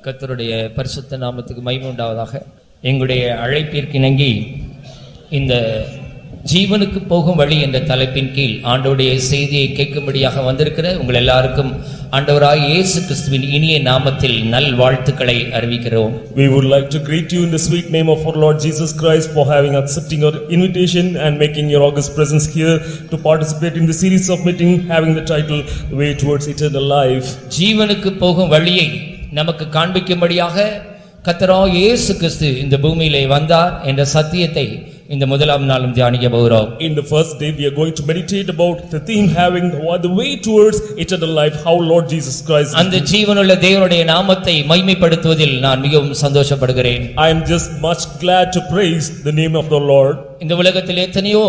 கர்த்தருடைய பரிசுத்த நாமத்துக்கு மகிமை உண்டாவதாக. எங்களுடைய அழைப்பிற்கிணங்கி இந்த ஜீவனுக்கு போகும் வழி என்ற தலைப்பின் கீழ் ஆண்டவருடைய செய்தியை கேட்கும்படியாக வந்திருக்கிற உங்கள் எல்லாருக்கும் ஆண்டவராகிய இயேசு கிறிஸ்துவின் இனிய நாமத்தில் நல் வாழ்த்துக்களை அறிவிக்கிறோம். We would like to greet you in the sweet name of our Lord Jesus Christ for having accepting our invitation and making your august presence here to participate in the series of meeting having the title Way Towards Eternal Life. ஜீவனுக்கு போகும் வழியை நமக்கு காண்பிக்கும்படியாக கர்த்தராகிய இயேசு கிறிஸ்து இந்த பூமியிலே வந்தார் என்ற சத்தியத்தை இந்த முதலாம் நாளும் தியானிக்க போகிறோம். In the first day we are going to meditate about the theme having the way towards eternal life, how Lord Jesus Christ. அந்த ஜீவனுள்ள தேவனுடைய நாமத்தை மகிமைப்படுத்துவதில் நான் மிகவும் சந்தோஷப்படுகிறேன். I am just much glad to praise the name of the Lord. இந்த உலகத்தில் எத்தனையோ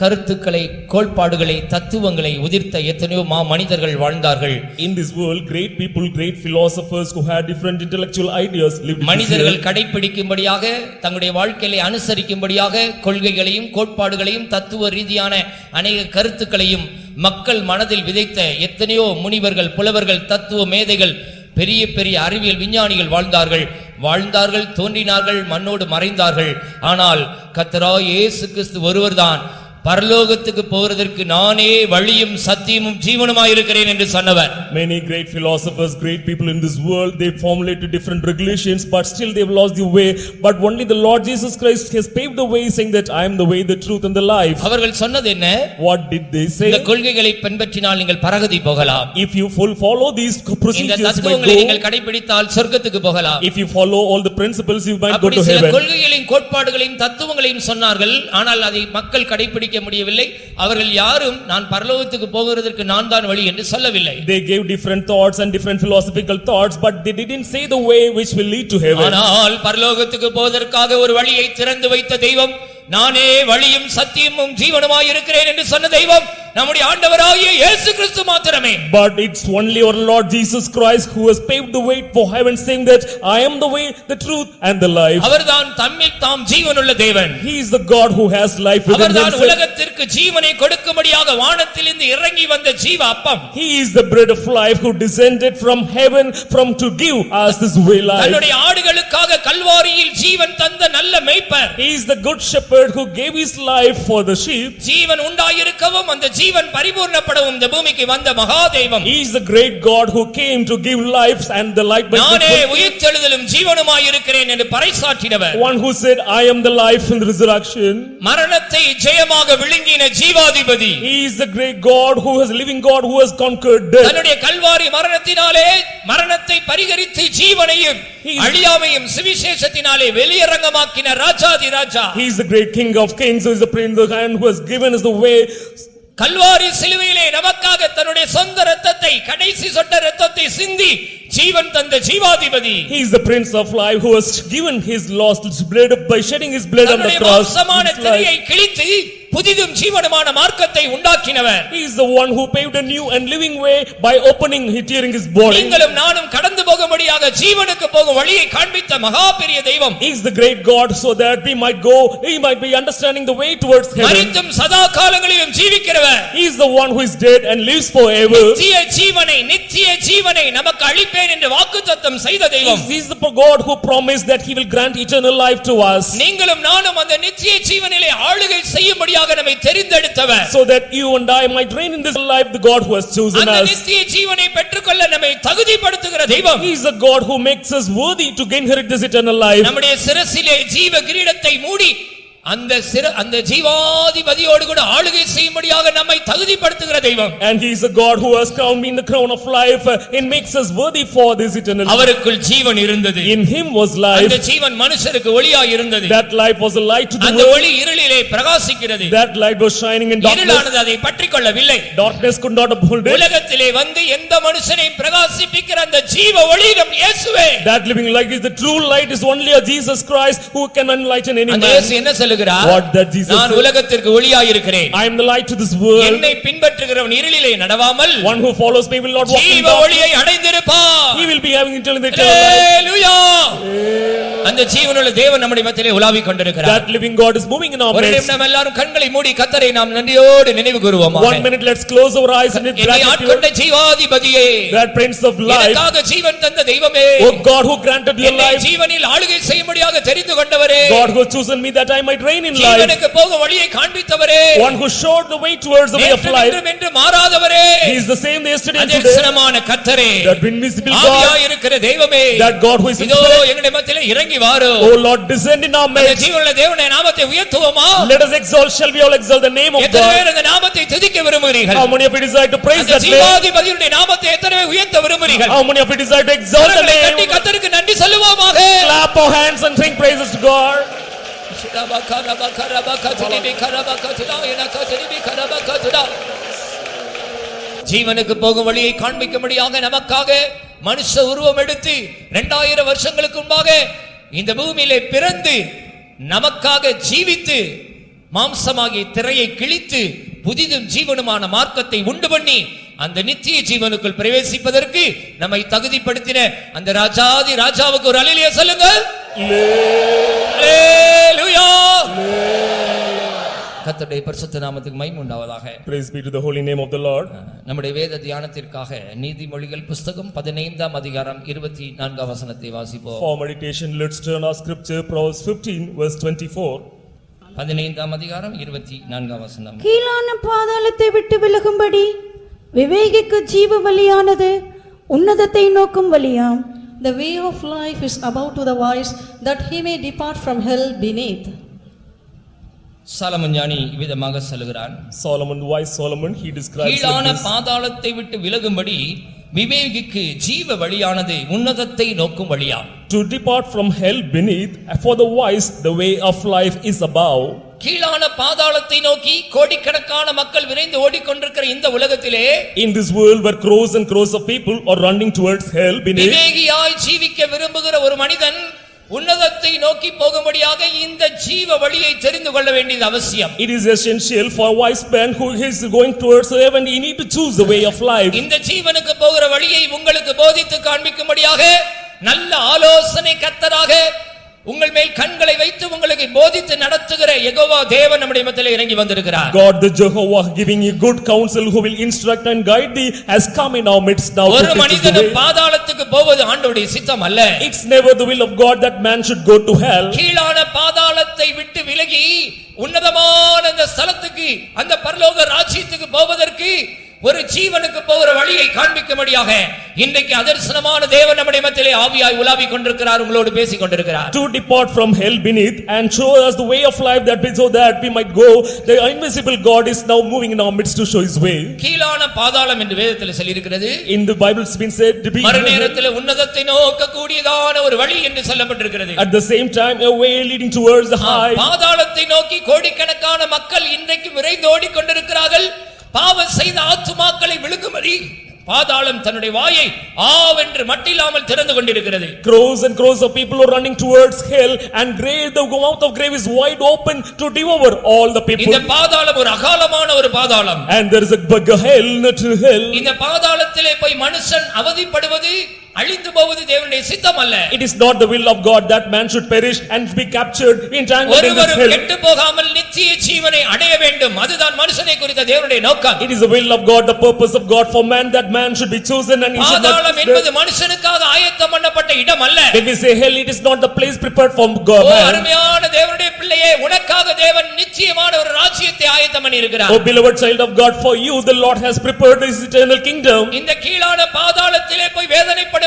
கருத்துக்களை, கோட்பாடுகளை, தத்துவங்களை உதிர்த்த எத்தனையோ மனிதர்கள் வாழ்ந்தார்கள். In this world great people, great philosophers who had different intellectual ideas lived. மனிதர்கள் கடைபிடிக்கும்படியாக, தங்களுடைய வாழ்க்கையை அனுசரிக்கும்படியாக கொள்கைகளையும் கோட்பாடுகளையும் தத்துவ ரீதியான அநேக கருத்துக்களையும் மக்கள் மனதில் விதைத்த எத்தனையோ முனிவர்கள், புலவர்கள், தத்துவ மேதைகள், பெரிய பெரிய அறிவியல் விஞ்ஞானிகள் வாழ்ந்தார்கள், தோன்றினார்கள், மண்ணோடு மறைந்தார்கள். ஆனால் கர்த்தராகிய இயேசு கிறிஸ்து ஒருவர்தான் பரலோகத்துக்கு போகிறதற்கு நானே வழியும் சத்தியமும் ஜீவனுமாய் இருக்கிறேன் என்று சொன்னவர். Many great philosophers, great people in this world, they formulated different regulations, but still they've lost the way. But only the Lord Jesus Christ has paved the way, saying that I am the way, the truth and the life. அவர்கள் சொன்னது என்ன? What did they say? இந்த கொள்கைகளை பின்பற்றினால் நீங்கள் பரகதி போகலாம். If you follow these procedures, இந்த தத்துவங்களை நீங்கள் கடைபிடித்தால் சொர்க்கத்துக்கு போகலாம். If you follow all the principles, you might go to heaven. சில கொள்கைகளையும் கோட்பாடுகளையும் தத்துவங்களையும் சொன்னார்கள். ஆனால் அதை மக்கள் கடைபிடிக்க முடியவில்லை. அவர்கள் யாரும் நான் பரலோகத்துக்கு போகிறதற்கு நான் தான் வழி என்று சொல்லவில்லை. They gave different thoughts and different philosophical thoughts, but they didn't say the way which will lead to heaven. ஆனால் பரலோகத்துக்கு போவதற்காக ஒரு வழியை திறந்து வைத்த தெய்வம், நானே வழியும் சத்தியமும் ஜீவனுமாய் இருக்கிறேன் என்று சொன்ன தெய்வம் நம்முடைய ஆண்டவராகிய இயேசு கிறிஸ்து மாத்திரமே. But it's only our Lord Jesus Christ who has paved the way for heaven, saying that I am the way, the truth and the life. அவர்தான் தம்மில் தாம் ஜீவனுள்ள தேவன். He is the God who has life within himself. அவர்தான் உலகத்திற்கு ஜீவனை கொடுக்கும்படியாக வானத்திலிருந்து இறங்கி வந்த ஜீவ அப்பம். He is the bread of life who descended from heaven from to give us this way life. தன்னுடைய ஆடுகளுக்காக கல்வாரியில் ஜீவன் தந்த நல்ல மேய்ப்பர். He is the good shepherd who gave his life for the sheep. ஜீவன் உண்டாயிருக்கவும் அந்த ஜீவன் பரிபூர்ணப்படவும் இந்த பூமிக்கு வந்த மகாதேவம். He is the great God who came to give life and the life by நானே உயிர்த்தெழுதலும் ஜீவனுமாய் இருக்கிறேன் என்று பறைசாற்றினவர். One who said I am the life and the resurrection. மரணத்தை ஜெயமாக விழுங்கின ஜீவாதிபதி. He is the great God who is living God who has conquered death. தன்னுடைய கல்வாரி மரணத்தினாலே மரணத்தை பரிகரித்து ஜீவனையும் அழியாமையும் சுவிசேஷத்தினாலே வெளியரங்கமாக்கின ராஜாதி ராஜா. He is the great King of kings, who is the prince of and who has given us the way. Kalvari சிலுவையிலே நமக்காக தன்னுடைய சொந்த இரத்தத்தை, கடைசி சொட்ட இரத்தத்தை சிந்தி ஜீவன் தந்த ஜீவாதிபதி. He is the prince of life who has given his lost blood by shedding his blood on the cross. சமான திரையை கிழித்து புதிதும் ஜீவனமான மார்க்கத்தை உண்டாக்கினவர். He is the one who paved a new and living way by opening tearing his body. நீங்களும் நானும் கடந்து போகும்படியாக ஜீவனுக்கு போகும் வழியை காண்பித்த மகா பெரிய தெய்வம். He is the great God so that we might go, he might be understanding the way towards heaven. மரித்தும் சதா காலங்களிலும் ஜீவிக்கிறவர். He is the one who is dead and lives forever. நித்திய ஜீவனை நமக்கு அளிப்பேன் என்று வாக்குத்தத்தம் செய்த தெய்வம். He is the God who promised that he will grant eternal life to us. நீங்களும் நானும் அந்த நித்திய ஜீவனிலே ஆளுகை செய்யும்படியாக நம்மை தெரிந்தெடுத்தவர். So that you and I might reign in this life, the God who has chosen us. அந்த நித்திய ஜீவனை பெற்றுக்கொள்ள நம்மை தகுதிப்படுத்துகிற தெய்வம். He is the God who makes us worthy to inherit this eternal life. நம்முடைய சிரசிலே ஜீவ கிரீடத்தை மூடி அந்த ஜீவாதிபதியோடு கூட ஆளுகை செய்யும்படியாக நம்மை தகுதிப்படுத்துகிற தெய்வம். And he is a God who has crowned me in the crown of life and makes us worthy for this eternal life. அவருக்குள் ஜீவன் இருந்தது. In him was life. அந்த ஜீவன் மனுஷருக்கு ஒளியாய் இருந்தது. That life was a light to the world. அந்த ஒளி இருளிலே பிரகாசிக்கிறது. That light was shining in darkness. இருளானது அதை பற்றிக்கொள்ளவில்லை. Darkness could not uphold it. உலகத்திலே வந்து எந்த மனுஷனையும் பிரகாசிப்பிக்கிற அந்த ஜீவ ஒளி நம் இயேசுவே. That living light is the true light, is only a Jesus Christ who can enlighten any man. அந்த இயேசு என்ன சொல்லுகிறார்? What that Jesus நான் உலகத்திற்கு ஒளியாய் இருக்கிறேன். I am the light to this world. என்னை பின்பற்றுகிறவன் இருளிலே நடவாமல் one who follows me will not walk in darkness. ஜீவ ஒளியை அடைந்திருப்பான். He will be having eternal life. Hallelujah. அந்த ஜீவனுள்ள தேவன் நம்முடைய மத்தியிலே உலாவிக் கொண்டிருக்கிறார். That living God is moving in our ஒரு midst. நிமிடம் எல்லாரும் கண்களை மூடி கர்த்தரை நாம் நன்றியோடு நினைவு கூறுவோம். 1 minute, let's close our eyes and with என்னை ஆட்கொண்ட gratitude. ஜீவாதிபதியே, That Prince of Life, எனக்காக ஜீவன் தந்த தெய்வமே, oh God who granted your என்னை life, ஜீவனில் ஆளுகை செய்யும்படியாக தெரிந்து கொண்டவரே, God who has chosen me that I might reign in life, ஜீவனுக்கு போக வழியை காண்பித்தவரே, one who showed the way towards the way of life. நேற்றும் என்று மாறாதவரே, He is the same yesterday and today. அதிசயமான கர்த்தரே, That invisible ஆவியாய் God, இருக்கிற தெய்வமே, that God who is இதோ infinite. எங்களுடைய மத்தியிலே இறங்கி வாரும். Oh Lord, descend in our அந்த midst. ஜீவனுள்ள தேவனுடைய நாமத்தை உயர்த்துவோமா? Let us exalt, shall we all exalt the name of எத்தனை God? பேர் அந்த நாமத்தை துதிக்க விரும்புகிறீர்கள்? How many of you desire to praise அந்த that name? ஜீவாதிபதியுடைய நாமத்தை எத்தனை பேர் உயர்த்த விரும்புகிறீர்கள்? How many of you desire to exalt the கரங்களை தட்டி name? கர்த்தருக்கு நன்றி சொல்லுவோமாக. Clap our hands and sing praises to God. ஜீவனுக்கு போகும் வழியை காண்பிக்கும்படியாக நமக்காக மனுஷ உருவம் எடுத்து 2000 வருஷங்களுக்கு முன்பாக இந்த பூமியிலே பிறந்து நமக்காக ஜீவித்து மாம்சமாகிய திரையை கிழித்து புதிதும் ஜீவனுமான மார்க்கத்தை உண்டு பண்ணி அந்த நித்திய ஜீவனுக்குள் பிரவேசிப்பதற்கு நம்மை தகுதிப்படுத்தின அந்த ராஜாதி ராஜாவுக்கு ஒரு அல்லேலூயா சொல்லுங்கள். அல்லேலூயா. கர்த்தருடைய பரிசுத்த நாமத்துக்கு மகிமை உண்டாவதாக. Praise be to the holy name of the Lord. நம்முடைய வேத தியானத்திற்காக நீதிமொழிகள் புத்தகம் 15ஆம் அதிகாரம் 24ஆம் வசனத்தை வாசிப்போம். For meditation, let's turn our scripture, Proverbs 15 verse 24. 15ஆம் அதிகாரம் 24ஆம் வசனம். கீழான பாதாளத்தை விட்டு விலகும்படி விவேகிக்கு ஜீவ வழியானது உன்னதத்தை நோக்கும் வழியாம். The way of life is about to the wise, that he may depart from hell beneath. Solomon ஞானி இவ்விதமாக சொல்கிறான். Solomon, wise Solomon, he describes like கீழான this. பாதாளத்தை விட்டு விலகும்படி விவேகிக்கு ஜீவ வழியானது உன்னதத்தை நோக்கும் வழியாம். To depart from hell beneath, for the wise the way of life is above. கீழான பாதாளத்தை நோக்கி கோடிக்கணக்கான மக்கள் விரைந்து ஓடிக்கொண்டிருக்கிற இந்த உலகத்திலே In this world where crores and crores of people are running towards hell beneath, விவேகியாய் ஜீவிக்க விரும்புகிற ஒரு மனிதன் உன்னதத்தை நோக்கி போகும்படியாக இந்த ஜீவ வழியை தெரிந்து கொள்ள வேண்டியது அவசியம். it is essential for a wise man who is going towards heaven, he need to choose the way of life. இந்த ஜீவனுக்கு போகிற வழியை உங்களுக்கு போதித்து காண்பிக்கும்படியாக நல்ல ஆலோசனை கர்த்தராக உங்கள் மேல் கண்களை வைத்து உங்களுக்கு போதித்து நடத்துகிற யெகோவா தேவன் நம்முடைய மத்தியிலே இறங்கி வந்திருக்கிறார். God the Jehovah giving you good counsel who will instruct and guide thee has come in our midst now. ஒரு மனிதன் பாதாளத்துக்கு போவது ஆண்டவருடைய சித்தம் அல்ல. It's never the will of God that man should go to hell. கீழான பாதாளத்தை விட்டு விலகி உன்னதமான அந்த ஸ்தலத்துக்கு அந்த பரலோக ராஜ்யத்துக்கு போவதற்கு ஒரு ஜீவனுக்கு போகிற வழியை காண்பிக்கும்படியாக இன்றைக்கு அதர்சனமான தேவன் நம்முடைய மத்தியிலே ஆவியாய் உலாவிக் கொண்டிருக்கிறார், உங்களோடு பேசிக் கொண்டிருக்கிறார். To depart from hell beneath and show us the way of life that so that we might go, the invisible God is now moving in our midst to show his way. கீழான பாதாளம் என்று வேதத்தில் சொல்லி இருக்கிறது. In the Bible it's been said to be மறுநேரத்தில் உன்னதத்தை நோக்க கூடியதான ஒரு வழி என்று சொல்லப்பட்டிருக்கிறது. at the same time a way leading towards the high. பாதாளத்தை நோக்கி கோடிக்கணக்கான மக்கள் இன்றைக்கு விரைந்து ஓடிக்கொண்டிருக்கிறார்கள். பாவம் செய்த ஆத்துமாக்களை விழுங்கும்படி பாதாளம் தன்னுடைய வாயை ஆவென்று மட்டில்லாமல் திறந்து கொண்டிருக்கிறது. Crores and crores of people are running towards hell, and grave, the mouth of grave is wide open to devour all the people. இந்த பாதாளம் ஒரு அகாலமான ஒரு பாதாளம். And there is a big hell, not hell. இந்த பாதாளத்திலே போய் மனுஷன் அவதிப்படுவது அழிந்து போவது தேவனுடைய சித்தம் அல்ல. It is not the will of God that man should perish and be captured, entangled in this ஒருவரும் hell. கெட்டு போகாமல் நித்திய ஜீவனை அடைய வேண்டும், அதுதான் மனுஷனை குறித்த தேவனுடைய நோக்கம். It is the will of God, the purpose of God for man, that man should be chosen and he should not. பாதாளம் என்பது மனுஷனுக்காக ஆயத்தம் பண்ணப்பட்ட இடம் அல்ல. When we say hell, it is not the place prepared for God. O Man. அருமையான தேவனுடைய பிள்ளையே, உனக்காக தேவன் நிச்சயமான ஒரு ராஜ்யத்தை ஆயத்தம் பண்ணி இருக்கிறார். Oh beloved child of God, for you the Lord has prepared his eternal kingdom. இந்த கீழான பாதாளத்திலே போய் வேதனைப்படும்படியாக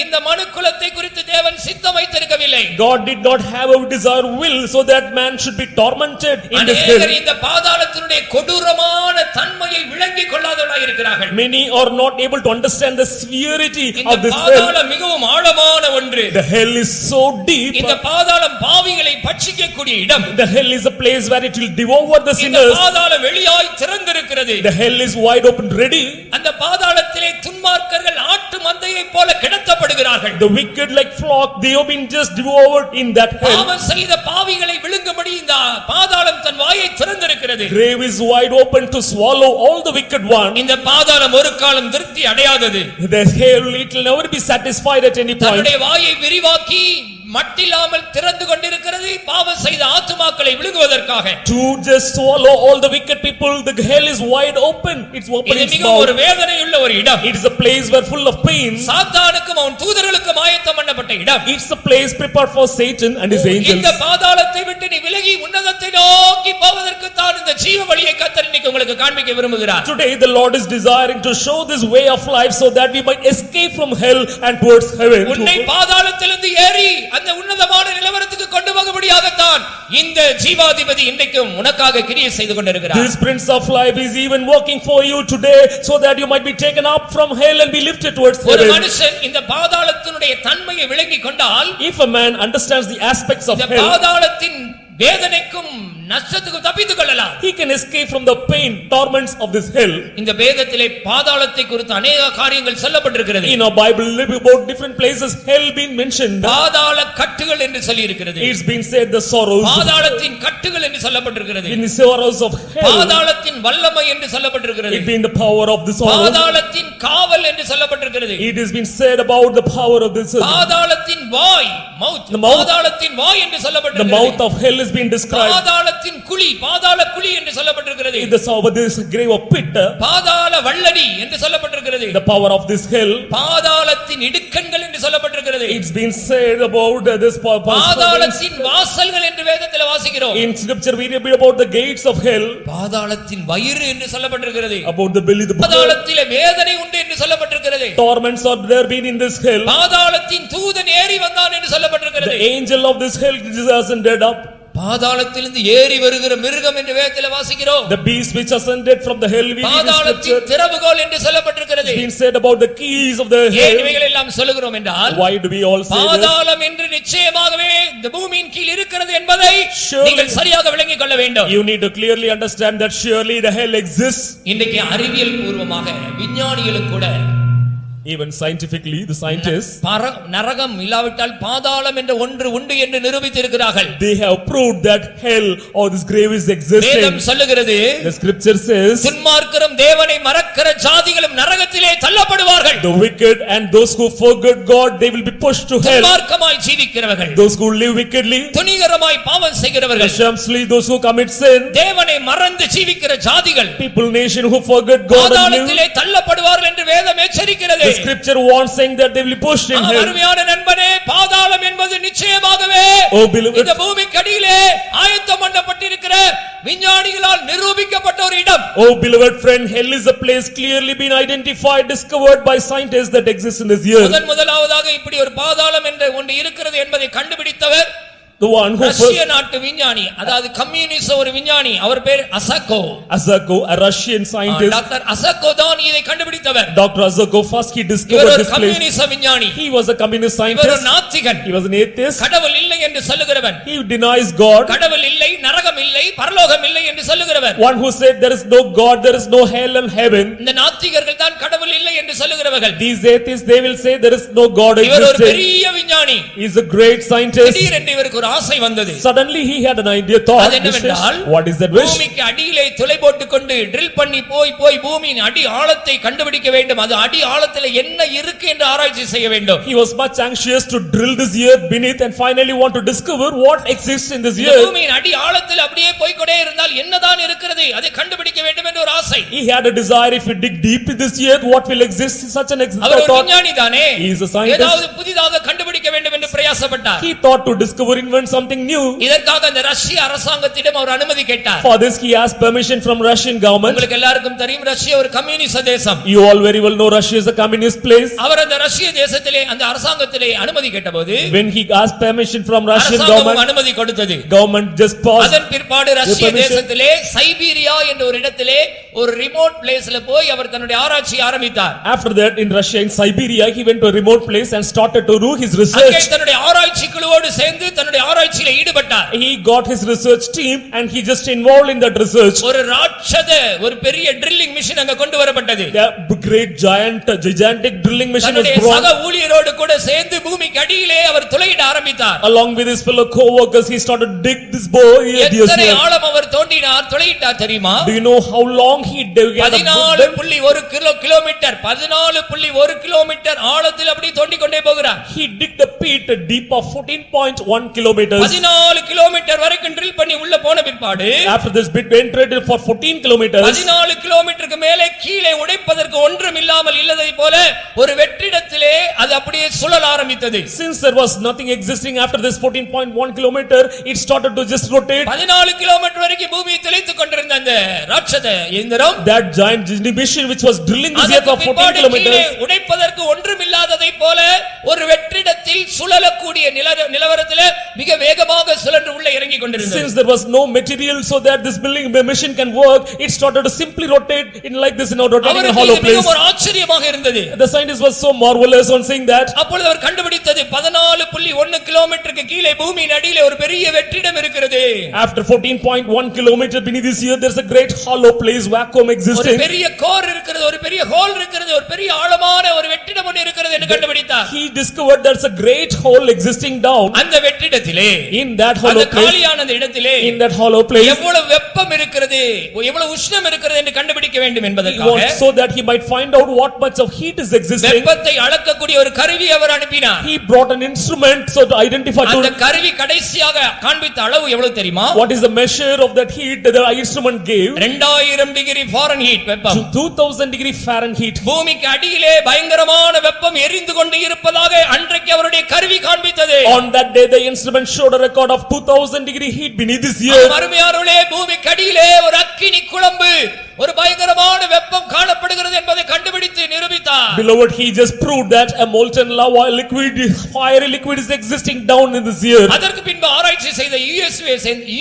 இந்த மனுக்குலத்தை குறித்து தேவன் சித்தம் வைத்திருக்கவில்லை. God did not have a desire will so that man should be tormented in this hell. அநேகர் இந்த பாதாளத்தினுடைய கொடூரமான தன்மையை விளங்கிக் கொள்ளாதவர்களாய் இருக்கிறார்கள். Many are not able to understand the severity இந்த of this hell. பாதாளம் மிகவும் ஆழமான ஒன்று. The hell is so deep. இந்த பாதாளம் பாவிகளை பட்சிக்கக்கூடிய இடம். The hell is a place where it will devour the இந்த sinners. பாதாளம் வெளியாய் திறந்திருக்கிறது. The hell is wide open ready. அந்த பாதாளத்திலே துன்மார்க்கர்கள் ஆட்டு மந்தையைப் போல கிடத்தப்படுகிறார்கள். The wicked like flock, they have been just devoured in that hell. பாவம் செய்த பாவிகளை விழுங்கும்படி இந்த பாதாளம் தன் வாயை திறந்திருக்கிறது. Grave is wide open to swallow all the wicked one. இந்த பாதாளம் ஒரு காலம் திருப்தி அடையாதது. The hell, it will never be satisfied at any point. தன்னுடைய வாயை விரிவாக்கி மட்டில்லாமல் திறந்து கொண்டிருக்கிறது பாவம் செய்த ஆத்துமாக்களை விழுங்குவதற்காக. To just swallow all the wicked people, the hell is wide open. It's open இது its மிகவும் ஒரு mouth. வேதனையுள்ள ஒரு இடம். It is a place where full of pain. சாத்தானுக்கும் அவன் தூதர்களுக்கும் ஆயத்தம் பண்ணப்பட்ட இடம். It's a place prepared for Satan and his angels. இந்த பாதாளத்தை விட்டு நீ விலகி உன்னதத்தை நோக்கி போவதற்கு தான் இந்த ஜீவ வழியை கர்த்தர் இன்னைக்கு உங்களுக்கு காண்பிக்க விரும்புகிறார். Today the Lord is desiring to show this way of life so that we might escape from hell and towards heaven. உன்னை பாதாளத்திலிருந்து ஏறி அந்த உன்னதமான நிலவரத்துக்கு கொண்டு போகும்படியாகத்தான் இந்த ஜீவாதிபதி இன்றைக்கும் உனக்காக கிரியை செய்து கொண்டிருக்கிறார். This Prince of Life is even working for you today so that you might be taken up from hell and be lifted towards ஒரு heaven. மனுஷன் இந்த பாதாளத்தினுடைய தன்மையை விளங்கிக் கொண்டால், If a man understands the aspects of இந்த hell, பாதாளத்தின் வேதனைக்கும் நஷ்டத்துக்கும் தப்பித்துக் கொள்ளலாம். he can escape from the pain, torments of this hell. இந்த வேதத்திலே பாதாளத்தை குறித்து अनेक காரியங்கள் சொல்லப்பட்டிருக்கிறது. In our Bible, about different places, hell being mentioned. பாதாள கட்டுகள் என்று சொல்லி இருக்கிறது. It's been said the sorrows. பாதாளத்தின் கட்டுகள் என்று சொல்லப்பட்டிருக்கிறது. In the sorrows of hell. பாதாளத்தின் வல்லமை என்று சொல்லப்பட்டிருக்கிறது. It being the power of this sorrow. பாதாளத்தின் காவல் என்று சொல்லப்பட்டிருக்கிறது. It has been said about the power of this. பாதாளத்தின் வாய், mouth. The mouth. பாதாளத்தின் வாய் என்று The சொல்லப்பட்டிருக்கிறது. mouth of hell has been described. பாதாளத்தின் குழி, பாதாள குழி என்று சொல்லப்பட்டிருக்கிறது. In the sober this grave of pit. பாதாள வல்லடி என்று சொல்லப்பட்டிருக்கிறது. The power of this hell. பாதாளத்தின் இடுக்கண்கள் என்று சொல்லப்பட்டிருக்கிறது. It's been said about this power. பாதாளத்தின் வாசல்கள் என்று வேதத்தில் வாசிக்கிறோம். In scripture we read about the gates of hell. பாதாளத்தின் வயிறு என்று சொல்லப்பட்டிருக்கிறது. About the belly, the பாதாளத்திலே வேதனை உண்டு என்று சொல்லப்பட்டிருக்கிறது. torments are there been in this hell. பாதாளத்தின் தூதன் ஏறி வந்தான் என்று சொல்லப்பட்டிருக்கிறது. The angel of this hell is ascended up. பாதாளத்திலிருந்து ஏறி வருகிற மிருகம் என்று வேதத்தில் வாசிக்கிறோம். The beast which ascended from the hell we read in பாதாளத்தின் scripture. திறவுகோல் என்று சொல்லப்பட்டிருக்கிறது. It's been said about the keys of the ஏன் hell. இவைகள் எல்லாம் சொல்லுகிறோம் என்றால், Why do we all say this? பாதாளம் என்று நிச்சயமாகவே இந்த பூமியின் கீழ் இருக்கிறது என்பதை Surely. நீங்கள் சரியாக விளங்கிக் கொள்ள வேண்டும். You need to clearly understand that surely the hell exists. இன்றைக்கு அறிவியல் பூர்வமாக விஞ்ஞானிகளுக்கு கூட Even scientifically, the scientists, நரகம் இல்லாவிட்டால் பாதாளம் என்ற ஒன்று உண்டு என்று நிரூபித்திருக்கிறார்கள். they have proved that hell or this grave is existing. வேதம் சொல்லுகிறது, The scripture says, துன்மார்க்கரும் தேவனை மறக்கிற ஜாதிகளும் நரகத்திலே தள்ளப்படுவார்கள். the wicked and those who forget God, they will be pushed to hell. துன்மார்க்கமாய் ஜீவிக்கிறவர்கள், Those who live wickedly, துணிகரமாய் பாவம் செய்கிறவர்கள், shamelessly, those who commit sin, தேவனை மறந்து ஜீவிக்கிற ஜாதிகள் people, nation who forget God and live. பாதாளத்திலே தள்ளப்படுவார்கள் என்று வேதம் எச்சரிக்கிறது. The scripture warns saying that they will be pushed in hell. அருமையான நண்பனே, பாதாளம் என்பது நிச்சயமாகவே Oh beloved, இந்த பூமிக்கு அடியிலே ஆயத்தம் பண்ணப்பட்டிருக்கிற விஞ்ஞானிகளால் நிரூபிக்கப்பட்ட ஒரு இடம். oh beloved friend, hell is a place clearly been identified, discovered by scientists that exists in this earth. முதலாவதாக இப்படி ஒரு பாதாளம் என்ற ஒன்று இருக்கிறது என்பதை கண்டுபிடித்தவர் The one who ரஷ்ய நாட்டு விஞ்ஞானி, அதாவது கம்யூனிஸ்ட் ஒரு விஞ்ஞானி, அவர் பேர் அசகோ. Azarko, a Russian scientist. Doctor அசகோ தான் இதை கண்டுபிடித்தவர். Dr. Azarko first he இவர் discovered ஒரு this place. கம்யூனிஸ்ட் விஞ்ஞானி. He was a communist இவர் ஒரு scientist. நாத்திகன். He was an atheist. கடவுள் இல்லை என்று சொல்லுகிறவன். He denies God. கடவுள் இல்லை, நரகம் இல்லை, பரலோகம் இல்லை என்று சொல்லுகிறவன். One who said there is no God, there is no hell and heaven. இந்த நாத்திகர்கள் தான் கடவுள் இல்லை என்று சொல்லுகிறவர்கள். These atheists, they will say there is no God இவர் ஒரு existing. பெரிய விஞ்ஞானி. He is a great scientist. திடீரென்று இவருக்கு ஒரு ஆசை வந்தது. Suddenly he had an idea, thought. அது என்னவென்றால், What is that wish? பூமிக்கு அடியிலே துளை போட்டுக்கொண்டு ட்ரில் பண்ணி போய் பூமியின் அடி ஆழத்தை கண்டுபிடிக்க வேண்டும். அது அடி ஆழத்தில் என்ன இருக்கு என்று ஆராய்ச்சி செய்ய வேண்டும். He was much anxious to drill this earth beneath and finally want to discover what exists in this இந்த earth. பூமியின் அடி ஆழத்தில் அப்படியே போய்க்கொண்டே இருந்தால் என்னதான் இருக்கிறது அதை கண்டுபிடிக்க வேண்டும் என்ற ஒரு ஆசை. He had a desire, if we dig deep in this earth, what will exist? Such an அவர் ஒரு thought. விஞ்ஞானி தானே. He is a scientist. ஏதாவது புதிதாக கண்டுபிடிக்க வேண்டும் என்று பிரயாசப்பட்டார். He thought to discover, invent something new. இதற்காக அந்த ரஷ்ய அரசாங்கத்திடம் அவர் அனுமதி கேட்டார். For this he asked permission from Russian government. உங்களுக்கு எல்லாருக்கும் தெரியும், ரஷ்யா ஒரு கம்யூனிஸ்ட் தேசம். You all very well know Russia is a communist place. அவர் அந்த ரஷ்ய தேசத்திலே அந்த அரசாங்கத்திலே அனுமதி கேட்டபோது When he asked permission from Russian அரசாங்கம் government, அனுமதி கொடுத்தது. government just paused. அதன் பிற்பாடு ரஷ்ய permission. தேசத்திலே சைபீரியா என்ற ஒரு இடத்திலே ஒரு ரிமோட் பிளேஸ்ல போய் அவர் தன்னுடைய ஆராய்ச்சி ஆரம்பித்தார். After that, in Russia, in Siberia, he went to a remote place and started to do his அங்கே research. தன்னுடைய ஆராய்ச்சி குழுவோடு சேர்ந்து தன்னுடைய ஆராய்ச்சியில ஈடுபட்டார். He got his research team and he just involved in that research. ஒரு ராட்சத ஒரு பெரிய ட்ரில்லிங் மிஷின் அங்க கொண்டு வரப்பட்டது. The great gigantic drilling machine was தன்னுடைய brought. சக ஊழியரோடு கூட சேர்ந்து பூமிக்கு அடியிலே அவர் துளையிட ஆரம்பித்தார். Along with his fellow co-workers, he started to dig this bow. எத்தனை ஆழம் அவர் தோண்டினார், துளையிட்டார் தெரியுமா? Do you know how long he dug? 14.1 kilometre 14.1 kilometre ஆழத்தில் அப்படி தோண்டிக் கொண்டே போகிறார். He digged a pit deep of 14.1 kilometers. 14 kilometre வரைக்கும் drill பண்ணி உள்ள போன பிற்பாடு After this bit entered for 14 kilometers. 14 கிலோமீட்டருக்கு மேலே கீழே உடைப்பதற்கு ஒன்றும் இல்லாமல் இல்லதை போல ஒரு வெற்றிடத்திலே அது அப்படியே சுழல ஆரம்பித்தது. Since there was nothing existing after this 14.1 kilometer, it started to just rotate. 14 kilometre வரைக்கும் பூமியை துளைத்துக் கொண்டிருந்த அந்த ராட்சத இயந்திரம் That giant machine which was drilling this earth of 14 kilometers. உடைப்பதற்கு ஒன்றும் இல்லாததை போல ஒரு வெற்றிடத்தில் சுழலக்கூடிய நிலவரத்தில் மிக வேகமாக சுழன்று உள்ள இறங்கி கொண்டிருந்தது. Since there was no material so that this building machine can work, it started to simply rotate in like this, rotating in a hollow place. அவருக்கு ஒரு ஆச்சரியமாக இருந்தது. The scientist was so marvelous on saying that. அப்பொழுது அவர் கண்டுபிடித்தது 14.1 கிலோமீட்டருக்கு கீழே பூமியின் அடியிலே ஒரு பெரிய வெற்றிடம் இருக்கிறது. After 14.1 kilometer beneath this earth, there's a great hollow place, vacuum existing. ஒரு பெரிய கோர் இருக்கிறது, ஒரு பெரிய ஹோல் இருக்கிறது, ஒரு பெரிய ஆழமான ஒரு வெற்றிடம் ஒன்று இருக்கிறது என்று கண்டுபிடித்தார். He discovered there's a great hole existing down. அந்த வெற்றிடத்திலே, in that hollow அந்த place, காலியான அந்த இடத்திலே, in that hollow place, எவ்வளவு வெப்பம் இருக்கிறது, எவ்வளவு உஷ்ணம் இருக்கிறது என்று கண்டுபிடிக்க வேண்டும் என்பதற்காக, so that he might find out what much of heat is existing. வெப்பத்தை அளக்கக்கூடிய ஒரு கருவி அவர் அனுப்பினார். He brought an instrument so to identify. அந்த கருவி கடைசியாக காண்பித்த அளவு எவ்வளவு தெரியுமா? What is the measure of that heat that the instrument gave? 2000 degree Fahrenheit வெப்பம். 2000 degree Fahrenheit. பூமிக்கு அடியிலே பயங்கரமான வெப்பம் எரிந்து கொண்டு இருப்பதாக அன்றைக்கு அவருடைய கருவி காண்பித்தது. On that day the instrument showed a record of 2000 degree heat beneath this earth. அருமையானவர்களே, பூமிக்கு அடியிலே ஒரு அக்கினி குழம்பு, ஒரு பயங்கரமான வெப்பம் காணப்படுகிறது என்பதை கண்டுபிடித்து நிரூபித்தார். Beloved, he just proved that a molten lava liquid, fiery liquid is existing down in this earth. அதற்கு பின்பு ஆராய்ச்சி செய்த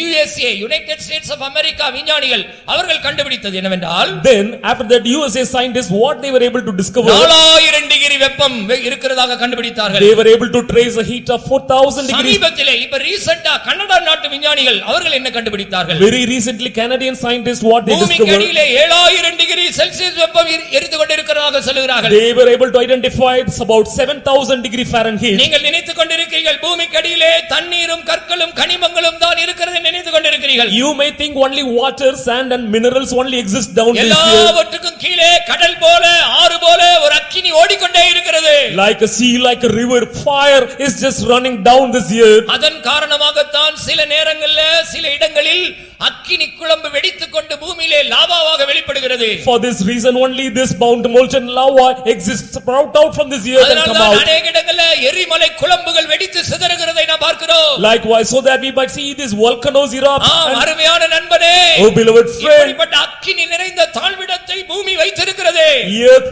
USA united states of America விஞ்ஞானிகள் அவர்கள் கண்டுபிடித்தது என்னவென்றால், Then after that USA scientists what they were able to discover, 4000 degree வெப்பம் இருக்கிறதாக கண்டுபிடித்தார்கள். they were able to trace a heat of 4000 degrees. சமீபத்திலே இப்ப ரீசன்ட்டா கனடா நாட்டு விஞ்ஞானிகள் அவர்கள் என்ன கண்டுபிடித்தார்கள்? Very recently Canadian scientists what they பூமிக்கு discovered, அடியிலே 7000 டிகிரி செல்சியஸ் வெப்பம் எரிந்து கொண்டிருக்கிறதாக சொல்கிறார்கள். they were able to identify it's about 7000 degree Fahrenheit. நீங்கள் நினைத்துக் கொண்டிருக்கிறீர்கள் பூமிக்கு அடியிலே தண்ணீரும் கற்களும் கனிமங்களும் தான் இருக்கிறது நினைத்துக் கொண்டிருக்கிறீர்கள். You may think only water, sand and minerals only exist down this earth. எல்லாவற்றுக்கும் கீழே கடல் போல ஆறு போல ஒரு அக்கினி ஓடிக்கொண்டே இருக்கிறது. Like a sea, like a river, fire is just running down this earth. அதன் காரணமாகத்தான் சில நேரங்களில் சில இடங்களில் அக்கினி குழம்பு வெடித்துக் கொண்டு பூமியிலே லாவாவாக வெளிப்படுகிறது. For this reason only this molten lava exists sprout out from this earth and come out. அநேக இடங்களில் எரிமலை குழம்புகள் வெடித்து சிதறுகிறதை நாம் பார்க்கிறோம். Likewise, so that we might see these volcanoes erupt. அருமையான நண்பனே, Oh beloved friend, இப்படிப்பட்ட அக்கினி நிறைந்த தாழ்விடத்தை பூமி வைத்திருக்கிறது. earth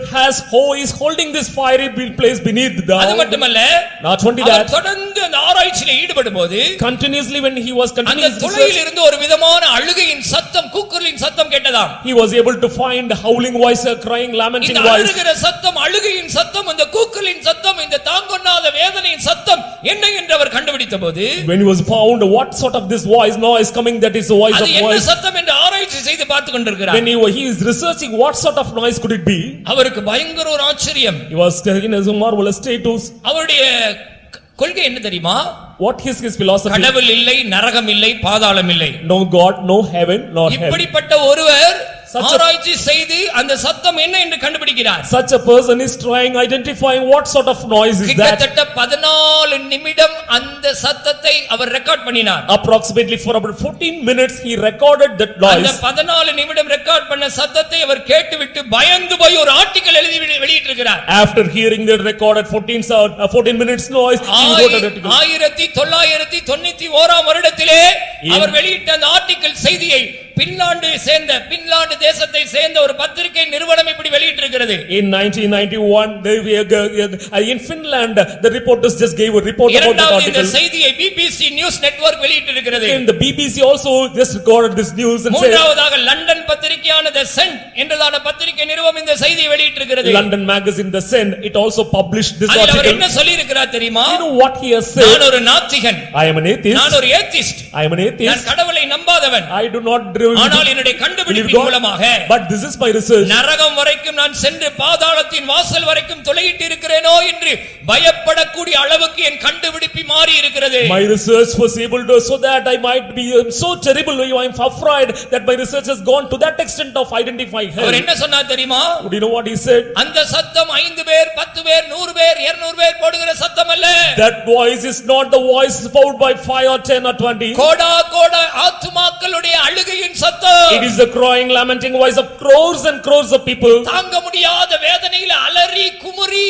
is holding this fiery place beneath the. அது மட்டுமல்ல, not only that, தொடர்ந்து அந்த ஆராய்ச்சியில் ஈடுபடும்போது continuously when he was அந்த continuing துளையில் இருந்து ஒரு விதமான அழுகையின் சத்தம், கூக்குரலின் சத்தம் கேட்டதாம். he was able to find howling voice, crying, lamenting இந்த voice. அழுகிற சத்தம், அழுகையின் சத்தம், இந்த கூக்குரலின் சத்தம், இந்த தாங்கொண்ணாத வேதனையின் சத்தம் என்ன என்று அவர் கண்டுபிடித்தபோது, When he was found what sort of this voice noise coming, that is the voice அது of என்ன voice. சத்தம் என்று ஆராய்ச்சி செய்து பார்த்துக் கொண்டிருக்கிறார். When he is researching what sort of noise could it be, அவருக்கு பயங்கர ஒரு ஆச்சரியம். he was taken as a marvelous status. அவருடைய கொள்கை என்ன தெரியுமா? What is his philosophy? கடவுள் இல்லை, நரகம் இல்லை, பாதாளம் இல்லை. No God, no heaven, nor hell. இப்படிப்பட்ட ஒருவர் ஆராய்ச்சி செய்து அந்த சத்தம் என்ன என்று கண்டுபிடிக்கிறார். Such a person is trying identifying what sort of noise is that. கிட்டத்தட்ட 14 நிமிடம் அந்த சத்தத்தை அவர் ரெக்கார்ட் பண்ணினார். Approximately for about 14 minutes he recorded that அந்த noise. 14 நிமிடம் ரெக்கார்ட் பண்ண சத்தத்தை அவர் கேட்டுவிட்டு பயந்து போய் ஒரு ஆர்டிகல் எழுதி வெளியிட்டிருக்கிறார். After hearing the recorded 14 minutes noise, he wrote an article. 1991 வருடத்திலே அவர் வெளியிட்ட அந்த ஆர்டிகல் செய்தியை பின்லாந்து தேசத்தை சேர்ந்த ஒரு பத்திரிகை நிறுவனம் இப்படி வெளியிட்டிருக்கிறது. In 1991 in Finland the reporters just gave a report about that article. இந்த செய்தியை BBC நியூஸ் நெட்வொர்க் வெளியிட்டிருக்கிறது. And the BBC also just recorded this news and said, மூன்றாவதாக லண்டன் பத்திரிகையான The Sun என்றதான பத்திரிகை நிறுவனம் இந்த செய்தியை வெளியிட்டிருக்கிறது. London magazine The Sun, it also published this our article. என்ன சொல்லி இருக்கிறார் தெரியுமா? You know what he has said? நான் ஒரு நாத்திகன், I am an atheist. நான் ஒரு ஏத்திஸ்ட், I am an நான் atheist. கடவுளை நம்பாதவன். I do not ஆனால் என்னுடைய கண்டுபிடிப்பின் மூலமாக but this is my research. நரகம் வரைக்கும் நான் சென்று பாதாளத்தின் வாசல் வரைக்கும் தொலையிட்டு இருக்கிறேனோ என்று பயப்படக்கூடிய அளவுக்கு என் கண்டுபிடிப்பு மாறி இருக்கிறது. My research was able to so that I might be so terrible, I am afraid that my research has gone to that extent of identifying hell. அவர் என்ன சொன்னார் தெரியுமா? Do you know what he said? அந்த சத்தம் 5 பேர் 10 பேர் 100 பேர் 200 பேர் போடுகிற சத்தம் அல்ல. That voice is not the voice poured by 5 or 10 or 20. கோடா கோடா ஆத்துமாக்களுடைய அழுகையின் சத்தம். It is the crying, lamenting voice of crores and crores of people. தாங்க முடியாத வேதனையில் அலறி குமுறி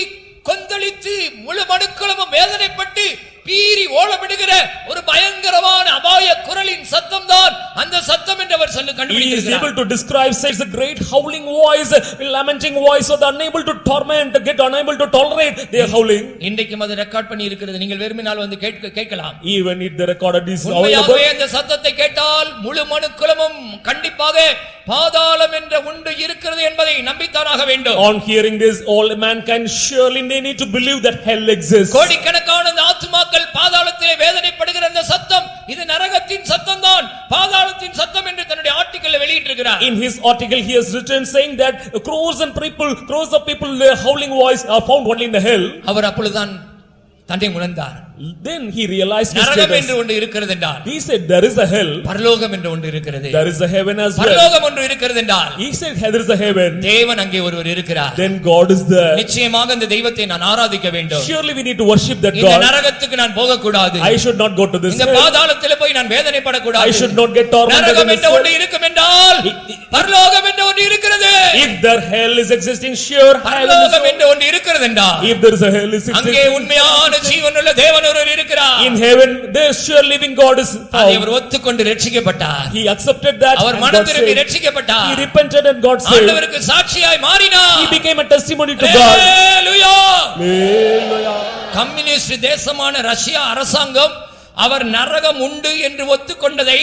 கொந்தளித்து முழு மனுக்களமும் வேதனைப்பட்டு பீறி ஓலமிடுகிற ஒரு பயங்கரமான அபாய குரலின் சத்தம் தான் அந்த சத்தம் என்று அவர் சொல்லி He is கண்டுபிடிக்கிறார். able to describe such a great howling voice, a lamenting voice, so they are unable to torment, get unable to tolerate their howling. இன்றைக்கும் அது ரெக்கார்ட் பண்ணி இருக்கிறது. நீங்கள் விரும்பினால் வந்து கேட்கலாம். Even if the recorded is available. உண்மையாகவே அந்த சத்தத்தை கேட்டால் முழு மனுக்குலமும் கண்டிப்பாக பாதாளம் என்ற உண்டு இருக்கிறது என்பதை நம்பித்தானாக வேண்டும். On hearing this, all mankind surely they need to believe that hell exists. கோடிக்கணக்கான அந்த ஆத்துமாக்கள் பாதாளத்திலே வேதனைப்படுகிற அந்த சத்தம் இது நரகத்தின் சத்தம் தான், பாதாளத்தின் சத்தம் என்று தன்னுடைய ஆர்டிகல்ல வெளியிட்டிருக்கிறார். In his article he has written saying that crores of people their howling voice are found only in the hell. அவர் அப்பொழுதுதான் தன்னை உணர்ந்தார். Then he realized his நரகம் status. என்று ஒன்று இருக்கிறது என்றால் He said there is a hell. பரலோகம் என்று ஒன்று இருக்கிறது. There is a heaven as well. பரலோகம் ஒன்று இருக்கிறது என்றால் He said there is a heaven. தேவன் அங்கே ஒருவர் இருக்கிறார். Then God is there. நிச்சயமாக இந்த தெய்வத்தை நான் ஆராதிக்க வேண்டும். Surely we need to worship that இந்த God. நரகத்துக்கு நான் போக கூடாது. I should not go to this இந்த hell. பாதாளத்திலே போய் நான் வேதனைப்பட கூடாது. I should not get tormented in நரகம் this என்று ஒன்று hell. இருக்கும் என்றால் பரலோகம் என்று ஒன்று இருக்கிறது. If there hell is existing, sure heaven is பரலோகம் என்று ஒன்று இருக்கிறது என்றால் If there is a hell is அங்கே existing, உண்மையான ஜீவனுள்ள தேவன் ஒருவர் இருக்கிறார். in heaven there sure living God is அதை found. Our ஒத்துக்கொண்டு ரட்சிக்கப்பட்டார். He accepted that our and மனம் God திரும்பி saved. ரட்சிக்கப்பட்டார். He repented and God saved. ஆண்டவருக்கு சாட்சியாய் மாறினார். He became a testimony to God. Hallelujah. Hallelujah. Communist தேசமான Russia அரசாங்கம் அவர் நரகம் உண்டு என்று ஒத்துக்கொண்டதை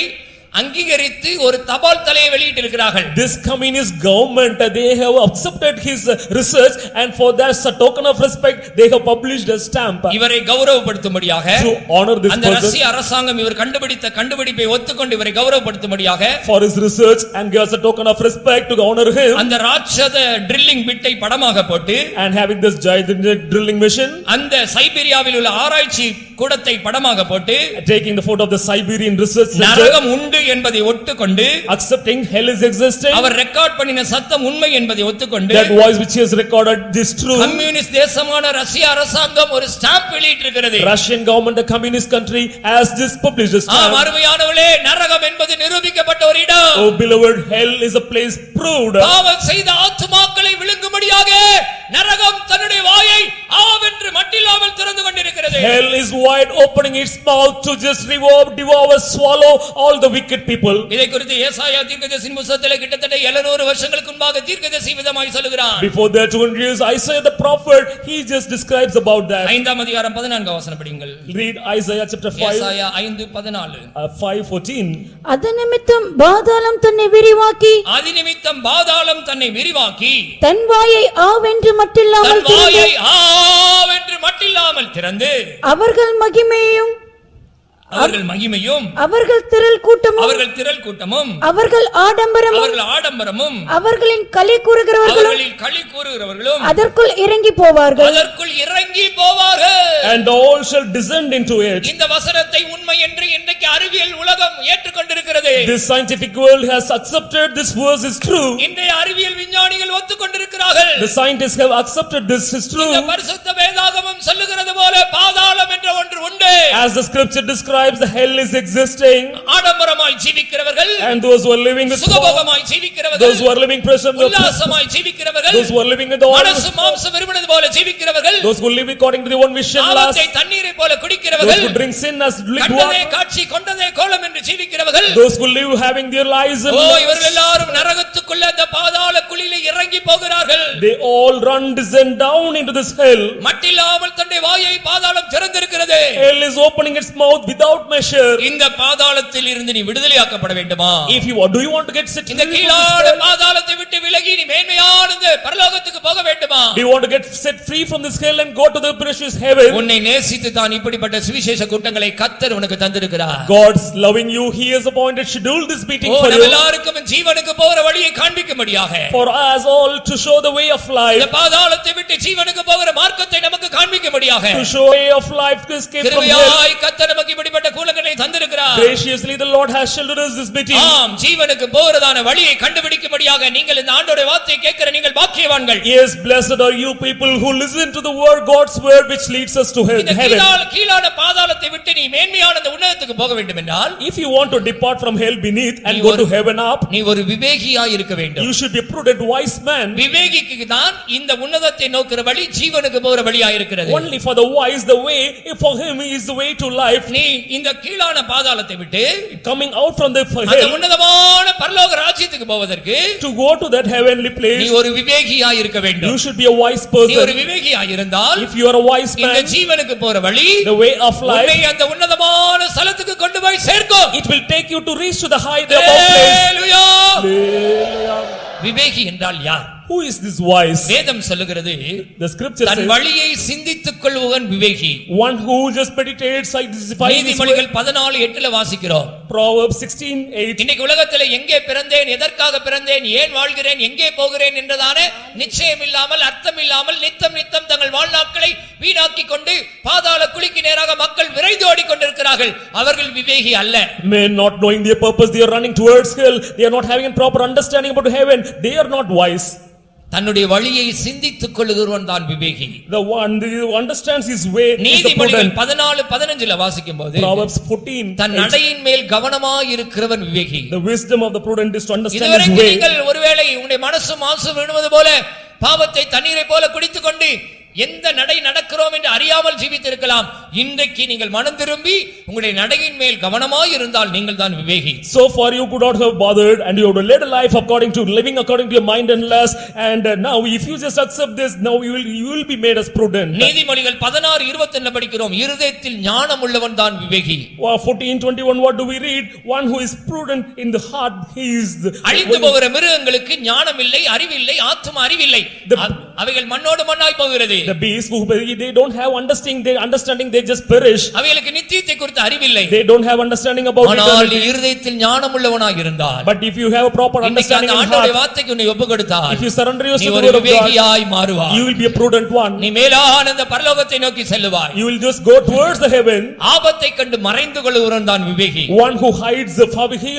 அங்கீகரித்து ஒரு தபால் தலையை வெளியிட்டிருக்கிறார்கள். This communist government they have accepted his research and for that a token of respect they have published a stamp இவரை கௌரவப்படுத்தும்படியாக to honor this அந்த person ரஷ்ய அரசாங்கம் இவர் கண்டுபிடித்த கண்டுபிடிப்பை ஒத்துக்கொண்டு இவரை கௌரவப்படுத்தும்படியாக for his research and gives a token of respect to honor him அந்த ராட்சத ட்ரில்லிங் பிட்டை படமாக போட்டு and having this giant drilling machine அந்த சைபீரியாவில் உள்ள ஆராய்ச்சி கூடத்தை படமாக போட்டு taking the photo of the Siberian research center நரகம் உண்டு என்பதை ஒத்துக்கொண்டு accepting hell is existing அவர் ரெக்கார்ட் பண்ணின சத்தம் உண்மை என்பதை ஒத்துக்கொண்டு that voice which he has recorded this true communist தேசமான ரஷ்ய அரசாங்கம் ஒரு ஸ்டாம்ப் வெளியிட்டிருக்கிறது. Russian government a communist country has this published a stamp. அருமையானவர்களே நரகம் என்பது நிரூபிக்கப்பட்ட ஒரு இடம். Oh beloved, hell is a place proved. பாவம் செய்த ஆத்துமாக்களை விழுங்கும்படியாக நரகம் தன்னுடைய வாயை ஆவென்று மட்டில்லாமல் திறந்து கொண்டிருக்கிறது. Hell is wide opening its mouth to just devour, swallow all the wicked people. இதை குறித்து ஏசாயா தீர்க்கதரிசியின் புத்தகத்திலே கிட்டத்தட்ட 700 வருஷங்களுக்கு முன்பாக தீர்க்கதரிசி விதமாய் சொல்கிறார். Before that 200 years Isaiah the prophet he just describes about that. 5ஆம் அதிகாரம் 14 வசனம் படியுங்கள். Read Isaiah chapter 5 ஏசாயா 5:14. 5:14. அதனிமித்தம் பாதாளம் தன்னை விரிவாக்கி அதிநிமித்தம் பாதாளம் தன்னை விரிவாக்கி தன் வாயை ஆவென்று மட்டில்லாமல் தன் வாயை திறந்து ஆவென்று மட்டில்லாமல் திறந்து அவர்கள் மகிமையும் அவர்கள் மகிமையும் அவர்கள் திரள் கூட்டமும் அவர்கள் ஆடம்பரமும் அவர்களின் களி கூறுகிறவர்களும் அவர்களில் களி கூறுகிறவர்களும் அதற்குள் இறங்கி போவார்கள் And all shall descend into it. இந்த வசனத்தை உண்மை என்று இன்றைக்கு அறிவியல் உலகம் ஏற்றுக்கொண்டிருக்கிறது. This scientific world has accepted this verse is true. இன்றைய அறிவியல் விஞ்ஞானிகள் ஒத்துக்கொண்டிருக்கிறார்கள். The scientists have accepted this is true. இந்த பரிசுத்த வேதாகமம் சொல்லுகிறது போல பாதாளம் என்ற ஒன்று உண்டு. As the scripture describes the hell is existing. ஆடம்பரமாய் ஜீவிக்கிறவர்கள் And those who are living with சுகபோகமாய் ஜீவிக்கிறவர்கள் those who are living presently உல்லாசமாய் ஜீவிக்கிறவர்கள் those who are living with the மனசு மாம்சம் விரும்பினது போல ஜீவிக்கிறவர்கள் those who live according to the one vision last பாவத்தை தண்ணீரை போல those குடிக்கிறவர்கள் who drink sin as liquid கண்டதே water காட்சி கொண்டதே கோலம் என்று ஜீவிக்கிறவர்கள் those who live having their lives in இவர்கள் எல்லாரும் நரகத்துக்கு மரணத்துக்குள்ள அந்த பாதாள குழியிலே இறங்கி போகிறார்கள். They all run, descend down into this hell. மட்டில்லாமல் தன்னுடைய வாயை பாதாளம் திறந்திருக்கிறது. Hell is opening its mouth without measure. இந்த பாதாளத்தில் இருந்து நீ விடுதலையாக்கப்பட வேண்டுமா? If you do you want to get set free இந்த from this கீழான hell? பாதாளத்தை விட்டு விலகி நீ மேன்மையான இந்த பரலோகத்துக்கு போக வேண்டுமா? Do you want to get set free from this hell and go to the precious heaven? உன்னை நேசித்து தான் இப்படிப்பட்ட சுவிசேஷ கூட்டங்களை கர்த்தர் உனக்கு தந்திருக்கிறார். God's loving you. He has appointed schedule this meeting for நம்ம you. எல்லாருக்கும் ஜீவனுக்கு போற வழியை காண்பிக்கும்படியாக For us all to show the way of life. இந்த பாதாளத்தை விட்டு ஜீவனுக்கு போகிற மார்க்கத்தை நமக்கு காண்பிக்கும்படியாக To show way of life to escape from hell. கிருபையாய் கர்த்தர் நமக்கு இப்படிப்பட்ட கூலங்களை தந்திருக்கிறார். Graciously the Lord has sheltered us this meeting. ஆம், ஜீவனுக்கு போறதான வழியை கண்டுபிடிக்கும்படியாக நீங்கள் இந்த ஆண்டவருடைய வார்த்தையை கேட்கிற நீங்கள் பாக்கியவான்கள். Yes, blessed are you people who listen to the word, God's word which leads us to இந்த heaven. கீழான பாதாளத்தை விட்டு நீ மேன்மையான இந்த உன்னதத்துக்கு போக வேண்டும் என்றால் If you want to depart from hell beneath and go to heaven up, நீ ஒரு விவேகியாய் இருக்க வேண்டும். you should be a prudent wise man. விவேகிக்கு தான் இந்த உன்னதத்தை நோக்கிற வழி ஜீவனுக்கு போற வழியாய் இருக்கிறது. Only for the wise the way for him is the way to life. நீ இந்த கீழான பாதாளத்தை விட்டு Coming out from the அந்த hell உன்னதமான பரலோக ராஜ்யத்துக்கு போவதற்கு to go to that heavenly நீ place, ஒரு விவேகியாய் இருக்க வேண்டும். you should be a wise நீ ஒரு person. விவேகியாய் இருந்தால் If you are a wise இந்த man, ஜீவனுக்கு போற வழி the way of உன்னை life, அந்த உன்னதமான ஸ்தலத்துக்கு கொண்டு போய் சேர்க்கும். it will take you to reach to the high above place. Hallelujah. Hallelujah. விவேகி என்றால் யார்? Who is this wise? வேதம் சொல்லுகிறது The scripture தன் says, வழியை சிந்தித்துக் கொள்பவன் விவேகி. one who just meditates, identifies his way. நீதிமொழிகள் 14:8 வாசிக்கிறோம். Proverbs 16:8. இன்னைக்கு உலகத்துல எங்கே பிறந்தேன், எதற்காக பிறந்தேன், ஏன் வாழ்கிறேன், எங்கே போகிறேன் என்றதான நிச்சயம் இல்லாமல், அர்த்தம் இல்லாமல் நித்தம் நித்தம் தங்கள் வாழ்நாட்களை வீணாக்கி கொண்டு பாதாள குழிக்கு நேராக மக்கள் விரைந்து ஓடிக்கொண்டிருக்கிறார்கள். அவர்கள் விவேகி அல்ல. Men not knowing their purpose, they are running towards hell. They are not having a proper understanding about heaven. They are not wise. தன்னுடைய வழியை சிந்தித்துக் கொள்ளுகிறவன் தான் விவேகி. The one who understands his way is the நீதிமொழிகள் prudent. 14:15 வாசிக்கும்போது Proverbs 14. தன் நடையின் மேல் கவனமாய் இருக்கிறவன் விவேகி. The wisdom of the prudent is to understand his இதுவரைக்கும் way. நீங்கள் ஒருவேளை உங்களுடைய மனசும் மாசும் விழுவது போல பாவத்தை தண்ணீரை போல குடித்துக் கொண்டு எந்த நடை நடக்கிறோம் என்று அறியாமல் ஜீவித்திருக்கலாம். இன்றைக்கு நீங்கள் மனம் திரும்பி உங்களுடைய நடையின் மேல் கவனமாய் இருந்தால் நீங்கள் தான் விவேகி. So far you could not have bothered and you would led a life according to living according to your mind and lust, and now if you just accept this, now you will be made as prudent. நீதிமொழிகள் 16:21 படிக்கிறோம். இருதயத்தில் ஞானம் உள்ளவன் தான் விவேகி. 14:21 what do we read? One who is prudent in the heart, he is அழிந்து போகிற மிருகங்களுக்கு ஞானம் இல்லை, அறிவில்லை, ஆத்தும அறிவில்லை. அவைகள் மண்ணோடு மண்ணாய் போகிறது. the beasts who they don't have understanding, they just perish. அவைகளுக்கு நித்தியத்தை குறித்து அறிவில்லை. They don't have understanding about ஆனால் eternity. இருதயத்தில் ஞானம் உள்ளவனாய் இருந்தால், But if you have a proper understanding in ஆண்டவருடைய heart, வார்த்தைக்கு உன்னை ஒப்புக்கொடுத்தால், if you surrender yourself நீ to ஒரு the word of God, விவேகியாய் மாறுவாய். you will be a prudent one. நீ மேலான அந்த பரலோகத்தை நோக்கி செல்லுவாய். You will just go towards the heaven. ஆபத்தை கண்டு மறைந்து கொள்ளுகிறவன் தான் விவேகி. One who hides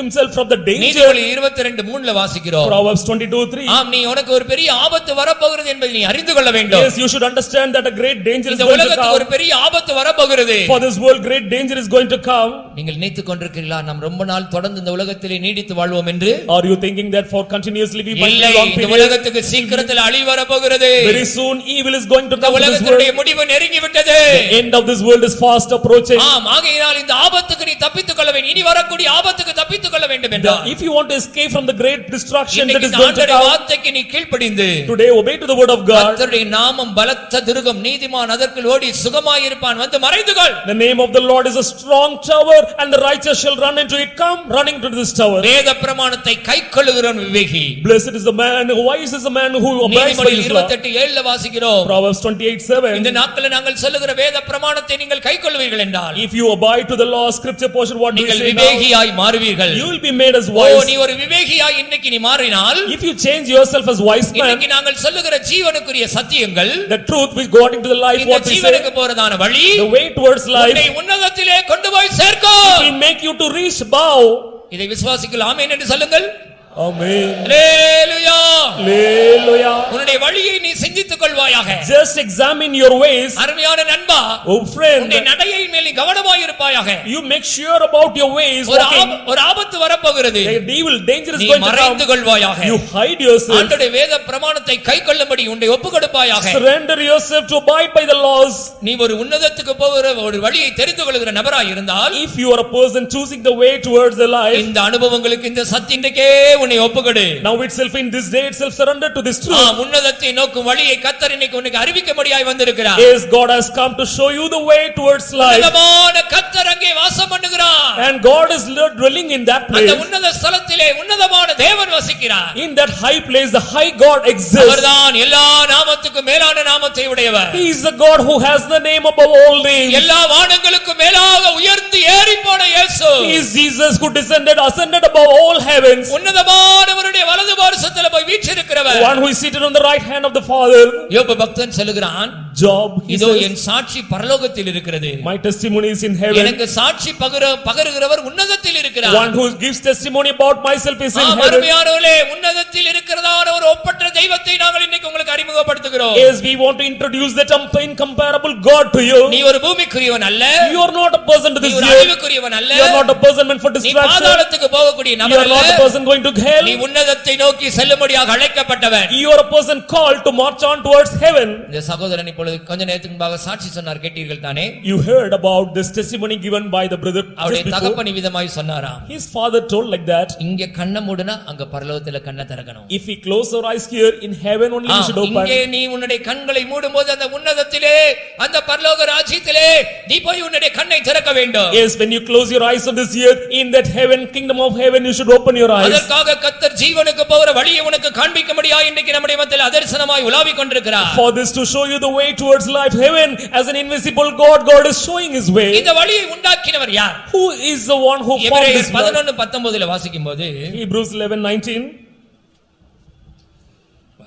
himself from the danger. நீதிமொழி 22:3 வாசிக்கிறோம். Proverbs 22:3. ஆம், நீ உனக்கு ஒரு பெரிய ஆபத்து வரப்போகிறது என்பதை நீ அறிந்து கொள்ள வேண்டும். Yes, you should understand that a great danger is இந்த going to உலகத்துக்கு ஒரு come. பெரிய ஆபத்து வரப்போகிறது. For this world, great danger is going to come. நீங்கள் நினைத்துக் கொண்டிருக்கிறீர்களா நாம் ரொம்ப நாள் தொடர்ந்து இந்த உலகத்திலே நீடித்து வாழ்வோம் என்று? Are you thinking that for continuously we might இல்லை, be long இந்த period? உலகத்துக்கு சீக்கிரத்தில் அழிவு வரப்போகிறது. Very soon evil is going to இந்த come to this உலகத்தினுடைய world. முடிவு நெருங்கி விட்டது. The end of this world is fast approaching. ஆம், ஆகையினால் இந்த ஆபத்துக்கு நீ தப்பித்துக் கொள்ள வேண்டும். இனி வரக்கூடிய ஆபத்துக்கு தப்பித்துக் கொள்ள வேண்டும் என்றால், If you want to escape from the great destruction that இன்னைக்கு is இந்த going to ஆண்டவருடைய come, வார்த்தைக்கு நீ கீழ்ப்படிந்து today obey to the word of God. கர்த்தருடைய நாமம் பலத்த துருகம், நீதிமான் அதற்குள் ஓடி சுகமாயிருப்பான். வந்து மறைந்து கொள். The name of the Lord is a strong tower and the righteous shall run into it. Come running to this tower. வேத பிரமாணத்தை கைக்கொள்ளுகிறவன் விவேகி. Blessed is the man, wise is the man who obeys by நீதிமொழிகள் his law. 28:7 வாசிக்கிறோம். Proverbs 28:7. இந்த நாட்களில் நாங்கள் சொல்லுகிற வேத பிரமாணத்தை நீங்கள் கைக்கொள்வீர்கள் என்றால், If you abide to the law scripture portion, what do you நீங்கள் say now? விவேகியாய் மாறுவீர்கள். You will be made as O, wise. நீ ஒரு விவேகியாய் இன்னைக்கு நீ மாறினால், If you change yourself as wise man, இன்னைக்கு நாங்கள் சொல்லுகிற ஜீவனுக்குரிய சத்தியங்கள், the truth which according to the life இந்த what we say, ஜீவனுக்கு போறதான வழி the way towards life, உன்னை உன்னதத்திலே கொண்டு போய் சேர்க்கும். it will make you to reach bow. இதை விசுவாசிகள் ஆமென் என்று சொல்லுங்கள். Amen. அல்லேலூயா. Hallelujah. உன்னுடைய வழியை நீ சிந்தித்துக் கொள்வாயாக. Just examine your ways. அருமையான நண்பா, Oh friend, உன்னுடைய நடையின் மேல் நீ கவனமாய் இருப்பாயாக. you make sure about your ways. ஒரு ஆபத்து வரப்போகிறது. The evil danger is நீ going to மறைந்து come. கொள்வாயாக. You hide yourself. ஆண்டவருடைய வேத பிரமாணத்தை கைக்கொள்ளும்படி உன்னை ஒப்புக்கொடுப்பாயாக. Surrender yourself to abide by the laws. நீ ஒரு உன்னதத்துக்கு போகிற ஒரு வழியை தெரிந்து கொள்கிற நபராய் இருந்தால், If you are a person choosing the way towards the life, இந்த அனுபவங்களுக்கு இந்த சத்தியத்துக்கே உன்னை ஒப்புக்கொடு. Now itself in this day itself surrender to this truth. உன்னதத்தை நோக்கும் வழியை கர்த்தர் இன்னைக்கு உனக்கு அறிவிக்கும்படியாய் வந்திருக்கிறார். Yes, God has come to show you the way towards life. உன்னதமான கர்த்தர் அங்கே வாசம் பண்ணுகிறார். And God is dwelling in that place. அந்த உன்னத ஸ்தலத்திலே உன்னதமான தேவன் வசிக்கிறார். In that high place the high God exists. அவர்தான் எல்லா நாமத்துக்கும் மேலான நாமத்தை உடையவர். He is the God who has the name above all names. எல்லா வானங்களுக்கும் மேலாக உயர்ந்து ஏறி போன இயேசு. He is Jesus who ascended above all heavens. உன்னதமானவருடைய வலது பாரசத்திலே போய் வீற்றிருக்கிறவர். One who is seated on the right hand of the Father. யோபு பக்தன் சொல்லுகிறான், Job, he இதோ says, என் சாட்சி பரலோகத்தில் இருக்கிறது. my testimony is in heaven. எனக்கு சாட்சி பகருகிறவர் உன்னதத்தில் இருக்கிறார். One who gives testimony about myself is in heaven. அருமையானவர்களே, உன்னதத்தில் இருக்கிறதான ஒரு ஒப்பற்ற தெய்வத்தை நாங்கள் இன்னைக்கு உங்களுக்கு அறிமுகப்படுத்துகிறோம். Yes, we want to introduce that incomparable God to you. நீ ஒரு பூமிக்குரியவன் அல்ல. You are not a person to this நீ ஒரு earth. அழிவுக்குரியவன் அல்ல. You are not a person meant for நீ distraction. பாதாளத்துக்கு போகக்கூடிய You நபர் are அல்ல. not a person going to hell. நீ உன்னதத்தை நோக்கி செல்லும்படியாக அழைக்கப்பட்டவன். You are a person called to march on towards heaven. இந்த சகோதரன் இப்பொழுது கொஞ்ச நேரத்துக்கு முன்பாக சாட்சி சொன்னார், கேட்டீர்கள் தானே? You heard about this testimony given by the brother அவருடைய just before. தகப்பன் விதமாய் சொன்னாராம், His father told like that. இங்க கண்ண மூடுனா அங்க பரலோகத்துல கண்ணை திறக்கணும். If we close our eyes here, in heaven only we should open. இங்கே நீ உன்னுடைய கண்களை மூடும்போது அந்த உன்னதத்திலே அந்த பரலோக ராஜ்யத்திலே நீ போய் உன்னுடைய கண்ணை திறக்க வேண்டும். Yes, when you close your eyes on this earth, in that heaven, kingdom of heaven, you should open your eyes. அதற்காக கர்த்தர் ஜீவனுக்கு போகிற வழியை உனக்கு காண்பிக்கும்படியாய் இன்றைக்கு நம்முடைய மத்தியில் அதர்சனமாய் உலாவிக் கொண்டிருக்கிறார். For this to show you the way towards life, heaven, as an invisible God, God is showing His way. இந்த வழியை உண்டாக்கினவர் யார்? Who is the one who found this way? 11:19 வாசிக்கும்போது Hebrews 11:19.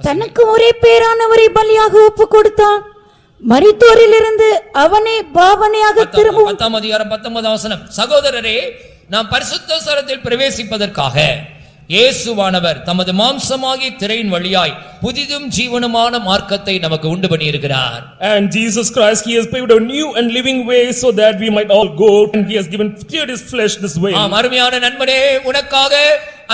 தனக்கு ஒரே பேரானவரை பலியாக ஒப்பு கொடுத்தான், மரித்தோரிலிருந்து அவனே பாவனையாக திரும்பவும். 10 அதிகாரம் 19 வசனம். சகோதரரே, நாம் பரிசுத்த ஸ்தலத்தில் பிரவேசிப்பதற்காக இயேசுவானவர் தமது மாம்சமாகிய திரையின் வழியாய் புதிதும் ஜீவனுமான மார்க்கத்தை நமக்கு உண்டு பண்ணி இருக்கிறார். And Jesus Christ, He has paved a new and living way so that we might all go, and He has given cleared His flesh this way. அருமையான நண்பனே, உனக்காக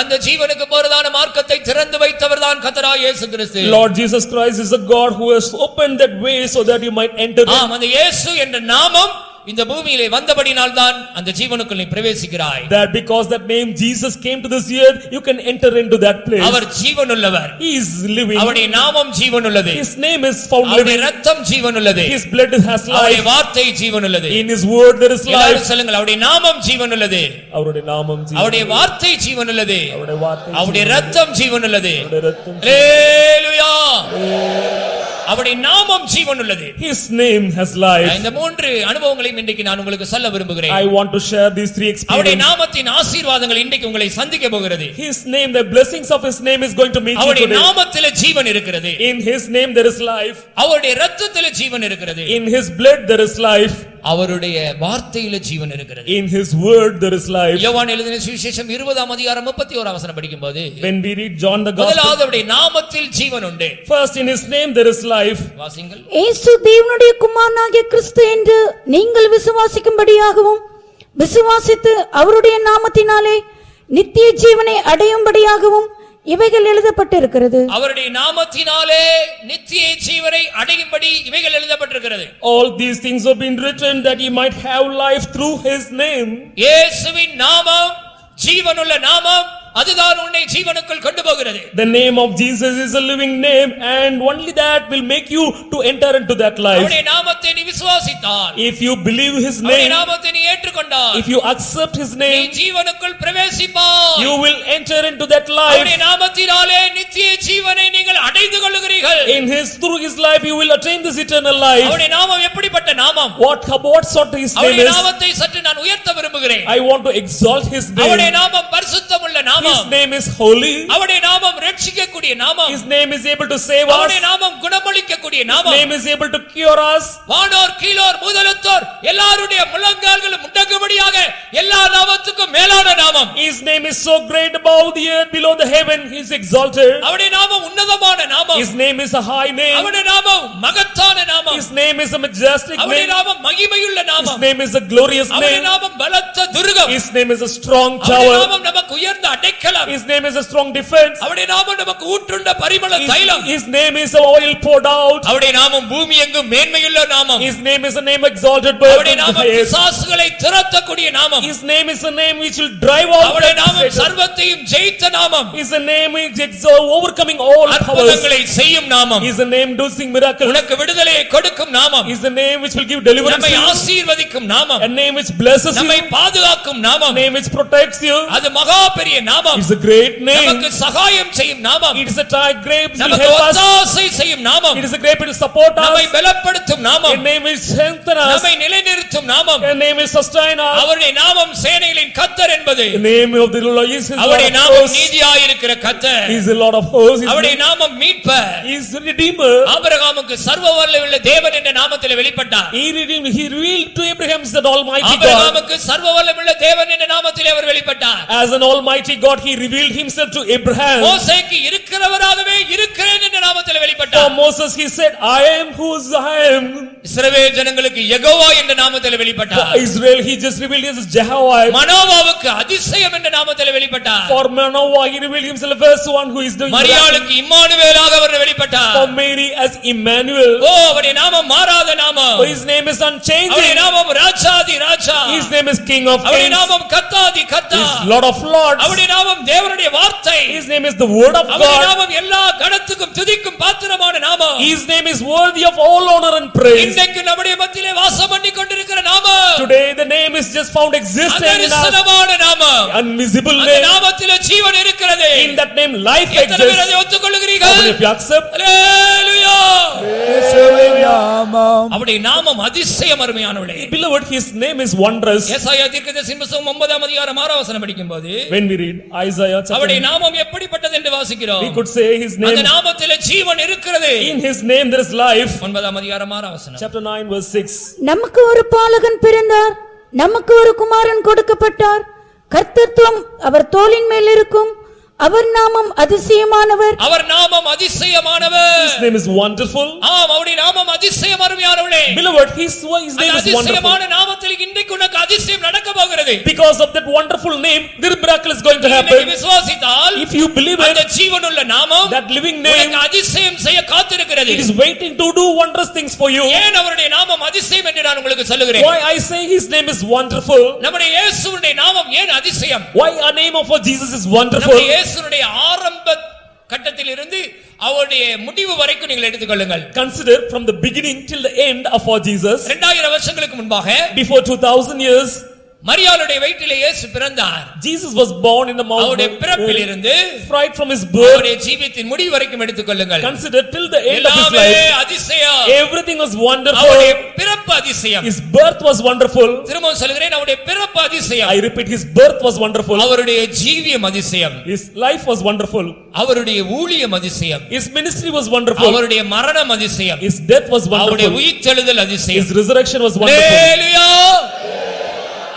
அந்த ஜீவனுக்கு போறதான மார்க்கத்தை திறந்து வைத்தவர்தான் கர்த்தராகிய இயேசு கிறிஸ்து. Lord Jesus Christ is a God who has opened that way so that you might enter. அந்த இயேசு என்ற நாமம் இந்த பூமியிலே வந்தபடினால் தான் அந்த ஜீவனுக்குள் நீ பிரவேசிக்கிறாய். That because that name Jesus came to this earth, you can enter into that place. Our ஜீவனுள்ளவர். He is living. அவருடைய நாமம் ஜீவனுள்ளது. His name is found அவருடைய living. இரத்தம் ஜீவனுள்ளது. His blood has அவருடைய life. வார்த்தை ஜீவனுள்ளது. In His word there is life. எல்லாரும் சொல்லுங்கள், அவருடைய நாமம் ஜீவனுள்ளது. அவருடைய நாமம் ஜீவன். அவருடைய வார்த்தை ஜீவனுள்ளது. அவருடைய வார்த்தை. அவருடைய இரத்தம் ஜீவனுள்ளது. அவருடைய இரத்தம். ஹalleluya. அவருடைய நாமம் ஜீவனுள்ளது. His name has life. இந்த மூன்று அனுபவங்களையும் இன்றைக்கு நான் உங்களுக்கு சொல்ல விரும்புகிறேன். I want to share these three experiences. அவருடைய நாமத்தின் ஆசீர்வாதங்கள் இன்றைக்கு உங்களை சந்திக்க போகிறது. His name, the blessings of His name is going to meet you அவருடைய today. நாமத்திலே ஜீவன் இருக்கிறது. In His name there is life. அவருடைய இரத்தத்திலே ஜீவன் இருக்கிறது. In His blood there is life. அவருடைய வார்த்தையிலே ஜீவன் இருக்கிறது. In His word there is life. யோவான் எழுதின சுவிசேஷம் 20 அதிகாரம் 31 வசனம் படிக்கும்போது, When we read John the Gospel, முதலாவது அவருடைய நாமத்தில் ஜீவன் உண்டு. first in His name there is life. வாசிங்கள். இயேசு தேவனுடைய குமாரனாகிய கிறிஸ்து என்று நீங்கள் விசுவாசிக்கும்படியாகவும், விசுவாசித்து அவருடைய நாமத்தினாலே நித்திய ஜீவனை அடையும்படியாகவும் இவைகள் எழுதப்பட்டிருக்கிறது. அவருடைய நாமத்தினாலே நித்திய ஜீவனை அடையும்படி இவைகள் எழுதப்பட்டிருக்கிறது. All these things have been written that ye might have life through His name. இயேசுவின் நாமம் ஜீவனுள்ள நாமம், அதுதான் உன்னை ஜீவனுக்குள் கொண்டு போகிறது. The name of Jesus is a living name, and only that will make you to enter into that life. அவருடைய நாமத்தை நீ விசுவாசித்தால், If you believe His அவருடைய name, நாமத்தை நீ ஏற்றுக்கொண்டால், if you accept His நீ name, ஜீவனுக்குள் பிரவேசிப்பாய். you will enter into that அவருடைய life. நாமத்தினாலே நித்திய ஜீவனை நீங்கள் அடைந்து கொள்ளுகிறீர்கள். Through His life you will attain this eternal life. அவருடைய நாமம் எப்படிப்பட்ட நாமம்? What sort His name அவருடைய is? நாமத்தை சற்று நான் உயர்த்த விரும்புகிறேன். I want to exalt His அவருடைய name. நாமம் பரிசுத்தமுள்ள நாமம். His name is holy. அவருடைய நாமம் ரட்சிக்கக்கூடிய நாமம். His name is able to save us. அவருடைய நாமம் குணமளிக்கக்கூடிய His நாமம். name is able to cure us. வானோர் கீழோர் முதலத்தோர் எல்லாருடைய முழங்கால்களும் முடங்கும்படியாக எல்லா நாமத்துக்கும் மேலான நாமம். His name is so great above the earth, below the heaven. He is exalted. அவருடைய நாமம் உன்னதமான நாமம். His name is a high name. அவருடைய நாமம் மகத்தான நாமம். His name is a majestic அவருடைய name. நாமம் மகிமையுள்ள His நாமம். name is a glorious அவருடைய name. நாமம் பலத்த Durgam. His name is a strong அவருடைய tower. நாமம் நமக்கு உயர்ந்த அடைக்கலம். His name is a strong defense. அவருடைய நாமம் நாமம் நமக்கு ஊற்றுண்ட பரிமள தைலம். His name is the oil poured out. அவருடைய நாமம் பூமி எங்கும் மேன்மையுள்ள நாமம். His name is a name exalted by அவருடைய நாமம் பிசாசுகளை துரத்தக்கூடிய நாமம். His name is a name which will drive out அவருடைய நாமம் சர்வத்தையும் ஜெயித்த நாமம். His name is overcoming all powers. அற்புதங்களை செய்யும் நாமம். His name doing miracles. உனக்கு விடுதலையை கொடுக்கும் நாமம். His the name which will give deliverance. நம்மை ஆசீர்வதிக்கும் நாமம். A name which blesses you. நம்மை பாதுகாக்கும் நாமம். A name which protects you. அது மகா பெரிய நாமம். It's a great name. நமக்கு சகாயம் செய்யும் நாமம். It is a great will நமக்கு help us. ஒத்தாசை செய்யும் நாமம். It is a great will support us. நம்மை பலப்படுத்தும் நாமம். A name which strengthen us. நம்மை நிலைநிறுத்தும் நாமம். A name which sustain us. அவருடைய நாமம் சேனைகளின் கர்த்தர் என்பது. The name of the Lord is His Lord அவருடைய of நாமம் hosts. நீதியாயிருக்கிற கர்த்தர். He is the Lord of hosts. அவருடைய நாமம் மீட்பர். He is the Redeemer. ஆபிரகாமுக்கு சர்வ வல்லமையுள்ள தேவன் என்ற நாமத்திலே வெளிப்பட்டார். He revealed to Abraham that Almighty God. ஆபிரகாமுக்கு சர்வ வல்லமையுள்ள தேவன் என்ற நாமத்திலே அவர் வெளிப்பட்டார். As an Almighty God, He revealed Himself to Abraham. மோசேக்கு இருக்கிறவராகவே இருக்கிறேன் என்ற நாமத்திலே For வெளிப்பட்டார். Moses, He said, I am whose I am. இஸ்ரவேல் ஜனங்களுக்கு யெகோவா என்ற நாமத்திலே For வெளிப்பட்டார். Israel, He just revealed His Jehovah. மனோவாவுக்கு அதிசயம் என்ற நாமத்திலே வெளிப்பட்டார். For Manoah, He revealed Himself as one who is doing miracles. மரியாளுக்கு இம்மானுவேலாக அவர் வெளிப்பட்டார். For Mary as Emmanuel. அவருடைய நாமம் மாறாத நாமம். For His name is அவருடைய unchanging. நாமம் ராஜாதி ராஜா. His name is King of அவருடைய Kings. நாமம் கர்த்தாதி கர்த்தா. He is Lord of Lords. அவருடைய நாமம் தேவனுடைய வார்த்தை. His name is the Word of அவருடைய God. நாமம் எல்லா கணத்துக்கும் துதிக்கும் பாத்திரமான நாமம். His name is worthy of all honor and praise. இன்றைக்கு நம்முடைய மத்தியிலே வாசம் பண்ணி கொண்டிருக்கிற நாமம். Today the name is just found existing in us. அந்தரமான நாமம். Unvisible அந்த name. நாமத்திலே ஜீவன் இருக்கிறது. In that name life எத்தனை பேர் exists. அதை ஒத்துக்கொள்கிறீர்கள்? How many of you accept? அல்லேலூயா. அவருடைய நாமம் அதிசயம் அருமையானவளே. Beloved, His name is wondrous. ஏசாயா தீர்க்கதரிசியின் புத்தகம் 9ஆம் அதிகாரம் 6ஆம் வசனம் படிக்கும்போது When we read Isaiah அவருடைய chapter, நாமம் எப்படிப்பட்டது என்று வாசிக்கிறோம். we could say His அந்த name. நாமத்திலே ஜீவன் இருக்கிறது. In His name there is life. 9ஆம் அதிகாரம் 6ஆம் வசனம். Chapter 9 verse 6. நமக்கு ஒரு பாலகன் பிறந்தார், நமக்கு ஒரு குமாரன் கொடுக்கப்பட்டார், கர்த்தத்துவம் அவர் தோளின் மேல் இருக்கும், அவர் நாமம் அதிசயமானவர். அவர் நாமம் அதிசயமானவர். His name is wonderful. ஆம், அவருடைய நாமம் அதிசயம் அருமையானவளே. Beloved, His name is wonderful. அதிசயமான நாமத்தில் இன்றைக்கு உனக்கு அதிசயம் நடக்க போகிறது. Because of that wonderful name, the miracle is going to நீ happen. விசுவாசித்தால் If you believe அந்த it, ஜீவனுள்ள நாமம் that living name, உனக்கு அதிசயம் செய்ய காத்திருக்கிறது. it is waiting to do wondrous things for you. ஏன் அவருடைய நாமம் அதிசயம் என்று நான் உங்களுக்கு சொல்லுகிறேன். Why I say His name is wonderful? நம்முடைய இயேசுவுடைய நாமம் ஏன் அதிசயம்? Why a name of our Jesus is wonderful? நம்முடைய இயேசுவுடைய ஆரம்ப கட்டத்தில் இருந்து அவருடைய முடிவு வரைக்கும் நீங்கள் எடுத்துக்கொள்ளுங்கள். Consider from the beginning till the end of our Jesus. 2000 வருஷங்களுக்கு முன்பாக Before 2000 years, மரியாளுடைய வயிற்றிலே இயேசு பிறந்தார். Jesus was born in the அவருடைய mountain. பிறப்பில் இருந்து Right from His birth. அவருடைய ஜீவியத்தின் முடிவு வரைக்கும் எடுத்துக்கொள்ளுங்கள். Consider till the end of His எல்லாமே life. அதிசயம். Everything was wonderful. அவருடைய பிறப்பு அதிசயம். His birth was wonderful. திரும்பவும் சொல்கிறேன், அவருடைய பிறப்பு அதிசயம். I repeat, His birth was wonderful. அவருடைய ஜீவியம் அதிசயம். His life was wonderful. அவருடைய ஊழியம் அதிசயம். His ministry was wonderful. அவருடைய மரணம் அதிசயம். His death was அவருடைய wonderful. உயிர்த்தெழுதல் அதிசயம். His resurrection was wonderful. ஹalleluya.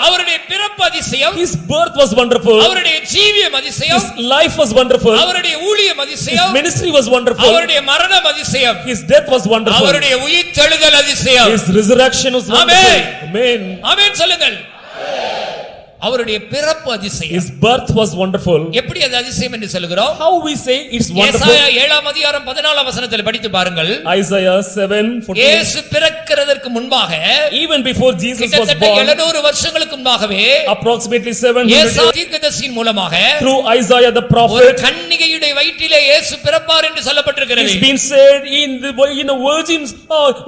அவருடைய பிறப்பு அதிசயம். His birth was wonderful. அவருடைய ஜீவியம் அதிசயம். His life was wonderful. அவருடைய ஊழியம் His அதிசயம். ministry was wonderful. அவருடைய மரணம் அதிசயம். His death was wonderful. அவருடைய உயிர்த்தெழுதல் அதிசயம். His resurrection was wonderful. Amen. ஆமென் சொல்லுங்கள். அவருடைய பிறப்பு அதிசயம். His birth was wonderful. எப்படி அது அதிசயம் என்று சொல்கிறோம்? How we say it's wonderful? ஏசாயா 7ஆம் அதிகாரம் 14ஆம் வசனத்தில் படித்து பாருங்கள். Isaiah 7:14. இயேசு பிறக்கிறதற்கு முன்பாக Even before Jesus was கிட்டத்தட்ட born, 700 வருஷங்களுக்கு முன்பாகவே approximately 700 ஏசாயா years, தீர்க்கதரிசியின் மூலமாக through Isaiah the ஒரு prophet, கன்னிகையுடைய வயிற்றிலே இயேசு பிறப்பார் என்று சொல்லப்பட்டிருக்கிறது. it's been said in a virgin's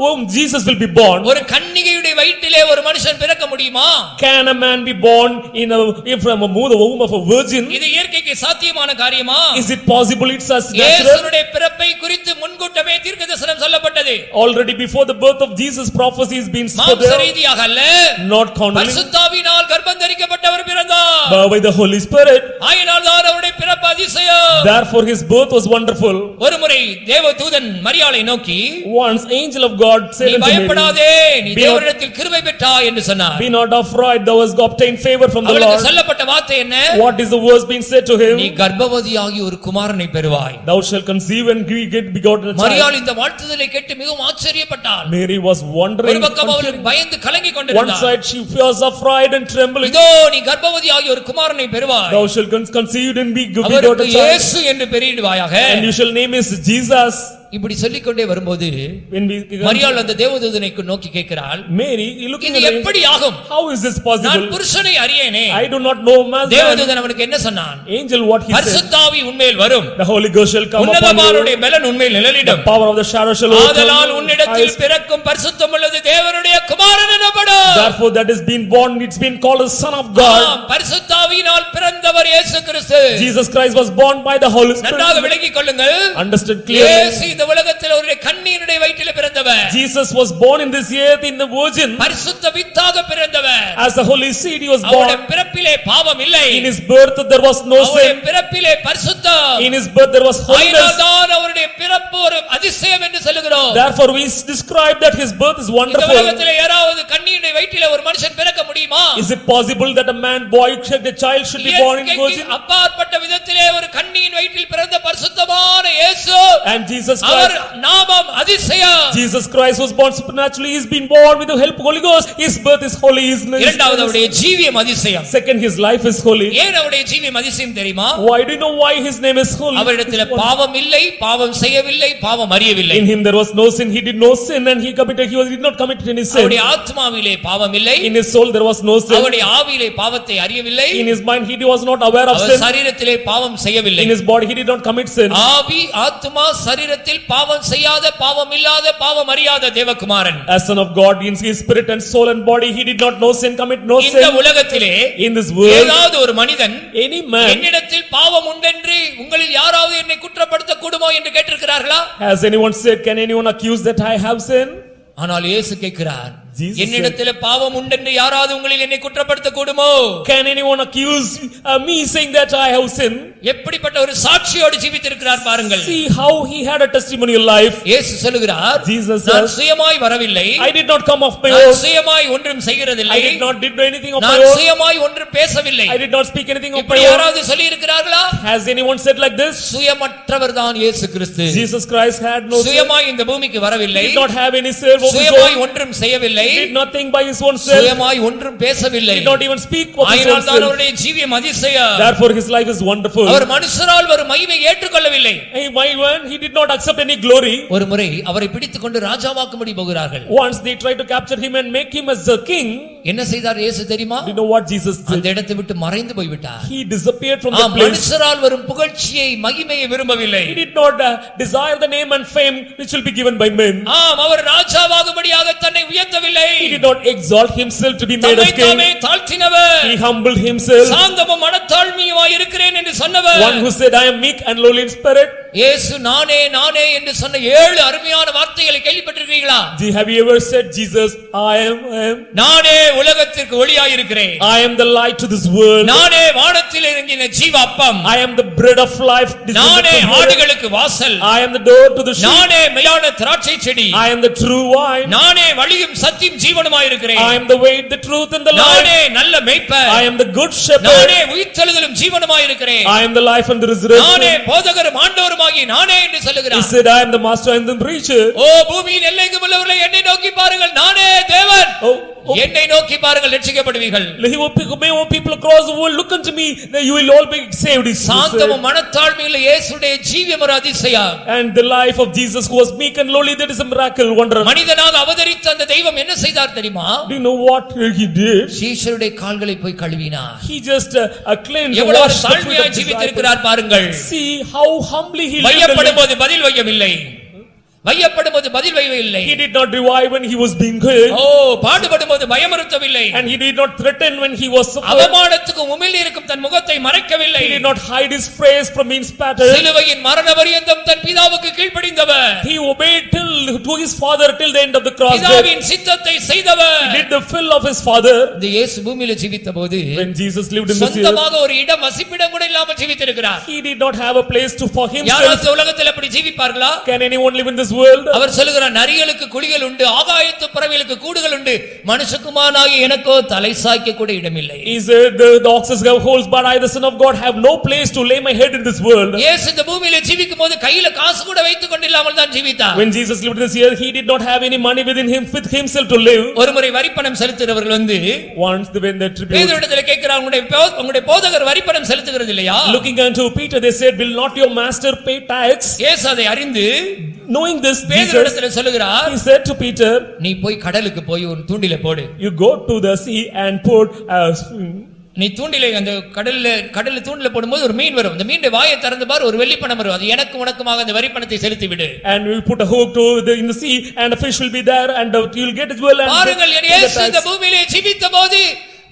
womb Jesus will be born. ஒரு கன்னிகையுடைய வயிற்றிலே ஒரு மனுஷன் பிறக்க முடியுமா? Can a man be born from the womb of a virgin? இது இயற்கைக்கு சாத்தியமான காரியமா? Is it possible? It's as natural. இயேசுவுடைய பிறப்பை குறித்து முன்கூட்டமே தீர்க்கதரிசனம் சொல்லப்பட்டது. Already before the birth of Jesus, prophecy has been மாம்ச spoken. ரீதியாக அல்ல, Not carnally, பரிசுத்தாவினால் கர்ப்பம் தரிக்கப்பட்டவர் பிறந்தார். but by the Holy Spirit. ஆயினால் தான் அவருடைய பிறப்பு அதிசயம். Therefore his birth was wonderful. ஒருமுறை தேவதூதன் மரியாளை நோக்கி, Once angel of God said நீ unto Mary, பயப்படாதே, நீ Be not- தேவனிடத்தில் கிருபை பெற்றாய் என்று சொன்னார். be not afraid, thou hast obtained favor from the அவளுக்கு Lord. சொல்லப்பட்ட வார்த்தை என்ன? What is the words being said to நீ him? கர்ப்பவதியாகி ஒரு குமாரனை பெறுவாய். Thou shalt conceive and get begotten a child. மரியாள் இந்த வாழ்த்துதலை கேட்டு மிகவும் ஆச்சரியப்பட்டாள். Mary was ஒரு wondering. பக்கம் அவள் பயந்து கலங்கி One கொண்டிருந்தாள். side she was afraid and trembling. இதோ நீ கர்ப்பவதியாகி ஒரு குமாரனை பெறுவாய். Thou shalt conceive and be அவருக்கு begotten a child. இயேசு என்று பெயரிடுவாயாக. and you shall name his Jesus. இப்படி சொல்லிக்கொண்டே வரும்போது When we மரியாள் அந்த தேவதூதனை நோக்கி கேட்கிறாள், Mary, you looking இது at me, எப்படி ஆகும்? how is this நான் possible? புருஷனை அறியேனே. I do not know man. தேவதூதன் அவனுக்கு என்ன சொன்னான்? Angel, what he said? பரிசுத்தாவி உன்மேல் வரும், The Holy Ghost shall come upon you. உன்னதமானவருடைய பலன் உன்மேல் The நிழலிடும், power of the shadow shall ஆதலால் overcome உன்னிடத்தில் you. பிறக்கும் பரிசுத்தம் உள்ளது தேவனுடைய குமாரன் எனப்படும். Therefore that is been born, it's been called the Son of God. பரிசுத்தாவியினால் பிறந்தவர் இயேசு கிறிஸ்து. Jesus Christ was born by the Holy Spirit. நன்றாக விளங்கிக் கொள்ளுங்கள். Understood clearly. இயேசு இந்த உலகத்தில் ஒரு கன்னியினுடைய வயிற்றில் பிறந்தவர். Jesus was born in this earth in the virgin. பரிசுத்த வித்தாக பிறந்தவர். As the holy seed he was அவருடைய born. பிறப்பிலே பாவம் இல்லை. In his birth there was no அவருடைய sin. பிறப்பிலே பரிசுத்தம். In his birth there was holiness. ஆயினால்தான் அவருடைய பிறப்பு ஒரு அதிசயம் என்று சொல்லுகிறோம். Therefore we describe that his birth is இந்த wonderful. உலகத்திலே யாராவது கன்னியினுடைய வயிற்றிலே ஒரு மனுஷன் பிறக்க முடியுமா? Is it possible that a man, boy, a child should be born in virgin? அப்பாற்பட்ட விதத்திலே ஒரு கன்னியின் வயிற்றில் பிறந்த பரிசுத்தமான இயேசு. And Jesus அவர் Christ, நாமம் அதிசயம். Jesus Christ was born supernaturally. He's been born with the help of Holy Ghost. His birth is holy. இரண்டாவது அவருடைய ஜீவியம் அதிசயம். Second, his life is holy. ஏன் அவருடைய ஜீவியம் அதிசயம் தெரியுமா? Why do you know why his name is holy? அவரிடத்தில் பாவம் இல்லை, பாவம் செய்யவில்லை, பாவம் அறியவில்லை. In him there was no sin. He did no sin and he did not commit any sin. அவருடைய ஆத்மாவிலே பாவம் இல்லை. In his soul there was no sin. அவருடைய ஆவியிலே பாவத்தை அறியவில்லை. In his mind he was not aware of our sin. சரீரத்திலே பாவம் செய்யவில்லை. In his body he did not commit sin. ஆவி ஆத்மா சரீரத்தில் பாவம் செய்யாத, பாவம் இல்லாத, பாவம் அறியாத தேவகுமாரன். As son of God, in his spirit and soul and body he did not know sin, commit no sin. இந்த உலகத்திலே In this world, ஏதாவது ஒரு மனிதன் any man, என்னிடத்தில் பாவம் உண்டென்று உங்களில் யாராவது என்னை குற்றப்படுத்த கூடுமோ என்று கேட்டிருக்கிறார்களா? has anyone said, can anyone accuse that I have sin? ஆனால் இயேசு கேட்கிறார், Jesus என்னிடத்தில் பாவம் உண்டென்று யாராவது உங்களில் என்னை குற்றப்படுத்த கூடுமோ? Can anyone accuse me saying that I have sin? எப்படிப்பட்ட ஒரு சாட்சியோடு ஜீவித்திருக்கிறார் பாருங்கள். See how he had a testimonial life. இயேசு சொல்லுகிறார், Jesus நான் says, சுயமாய் வரவில்லை, I did not come of my நான் own. சுயமாய் ஒன்றும் செய்கிறதில்லை, I did not did anything of my நான் own. சுயமாய் ஒன்றும் பேசவில்லை. I did not speak anything of my இப்படி own. யாராவது சொல்லி இருக்கிறார்களா? Has anyone said like this? சுயமற்றவர் தான் இயேசு கிறிஸ்து. Jesus Christ had no sin. சுயமாய் இந்த பூமிக்கு வரவில்லை, Did not have any self of his சுயமாய் own. ஒன்றும் செய்யவில்லை, Did nothing by his own self. சுயமாய் ஒன்றும் பேசவில்லை. Did not even speak of his own ஆயினால் தான் self. அவருடைய ஜீவியம் அதிசயம். Therefore his life is wonderful. அவர் மனுஷரால் வரும் மகிமை ஏற்றுக்கொள்ளவில்லை. He did not accept any glory. ஒரு முறை அவரை பிடித்துக்கொண்டு ராஜாவாக்கும்படி போகிறார்கள். Once they tried to capture him and make him as a king. என்ன செய்தார் இயேசு தெரியுமா? Do you know what Jesus did? அந்த இடத்தை விட்டு மறைந்து போய் விட்டார். He disappeared from the place. மனுஷரால் வரும் புகழ்ச்சியை மகிமையை விரும்பவில்லை. He did not desire the name and fame which will be given by men. அவர் ராஜாவாகும்படியாக தன்னை உயர்த்தவில்லை. He did not exalt himself to be made as king. தம்மை தாழ்த்தினவர். He humbled himself. சாந்தமும் மனத்தாழ்மையுமாய் இருக்கிறேன் என்று சொன்னவர். One who said, I am meek and lowly in spirit. இயேசு நானே நானே என்று சொன்ன 7 அருமையான வார்த்தைகளை கேள்விப்பட்டிருக்கிறீர்களா? Have you ever said, Jesus, I am. நானே உலகத்திற்கு ஒளியாய் இருக்கிறேன். I am the light to this world. நானே வானத்தில் இறங்கின ஜீவ அப்பம். I am the bread of life. நானே ஆடுகளுக்கு வாசல். I am the door to the sheep. நானே மெய்யான திராட்சை செடி. I am the true wine. நானே வழியும் சத்தியம் ஜீவனுமாய் இருக்கிறேன். I am the way, the truth and the life. நானே நல்ல மேய்ப்பர். I am the good shepherd. நானே உயிர்த்தெழுதலும் ஜீவனுமாய் இருக்கிறேன். I am the life and the resurrection. நானே போதகரும் ஆண்டவருமாகிய நானே என்று He சொல்லுகிறார். said, I am the master and the preacher. ஓ பூமியின் எல்லைக்கு உள்ளவர்களே என்னை நோக்கி பாருங்கள், நானே தேவன். என்னை நோக்கி பாருங்கள், ரட்சிக்கப்படுவீர்கள். May all people across the world look unto me, that you will all be saved. சாந்தமும் மனத்தாழ்மையுள்ள இயேசுடைய ஜீவியம் ஒரு அதிசயம். And the life of Jesus who was meek and lowly, that is a miracle, wonder. மனிதனாக அவதரித்த அந்த தெய்வம் என்ன செய்தார் தெரியுமா? Do you know what he did? சீஷருடைய கால்களை போய் கழுவினார். He just cleansed எவ்வளவு the தாழ்மையாய் ஜீவித்திருக்கிறார் பாருங்கள். See how humbly he lived. வையப்படும்போது பதில் வையவில்லை, வையப்படும்போது பதில் வையவில்லை. He did not revive when he was being killed. பாடுபடும்போது பயமுறுத்தவில்லை. And he did not threaten when he was suffered. அவமானத்துக்கும் உமிழ்ந்து இருக்கும் தன் முகத்தை மறைக்கவில்லை. He did not hide his face from being spattered. சிலுவையின் மரண பரியந்தம் தன் பிதாவுக்கு கீழ்ப்படிந்தவர். He obeyed to his father till the end of the cross. பிதாவின் சித்தத்தை செய்தவர். He did the will of his father. இந்த இயேசு பூமியில ஜீவித்தபோது When Jesus lived in this earth, சொந்தமாக ஒரு இடம் வசிப்பிடம் கூட இல்லாமல் ஜீவித்திருக்கிறார். he did not have a place for himself. யாராவது உலகத்தில் அப்படி ஜீவிப்பார்களா? Can anyone live in this world. அவர் சொல்லுகிறார் நரிகளுக்கு குழிகள் உண்டு ஆகாயத்து பறவைகளுக்கு கூடுகள் உண்டு மனுஷகுமாரனாகிய எனக்கோ தலை சாய்க்க கூட இடமில்லை. He said the oxes have holes but I the son of God have no place to lay my head in this world. இயேசு இந்த பூமியிலே ஜீவிக்கும்போது கையில காசு கூட வைத்துக் கொண்டில்லாமல் தான் ஜீவித்தார். When Jesus lived this year he did not have any money within him with himself to live. ஒருமுறை வரிப்பணம் செலுத்துறவர்கள் வந்து Once when the tribute பேதுருவிடத்தில் கேட்கிறாங்க உங்களுடைய போதகர் வரிப்பணம் செலுத்துகிறது இல்லையா? looking unto Peter they said will not your master pay tax? இயேசு அதை அறிந்து Knowing this Jesus பேதுருவிடத்தில் சொல்லுகிறார் he said to Peter நீ போய் கடலுக்கு போய் ஒரு தூண்டில போடு. you go to the sea and put நீ தூண்டிலே அந்த கடல்ல தூண்டில போடும்போது ஒரு மீன் வரும். அந்த மீனுடைய வாயை திறந்து பார் ஒரு வெள்ளி பணம் வரும். அது எனக்கு உனக்குமாக அந்த வரி பணத்தை செலுத்தி விடு. and we put a hook to in the sea and a fish will be there and you'll get as well. and பாருங்கள் இயேசு இந்த பூமியிலே ஜீவித்தபோது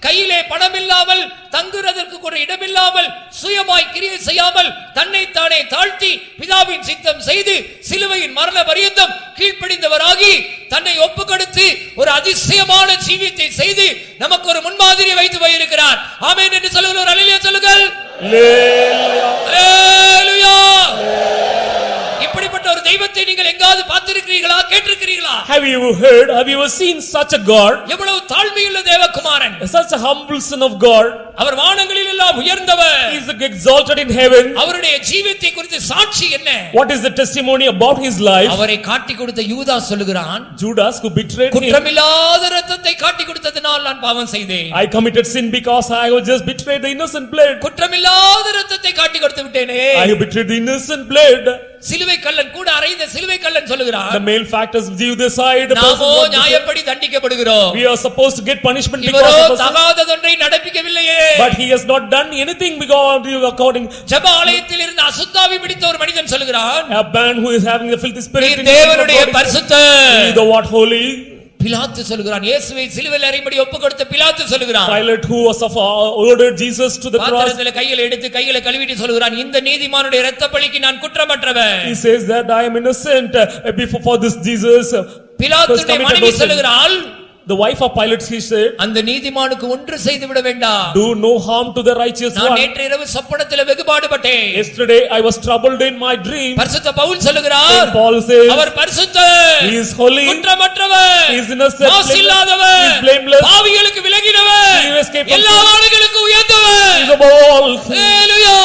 கையிலே பணம் இல்லாமல் தங்குறதற்கு கூட இடமில்லாமல் சுயமாய் கிரியை செய்யாமல் தன்னைத்தானே தாழ்த்தி பிதாவின் சித்தம் செய்து சிலுவையின் மரண பரியந்தம் கீழ்ப்படிந்தவராகி தன்னை ஒப்புக்கொடுத்து ஒரு அதிசயமான ஜீவியத்தை செய்து நமக்கு ஒரு முன்மாதிரியை வைத்து போயிருக்கிறார். ஆமென் என்று சொல்லுங்கள். அல்லேலூயா சொல்லுங்கள். அல்லேலூயா. இப்படிப்பட்ட ஒரு தெய்வத்தை நீங்கள் எங்காவது பார்த்திருக்கிறீர்களா கேட்டிருக்கிறீர்களா? have you heard, have you ever seen such a God? எவ்வளவு தாழ்மையுள்ள தேவகுமாரன், such a humble son of God. அவர் வானங்களில் எல்லாம் உயர்ந்தவர். He is exalted in heaven. அவருடைய ஜீவியத்தை குறித்து சாட்சி என்ன? what is the testimony about his life? அவரை காட்டி கொடுத்த யூதாஸ் சொல்லுகிறான், Judas who betrayed him, குற்றமில்லாத இரத்தத்தை காட்டி கொடுத்ததனால் நான் பாவம் செய்தேன். I committed sin because I was just betrayed the innocent blood. குற்றமில்லாத இரத்தத்தை காட்டி கொடுத்து விட்டேனே. I have betrayed the innocent blood. சிலுவை கள்ளன் கூட அறைந்த சிலுவை கள்ளன் சொல்லுகிறான், the male factors view the side. நாமோ நியாயப்படி தண்டிக்கப்படுகிறோம். we are supposed to get punishment இவரோ because of தகாததொன்றை நடப்பிக்கவில்லையே. but he has not done anything because according. ஜெப ஆலயத்தில் இருந்த அசுத்தாவி பிடித்த ஒரு மனிதன் சொல்லுகிறான், a man who is having the filthy spirit நீர் தேவனுடைய பரிசுத்தர். the what holy. பிலாத்து சொல்லுகிறான், இயேசுவை சிலுவையில் அறையும்படி ஒப்புக்கொடுத்த பிலாத்து சொல்லுகிறான், Pilate who was ordered Jesus to the cross. பாத்திரத்திலே கையில் எடுத்து கையில கழுவிட்டு சொல்லுகிறான், இந்த நீதிமானுடைய இரத்தப்பழிக்கு நான் குற்றமற்றவன். he says that I am innocent before for this Jesus. பிலாத்துடைய மனைவி சொல்லுகிறாள், the wife of Pilate she said, அந்த நீதிமானுக்கு ஒன்று செய்து விட வேண்டாம். do no harm to the righteous நான் one. நேற்று இரவு சொப்பனத்திலே வெகுபாடுபட்டேன். yesterday I was troubled in my dream. பரிசுத்த பவுல் சொல்லுகிறார், Paul says அவர் பரிசுத்தர், he is holy, குற்றமற்றவர், he is innocent, மாசில்லாதவர், he is blameless, பாவிகளுக்கு விலகினவர், he escaped from எல்லா ஆளுகளுக்கும் உயர்ந்தவர். he is above all. ஹalleluya.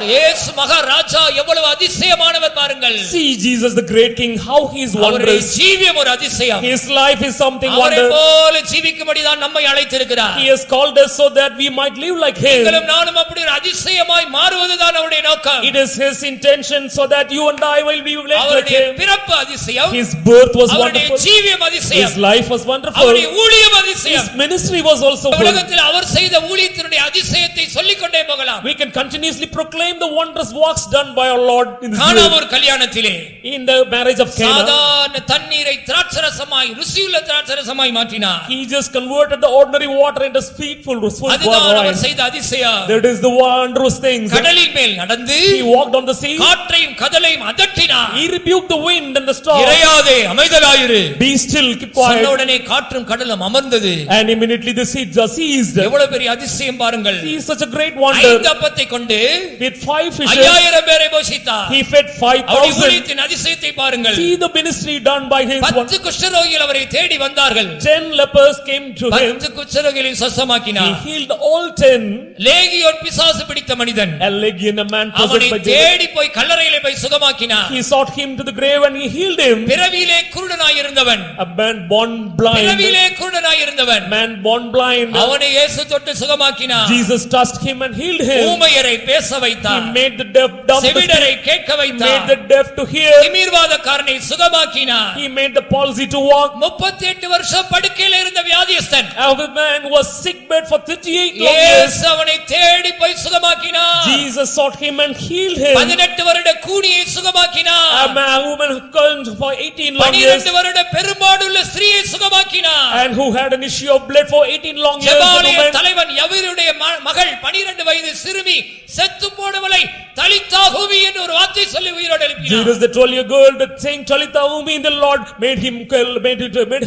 இயேசு மகாராஜா எவ்வளவு அதிசயமானவர் பாருங்கள். see Jesus the great king how he is அவருடைய wondrous. ஜீவியம் ஒரு அதிசயம். his life is something அவரை wonderful. போல ஜீவிக்கும்படி தான் நம்மை அழைத்திருக்கிறார். he has called us so that we might live like him. நீங்களும் நானும் அப்படி ஒரு அதிசயமாய் மாறுவதுதான் அவருடைய நோக்கம். it is his intention so that you and I will be like அவருடைய him. பிறப்பு அதிசயம், his birth was அவருடைய wonderful, ஜீவியம் அதிசயம், his life was wonderful, அவருடைய ஊழியம் அதிசயம். his ministry was also good. உலகத்தில் அவர் செய்த ஊழியத்தினுடைய அதிசயத்தை சொல்லிக்கொண்டே போகலாம். we can continuously proclaim the wondrous works done by our Lord in this Ghana world. ஒரு கல்யாணத்திலே in the marriage of Cana சாதாரண தண்ணீரை திராட்சரசமாய் ருசியுள்ள திராட்சரசமாய் மாற்றினார். he just converted the ordinary water into sweetful அதுதான் wine. அவர் செய்த அதிசயம். that is the wondrous things. கடலின் மேல் நடந்து he walked on the sea, காற்றையும் கடலையும் அதட்டினார். he rebuked the wind and the storm. இறையாதே அமைதலாயிரு, be still, keep quiet. சொன்ன உடனே காற்றும் கடலும் அமர்ந்தது. and immediately the sea just ceased. எவ்வளவு பெரிய அதிசயம் பாருங்கள். he is such a great wonder. 5 அப்பத்தை கொண்டு with 5 fishes 5000 பேரை போஷித்தார். he fed அவருடைய 5,000. ஊழியத்தின் அதிசயத்தை பாருங்கள். see the ministry done by his 10 குஷ்டரோகிகள் அவரை தேடி வந்தார்கள். 10 lepers came to him. 10 குஷ்டரோகிகளை he சுத்தமாக்கினார். healed all 10. லேகியோன் பிசாசு பிடித்த மனிதன் a legion, a man அவனை possessed by devil. தேடி போய் கல்லறையிலே போய் சுகமாக்கினார். he sought him to the grave and he healed him. பிறவியிலே குருடனாய் இருந்தவன், a man born blind, பிறவியிலே குருடனாய் இருந்தவன், man born blind, அவனை இயேசு தொட்டு சுகமாக்கினார். Jesus touched him and healed him. ஊமையரை பேச he வைத்தார். made the deaf dumb to செவிடரை speak, கேட்க made வைத்தார். the deaf to hear, திமிர்வாதக்காரனை சுகமாக்கினார். he made the palsy to walk. 38 வருஷம் படுக்கையில இருந்த வியாதியஸ்தன் a man was sick bed for 38 long years. இயேசு அவனை தேடி போய் சுகமாக்கினார். Jesus sought him and healed him. 18 வருட கூனியை சுகமாக்கினார். a woman who came for 18 long years 12 வருட பெரும்பாடுள்ள ஸ்திரீயை சுகமாக்கினார். and who had an issue of blood for 18 long years. ஜெபாலிய தலைவன் யவீருடைய மகள் 12 வயது சிறுமி செத்து போனவளை தலித்தா கூமி என்று ஒரு வார்த்தை சொல்லி உயிரோடு எழுப்பினார். Judas the 12-year girl that saying Talitha Umi in the Lord made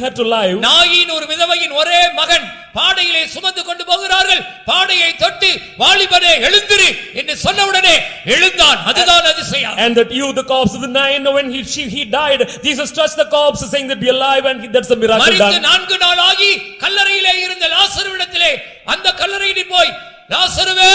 her to live. நாயின் ஒரு விதவையின் ஒரே மகன் பாடையிலே சுமந்து கொண்டு போகிறார்கள். பாடையை தொட்டு வாலிபனே எழுந்திரு என்று சொன்ன உடனே எழுந்தான். அதுதான் அதிசயம். And that you, the corpse of the nine, when he died, Jesus touched the corpse saying that be alive, and that's a miracle மரித்து done. 4 நாள் ஆகி கல்லறையிலே இருந்த லாசருவிடத்திலே அந்த கல்லறையில் போய் லாசருவே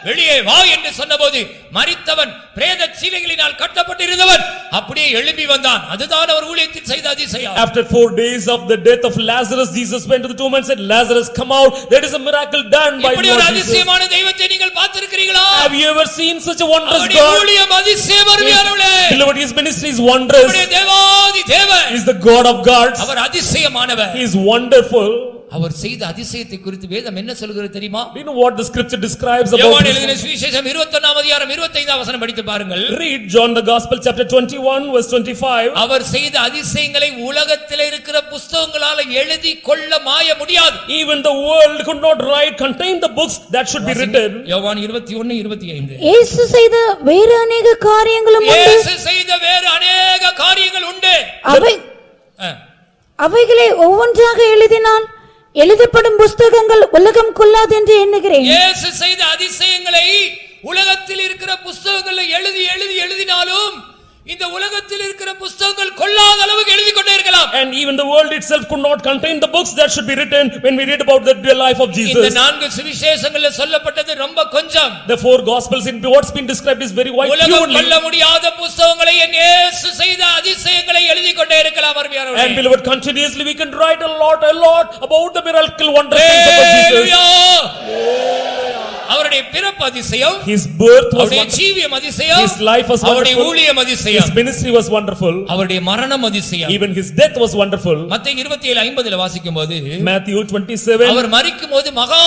வெளியே வா என்று சொன்னபோது மரித்தவன் பிரேத சீலைகளினால் கட்டப்பட்டிருந்தவன் அப்படியே எழும்பி வந்தான். அதுதான் அவர் ஊழியத்தில் செய்த அதிசயம். After 4 days of the death of Lazarus, Jesus went to the tomb and said, Lazarus, come out. That is a miracle done by இப்படி Lord ஒரு Jesus. அதிசயமான தெய்வத்தை நீங்கள் பார்த்திருக்கிறீர்களா? Have you ever seen such a wondrous அவருடைய God? ஊழியம் அதிசயம் அருமையானவர்களே. Beloved, his ministry is wondrous. அவருடைய தேவாதி தேவன். He is the God of gods. அவர் அதிசயமானவர். He is wonderful. அவர் செய்த அதிசயத்தை குறித்து வேதம் என்ன சொல்கிறது தெரியுமா? Do you know what the scripture describes about யோவான் this? எழுதின சுவிசேஷம் 21ஆம் அதிகாரம் 25ஆம் வசனம் படித்து பாருங்கள். Read John the Gospel chapter 21 verse 25. அவர் செய்த அதிசயங்களை உலகத்தில் இருக்கிற புத்தகங்களால எழுதி கொள்ள மாய முடியாது. Even the world could not write, contain the books that should be written. யோவான் 21:25. இயேசு செய்த வேறு அநேக காரியங்களும் உண்டு. இயேசு செய்த வேறு அநேக காரியங்கள் உண்டு. அவைகளை ஒவ்வொன்றாக எழுதினால் எழுதப்படும் புஸ்தகங்கள் உலகம் கொள்ளாது என்று எண்ணுகிறேன். இயேசு செய்த அதிசயங்களை உலகத்தில் இருக்கிற புத்தகங்களை எழுதினாலும் இந்த உலகத்தில் இருக்கிற புத்தகங்கள் கொள்ளாத அளவுக்கு எழுதி கொண்டே இருக்கலாம். And even the world itself could not contain the books that should be written when we read about the life of Jesus. இந்த 4 சுவிசேஷங்கள்ல சொல்லப்பட்டது ரொம்ப கொஞ்சம். The 4 gospels in what's been described is very wide. உலகம் கொள்ள முடியாத புத்தகங்களை இயேசு செய்த அதிசயங்களை எழுதி கொண்டே இருக்கலாம் அருமையானவர்களே. And beloved, continuously we can write a lot about the miracle wondrous things about Jesus. அவருடைய பிறப்பு அதிசயம், His birth was அவருடைய wonderful. ஜீவியம் அதிசயம், His life was அவருடைய wonderful. ஊழியம் அதிசயம், His ministry was wonderful. அவருடைய மரணம் அதிசயம். Even his death was wonderful. மத்தேயு 27:50 வாசிக்கும்போது Matthew 27. அவர் மரிக்கும்போது மகா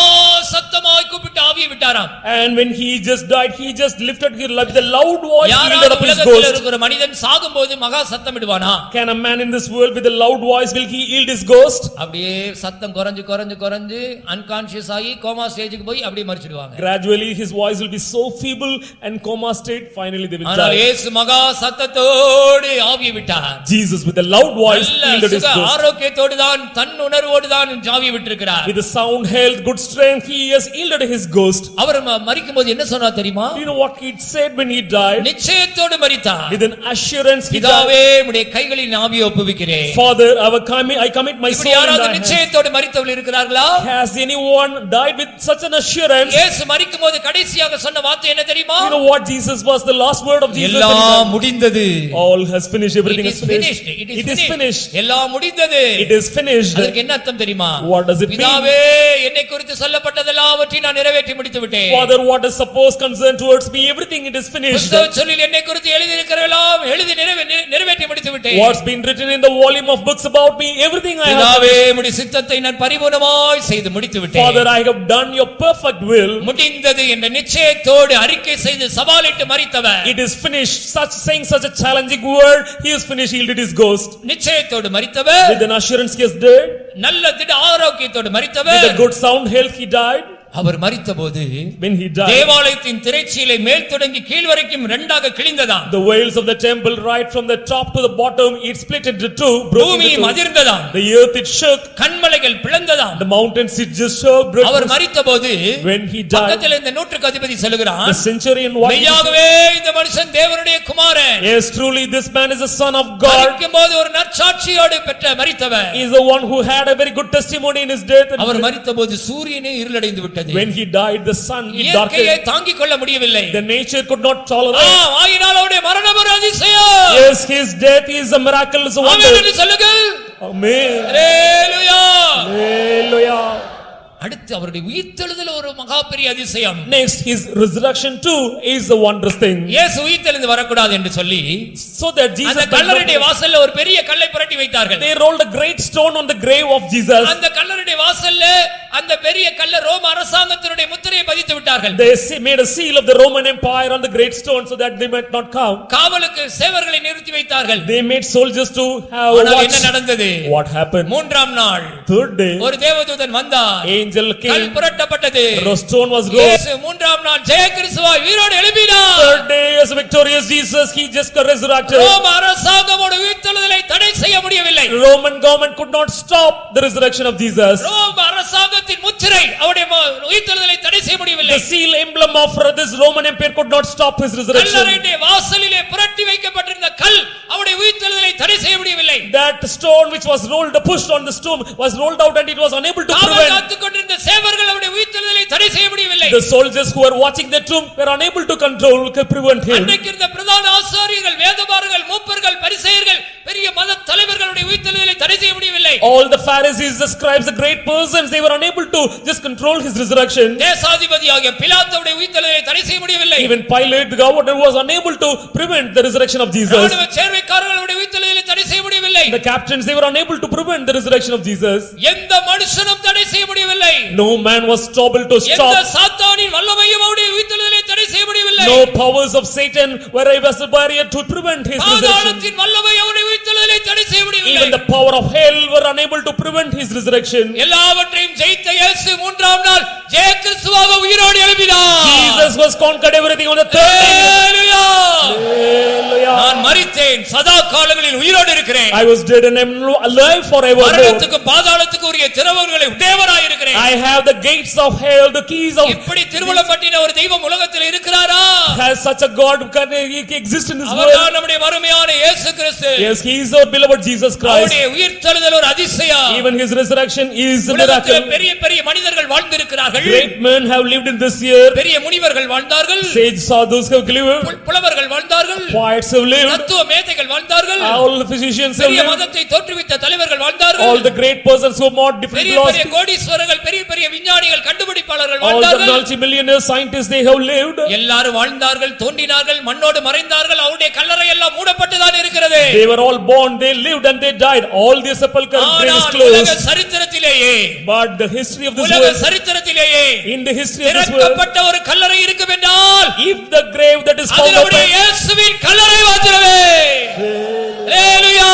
சத்தமாய் கூப்பிட்டு ஆவியை விட்டாராம். And when he just died, he just lifted his with a loud voice, he யாராவது lifted up his உலகத்தில் ghost. இருக்கிற மனிதன் சாகும்போது மகா சத்தம் விடுவானா? Can a man in this world with a loud voice, will he yield his ghost? அப்படியே சத்தம் குறைஞ்சு அன்கான்ஷியஸ் ஆகி கோமா ஸ்டேஜுக்கு போய் அப்படியே மரிச்சிடுவாங்க. Gradually his voice will be so feeble and coma state, finally they will ஆனால் die. இயேசு மகா சத்தத்தோடு ஆவியை விட்டார். Jesus with a loud voice yielded his ghost. ஆரோக்கியத்தோடு தான் தன் உணர்வோடு தான் ஆவியை விட்டிருக்கிறார். With a sound health, good strength, he has yielded his ghost. அவர் மரிக்கும்போது என்ன சொன்னார் தெரியுமா? Do you know what he said when he died? நிச்சயத்தோடு மரித்தார். With an assurance he died. பிதாவே உம்முடைய கைகளில் ஆவியை ஒப்புவிக்கிறேன். Father, I commit my soul in யாராவது thy hands. நிச்சயத்தோடு மரித்தவர்கள் இருக்கிறார்களா? Has anyone died with such an assurance? இயேசு மரிக்கும்போது கடைசியாக சொன்ன வார்த்தை என்ன தெரியுமா? You know what Jesus was, the last word of Jesus? எல்லாம் முடிந்தது. All has finished, everything is finished. It is finished. எல்லாம் முடிந்தது. It is finished. அதற்கு என்ன அர்த்தம் தெரியுமா? What does it mean? பிதாவே என்னை குறித்து சொல்லப்பட்டதெல்லாம் நான் நிறைவேற்றி முடித்து விட்டேன். Father, what is supposed concern towards me, everything it is finished. புத்தக சொல்லில் என்னை குறித்து எழுதி இருக்கிறதெல்லாம் எழுதி நிறைவேற்றி முடித்து விட்டேன். What's been written in the volume of books about me, everything I have. பிதாவே உம்முடைய சித்தத்தை நான் பரிபூர்ணமாய் செய்து முடித்து விட்டேன். Father, I have done your perfect will. முடிந்தது என்ற நிச்சயத்தோடு அறிக்கை செய்து சவாலிட்டு மரித்தவர். It is finished. Saying such a challenging word, he is finished, yielded his ghost. நிச்சயத்தோடு மரித்தவர். With an assurance he is dead. நல்ல திட ஆரோக்கியத்தோடு மரித்தவர். With a good sound health he died. Our மரித்தபோது when he died, தேவாலயத்தின் திரைச்சீலை மேல் தொடங்கி கீழ் வரைக்கும் இரண்டாக கிழிந்ததாம். the veils of the temple right from the top to the bottom it split into two, broke பூமி into two. அதிர்ந்ததாம். The earth it shook, கன்மலைகள் பிளந்ததாம். the mountains it just shook, broke. Our மரித்தபோது when he died, பக்கத்தில் இந்த நூற்றுக்கு அதிபதி சொல்லுகிறான், the centurion what மெய்யாகவே இந்த மனுஷன் தேவனுடைய குமாரன். yes, truly this man is a son of God. மரிக்கும்போது ஒரு நற்சாட்சியோடு பெற்ற மரித்தவர். He is the one who had a very good testimony in his death. அவர் மரித்தபோது சூரியனே இருளடைந்து விட்டது. when he died, the sun it இயற்கையை darkened. தாங்கிக் கொள்ள முடியவில்லை. The nature could not tolerate. ஆயினால் அவருடைய மரணம் ஒரு அதிசயம். yes, his death is a miracle, is a wonder. ஆமென் என்று சொல்லுங்கள். Amen. ஹalleluya. Hallelujah. அடுத்து அவருடைய உயிர்த்தெழுதல் ஒரு மகா பெரிய அதிசயம். Next, his resurrection too is a wondrous thing. இயேசு உயிர்த்தெழுந்து வரக்கூடாது என்று சொல்லி So that Jesus, அந்த கல்லறையுடைய வாசல்ல ஒரு பெரிய கல்லை புரட்டி வைத்தார்கள். they rolled a great stone on the grave of Jesus. அந்த கல்லறையுடைய வாசல்ல அந்த பெரிய கல்ல ரோம அரசாங்கத்தினுடைய முத்திரையை பதித்து விட்டார்கள். They made a seal of the Roman Empire on the great stone so that they might not come. காவலுக்கு சேவர்களை நிறுத்தி வைத்தார்கள். They made soldiers to have ஆனால் watch. என்ன நடந்தது? What happened? மூன்றாம் நாள் Third day, ஒரு தேவதூதன் வந்தார். angel கல் came, புரட்டப்பட்டது. the stone was rolled. இயேசு மூன்றாம் நாள் ஜெய கிறிஸ்துவாய் உயிரோடு எழும்பினார். Third day, as victorious Jesus, he just resurrected. ரோம அரசாங்கமோட உயிர்த்தெழுதலை தடை செய்ய முடியவில்லை. Roman government could not stop the resurrection of Jesus. ரோம அரசாங்கத்தின் முத்திரை முத்திரை அவருடைய உயிர்த்தெழுதலை தடை செய்ய முடியவில்லை. The seal emblem of this Roman Empire could not stop his resurrection. கல்லறையுடைய வாசலிலே புரட்டி வைக்கப்பட்டிருந்த கல் அவருடைய உயிர்த்தெழுதலை தடை செய்ய முடியவில்லை. That stone which was pushed on the stone was rolled out and it was unable to காவல் prevent. காத்துக் கொண்டிருந்த சேவர்கள் அவருடைய உயிர்த்தெழுதலை தடை செய்ய முடியவில்லை. The soldiers who were watching the tomb were unable to prevent him. அன்றைக்கு இருந்த பிரதான ஆசாரியர்கள், வேதபாரகர்கள், மூப்பர்கள், பரிசேயர்கள், பெரிய மத தலைவர்களுடைய உயிர்த்தெழுதலை தடை செய்ய முடியவில்லை. All the Pharisees, the scribes, the great persons, they were unable to just control his resurrection. தேசாதிபதியாகிய பிலாத்துவுடைய உயிர்த்தெழுதலை தடை செய்ய முடியவில்லை. Even Pilate, the governor, was unable to prevent the resurrection of Jesus. ராணுவ சேர்வைக்காரர்களுடைய உயிர்த்தெழுதலை தடை செய்ய முடியவில்லை. The captains, they were unable to prevent the resurrection of Jesus. எந்த மனுஷனும் தடை செய்ய முடியவில்லை. No man was able to எந்த stop. சாத்தானின் வல்லமையும் அவருடைய உயிர்த்தெழுதலை தடை செய்ய முடியவில்லை. No powers of Satan were able to barrier to prevent his resurrection. பாதாளத்தின் வல்லமை அவருடைய உயிர்த்தெழுதலை தடை செய்ய முடியவில்லை. Even the power of hell were unable to prevent his resurrection. எல்லாவற்றையும் ஜெயித்த இயேசு மூன்றாம் நாள் ஜெய கிறிஸ்துவாக உயிரோடு எழும்பினார். Jesus was conquered everything on the third day. Hallelujah. Hallelujah. நான் மரித்தேன், சதா காலங்களில் உயிரோடு இருக்கிறேன். I was dead and I am alive forever. மரணத்துக்கு பாதாளத்துக்கு உரிய திறவுகளை உடையவராய் இருக்கிறேன். I have the gates of hell, the keys of. இப்படி திருவுளம் பற்றின ஒரு தெய்வம் உலகத்தில் இருக்கிறாரா? Has such a God can exist in this world? அவர்தான் நம்முடைய மறுமையான இயேசு கிறிஸ்து. Yes, he is our beloved Jesus Christ. அவருடைய உயிர்த்தெழுதல் ஒரு அதிசயம். Even his resurrection is a உலகத்தில் miracle. பெரிய பெரிய மனிதர்கள் வாழ்ந்திருக்கிறார்கள். Great men have lived in this year. பெரிய முனிவர்கள் வாழ்ந்தார்கள். Sage sadhus have lived. புலவர்கள் வாழ்ந்தார்கள். Poets have lived. தத்துவ மேதைகள் வாழ்ந்தார்கள். All the physicians have பெரிய lived. மதத்தை தோற்றுவித்த தலைவர்கள் வாழ்ந்தார்கள். All the great persons who mod different பெரிய laws. பெரிய கோடீஸ்வரர்கள், பெரிய பெரிய விஞ்ஞானிகள், கண்டுபிடிப்பாளர்கள் All the வாழ்ந்தார்கள். multi-millionaire scientists, they have lived. எல்லாரும் வாழ்ந்தார்கள், தோன்றினார்கள், மண்ணோடு மறைந்தார்கள். அவருடைய கல்லறை எல்லாம் மூடப்பட்டுதான் இருக்கிறது. They were all born, they lived and they died. All their sepulchral grave is ஆனால் உலக closed. சரித்திரத்திலேயே, But the history of this உலக world, சரித்திரத்திலேயே in the history of this world, திறக்கப்பட்ட ஒரு கல்லறை இருக்கும் என்றால் if the grave that is found அதனுடைய open, இயேசுவின் கல்லறை மாத்திரமே. ஹalleluya.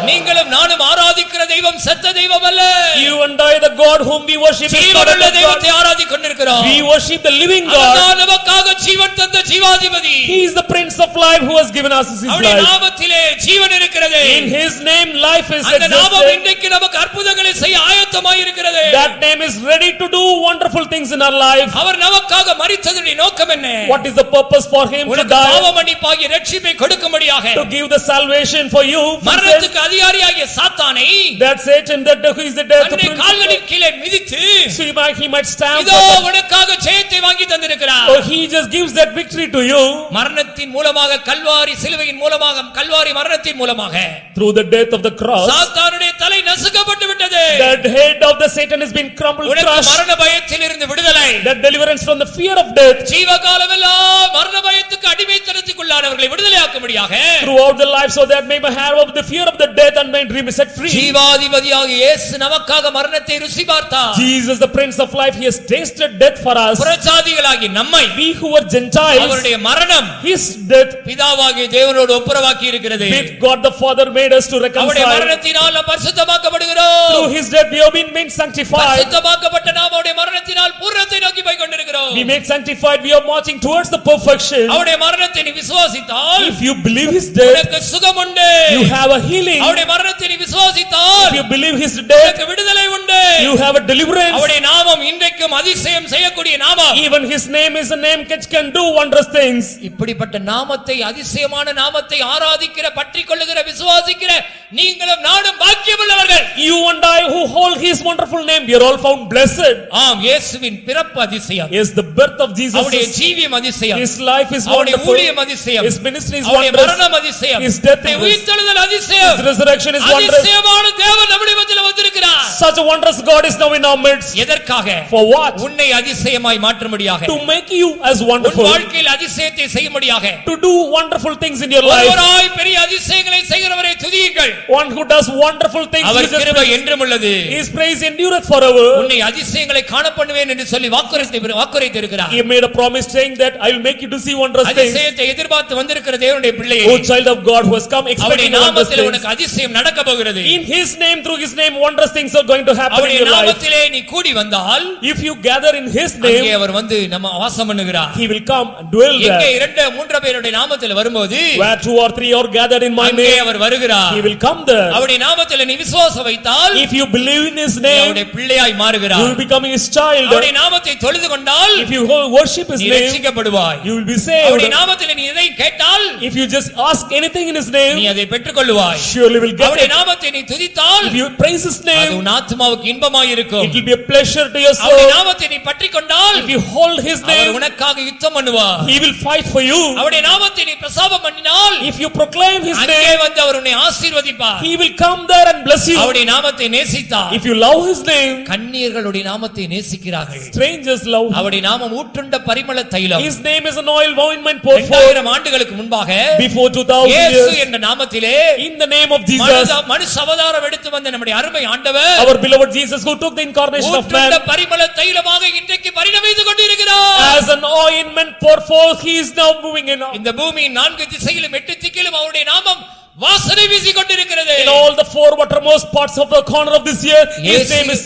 நீங்களும் நானும் ஆராதிக்கிற தெய்வம் செத்த தெய்வம் அல்ல. you and I, the God whom we worship, is not a ஜீவனுள்ள dead God. தெய்வத்தை ஆராதித்துக் கொண்டிருக்கிறோம். We worship the living God. அவர்தான் நமக்காக ஜீவன் தந்த ஜீவாதிபதி. He is the Prince of Life who has given us his அவருடைய life. நாமத்திலே ஜீவன் இருக்கிறது. In his name life is அந்த நாமம் existed. இன்றைக்கு நமக்கு அற்புதங்களை செய்ய ஆயத்தமாய் இருக்கிறது. That name is ready to do wonderful things in our life. அவர் நமக்காக மரித்ததுடைய நோக்கம் என்ன? What is the purpose for him to உனக்கு die? பாவ மன்னிப்பாகிய இரட்சிப்பை கொடுக்கும்படியாக, To give the salvation for you. மரணத்துக்கு அதிகாரியாகிய சாத்தானை That Satan, that who is the death தன்னுடைய prince, கால்களின் கீழே மிதித்து so he might stamp. இதோ உனக்காக ஜெயத்தை வாங்கி தந்திருக்கிறார். So he just gives that victory to you மரணத்தின் மூலமாக, கல்வாரி சிலுவையின் மூலமாக, கல்வாரி மரணத்தின் மூலமாக through the death of the cross. சாத்தானுடைய தலை நசுக்கப்பட்டு விட்டது. That head of the Satan has been crumbled, உனக்கு crushed. மரண பயத்தில் இருந்து விடுதலை. That deliverance from the fear of death. ஜீவகாலமெல்லாம் மரண பயத்துக்கு அடிமைத்தனத்துக்குள்ளானவர்களை விடுதலையாக்கும்படியாக Throughout the life, so that may have of the fear of the death and may be set free. ஜீவாதிபதியாகிய இயேசு நமக்காக மரணத்தை ருசி பார்த்தார். Jesus, the Prince of Life, he has tasted death for us. புறஜாதிகளாகிய நம்மை We who were Gentiles, அவருடைய மரணம் his death பிதாவாகிய தேவனோடு ஒப்புரவாக்கி இருக்கிறது. with God the Father made us to அவருடைய reconcile. மரணத்தினால் நாம் பரிசுத்தமாக்கப்படுகிறோம். Through his death we have been made sanctified. பரிசுத்தமாக்கப்பட்ட நாம் அவருடைய மரணத்தினால் பூரணத்தை நோக்கி போய் கொண்டிருக்கிறோம். We make sanctified, we are marching towards the perfection. அவருடைய மரணத்தை நீ விசுவாசித்தால் If you believe his death, உனக்கு சுகம் உண்டு. you have a healing. அவருடைய மரணத்தை நீ விசுவாசித்தால் If you believe his death, உனக்கு விடுதலை உண்டு. you have a deliverance. அவருடைய நாமம் இன்றைக்கும் அதிசயம் செய்யக்கூடிய நாமம். Even his name is a name which can do wondrous things. இப்படிப்பட்ட நாமத்தை, அதிசயமான நாமத்தை ஆராதிக்கிற, பற்றிக்கொள்ளுகிற, விசுவாசிக்கிற நீங்களும் நானும் பாக்கியமுள்ளவர்கள். You and I who hold his wonderful name, we are all found blessed. ஆம், இயேசுவின் பிறப்பு அதிசயம். Yes, the birth of Jesus. அவருடைய ஜீவியம் அதிசயம். His life is அவருடைய wonderful. ஊழியம் அதிசயம். His ministry is அவருடைய wondrous. மரணம் அதிசயம். His death is உயிர்த்தெழுதல் அதிசயம். His resurrection is wondrous. அதிசயமான தேவன் நம்முடைய மத்தியில் வந்திருக்கிறார். Such a wondrous God is now in our midst. எதற்காக? For what? உன்னை அதிசயமாய் மாற்றும்படியாக, To make you as உன் wonderful. வாழ்க்கையில் அதிசயத்தை செய்யும்படியாக. To do wonderful things in your life. ஒருவராய் பெரிய அதிசயங்களை செய்கிறவரை துதியுங்கள். One who does wonderful things. Our Jesus கிருபை praise. என்றும் உள்ளது. His praise endureth forever. உன்னை அதிசயங்களை காணப்படுவேன் என்று சொல்லி வாக்குரைத்து இருக்கிறார். He made a promise saying that I will make you to see wondrous things. அதிசயத்தை எதிர்பார்த்து வந்திருக்கிற தேவனுடைய பிள்ளையே, O child of God who has come அவருடைய expecting wondrous நாமத்தில் things. உனக்கு அதிசயம் நடக்க போகிறது. In his name, through his name, wondrous tremendous things are going to happen in அவருடைய your life. நாமத்திலே நீ கூடி வந்தால் If you gather in his அங்கே name, அவர் வந்து நம்ம வாசம் பண்ணுகிறார். he will come and dwell எங்கே there. 2-3 பேருடைய நாமத்திலே வரும்போது Where 2 or 3 are gathered in my அங்கே name, அவர் வருகிறார். he will come there. அவருடைய நாமத்திலே நீ விசுவாசம் வைத்தால் If you believe in his நீ name, அவருடைய பிள்ளையாய் you மாறுகிறார். will become his child. அவருடைய நாமத்தை தொழுது கொண்டால் If you worship his நீ name, ரட்சிக்கப்படுவாய். you will be அவருடைய saved. நாமத்திலே நீ எதை கேட்டால் If you just ask anything in his நீ name, அதை பெற்றுக்கொள்வாய். surely will get அவருடைய it. நாமத்தை நீ துதித்தால் If you praise his அது name, உன் ஆத்துமாவுக்கு இன்பமாய் இருக்கும். it will be a pleasure to your அவருடைய soul. நாமத்தை நீ பற்றிக்கொண்டால் If you hold his our name, உனக்காக யுத்தம் பண்ணுவார். he will fight for you. அவருடைய நாமத்தை நீ பிரசாபம் பண்ணினால் If you proclaim his அங்கே name, வந்து அவர் உன்னை ஆசீர்வதிப்பார். he will come there and bless you. அவருடைய நாமத்தை நேசித்தார். If you love his name, கன்னியர்களுடைய நாமத்தை நேசிக்கிறார்கள். strangers love him. அவருடைய நாமம் ஊற்றுண்ட பரிமள தைலம். His name is an oil ointment poured forth 2000 ஆண்டுகளுக்கு முன்பாக before 2000 இயேசு years. என்ற நாமத்திலே In the name of Jesus, மனுஷ அவதாரம் எடுத்து வந்த நம்முடைய அருமை ஆண்டவர் our beloved Jesus who took the incarnation of ஊற்றுண்ட man, பரிமள தைலமாக இன்றைக்கு பரிணமித்துக் கொண்டிருக்கிறார். as an ointment poured forth, he is now moving in. இந்த பூமியின் 4 திசையிலும் 8 திக்கிலும் அவருடைய நாமம் வாசனை வீசிக் கொண்டிருக்கிறது. In all the 4 uttermost parts of the corner of this year, his name is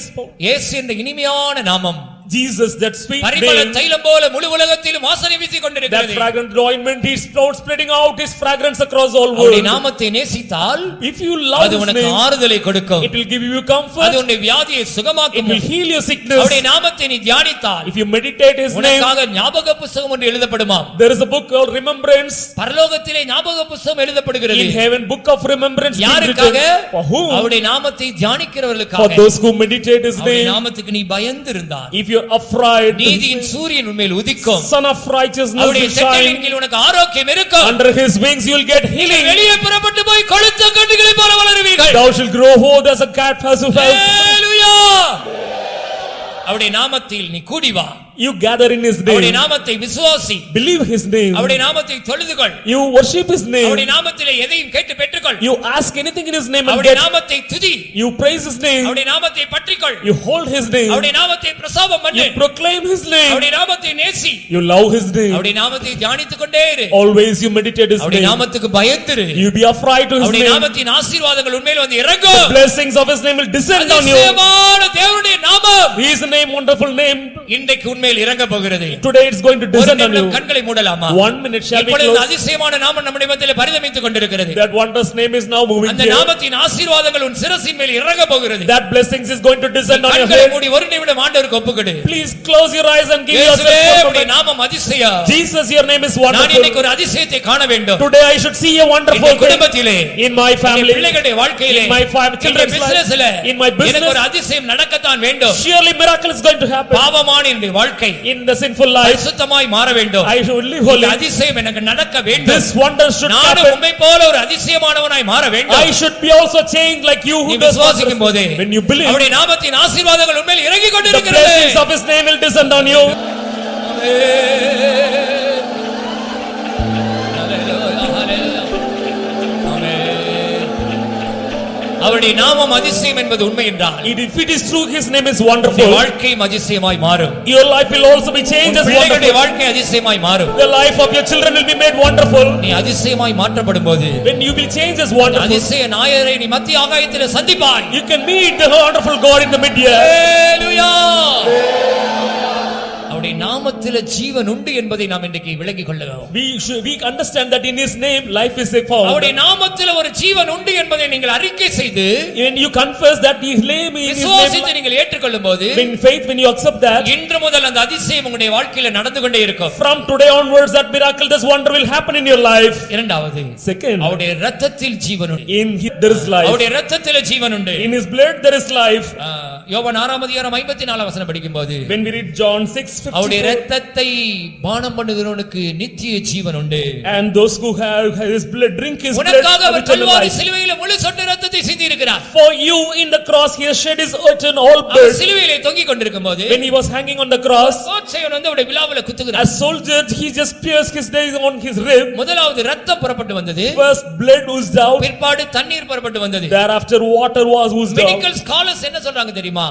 இயேசு என்ற இனிமையான நாமம் Jesus, that sweet Parimala name, தைலம் போல முழு உலகத்திலும் வாசனை வீசிக் that கொண்டிருக்கிறது. fragrant ointment, is out spreading out his fragrance across all அவருடைய world. நாமத்தை நேசித்தால் If you love அது his உனக்கு name, ஆறுதலை கொடுக்கும். it will give you அது comfort, உன்னுடைய வியாதியை it சுகமாக்கும். will heal your sickness. அவருடைய நாமத்தை நீ தியானித்தால் If you meditate his name, உனக்காக ஞாபக புத்தகம் ஒன்று எழுதப்படுமாம். there is a book called Remembrance. பரலோகத்திலே ஞாபக புத்தகம் எழுதப்படுகிறது. In heaven, book of remembrance being யாருக்காக? written. For whom? அவருடைய நாமத்தை For தியானிக்கிறவர்களுக்காக. those who meditate his அவருடைய name. நாமத்துக்கு நீ பயந்து இருந்தால் If you're afraid, நீதியின் சூரியன் உன்மேல் உதிக்கும். son of righteousness அவருடைய will செட்டையின் shine. கீழ் உனக்கு ஆரோக்கியம் இருக்கும். Under his wings you will get healing. வெளியே புறப்பட்டு போய் கொழுத்த கட்டுகளை போல வளருவீர்கள். Thou shalt grow old as a cat has to have. ஹalleluya. அவருடைய நாமத்தில் நீ கூடி வா. You gather in his அவருடைய name. நாமத்தை விசுவாசி. Believe his name. அவருடைய நாமத்தை தொழுதுகொள். You worship his அவருடைய name. நாமத்திலே எதையும் கேட்டு பெற்றுக்கொள். You ask anything in his name and அவருடைய get. நாமத்தை துதி. You praise his name. அவருடைய நாமத்தை பற்றிக்கொள். You hold his name. அவருடைய நாமத்தை பிரசாபம் பண்ணு. You proclaim his name. அவருடைய நாமத்தை நேசி. You love his name. அவருடைய நாமத்தை தியானித்துக் கொண்டே இரு. Always you meditate his அவருடைய name. நாமத்துக்கு பயந்திரு. You be afraid to his அவருடைய name. நாமத்தின் ஆசீர்வாதங்கள் உன்மேல் வந்து இறங்கும். The blessings of his name will descend on you. அதிசயமான தேவனுடைய நாமம் He is a name, wonderful name. இன்றைக்கு உன்மேல் இறங்க போகிறது. Today it's going to ஒரு descend on நிமிடம் you. கண்களை மூடலாமா? 1 minute shall we இப்பொழுது close? அதிசயமான நாமம் நம்முடைய மத்தியிலே பரிதமித்துக் கொண்டிருக்கிறது. That wondrous name is now moving அந்த here. நாமத்தின் ஆசீர்வாதங்கள் உன் சிரசின் மேல் இறங்க போகிறது. That blessings is going to descend on your கண்களை head. மூடி ஒரு நிமிடம் ஆண்டவருக்கு ஒப்புக்கொடு. Please close your eyes and give இயேசுவே yourself உம்முடைய to நாமம் அதிசயம். Jesus. Your name is நான் wonderful. இன்னைக்கு ஒரு அதிசயத்தை காண வேண்டும். Today I should see a wonderful N thing குடும்பத்திலே, in my என் family, பிள்ளைகளுடைய வாழ்க்கையிலே, in my five N children's பிசினஸ்ல life, in my எனக்கு ஒரு business. அதிசயம் நடக்கத்தான் வேண்டும். Surely miracle is going to happen பாவமான என்னுடைய வாழ்க்கை in the sinful life. பரிசுத்தமாய் மாற வேண்டும். I should live இந்த holy. அதிசயம் எனக்கு நடக்க வேண்டும். This wonder should நானும் happen. உம்மை போல ஒரு அதிசயமானவனாய் மாற வேண்டும். I should be also changed like you நீ who does விசுவாசிக்கும் போதே when you believe. அவருடைய நாமத்தின் ஆசீர்வாதங்கள் உன்மேல் இறங்கிக் The கொண்டிருக்கிறது. blessings of his name will descend on you. அவருடைய நாமம் அதிசயம் என்பது உண்மை என்றால் If it is true, his name is உன்னுடைய wonderful. வாழ்க்கையும் அதிசயமாய் மாறும். Your life will also be changed as பிள்ளைகளுடைய wonderful. வாழ்க்கை அதிசயமாய் மாறும். The life of your children will be made wonderful. நீ அதிசயமாய் மாற்றப்படும் போது When you will change as wonderful, அதிசய நாயரை நீ மத்திய ஆகாயத்திலே சந்திப்பாய். you can meet the wonderful God in the mid-year. ஹalleluya. அவருடைய நாமத்திலே ஜீவன் உண்டு என்பதை நாம் இன்றைக்கு விளங்கிக் கொள்ளலாம். We understand that in his name life is found. அவருடைய நாமத்திலே ஒரு ஜீவன் உண்டு என்பதை நீங்கள் அறிக்கை செய்து When you confess that his name is his விசுவாசித்து name, நீங்கள் ஏற்றுக்கொள்ளும்போது in faith, when you accept that, இன்று முதல் அந்த அதிசயம் உங்களுடைய வாழ்க்கையில நடந்து கொண்டே இருக்கும். from today onwards that miracle, this wonder will happen in your life. இரண்டாவது, Second, அவருடைய இரத்தத்தில் ஜீவன் உண்டு. in his, there is life. அவருடைய இரத்தத்திலே ஜீவன் உண்டு. In his blood there is life. யோவான் 6:54 படிக்கும்போது When we read John அவருடைய 6:54, இரத்தத்தை பானம் பண்ணுகிறவனுக்கு நித்திய ஜீவன் உண்டு. and those who have his blood, drink his blood, உனக்காக have our eternal Kalvari life. சிலுவையிலே முழு சொட்டு இரத்தத்தை சிந்தி இருக்கிறார். For you in the cross he has shed his eternal our blood. சிலுவையிலே தொங்கிக் கொண்டிருக்கும்போது When he was hanging on the cross, கோச்சையன் வந்து அவருடைய விலாவில குத்துகிறார். as soldier he just pierced his days on his rib. முதலாவது இரத்தம் புறப்பட்டு வந்தது. First blood oozed out, பிற்பாடு தண்ணீர் புறப்பட்டு வந்தது. thereafter water was oozed out. Medical scholars என்ன சொல்றாங்க தெரியுமா?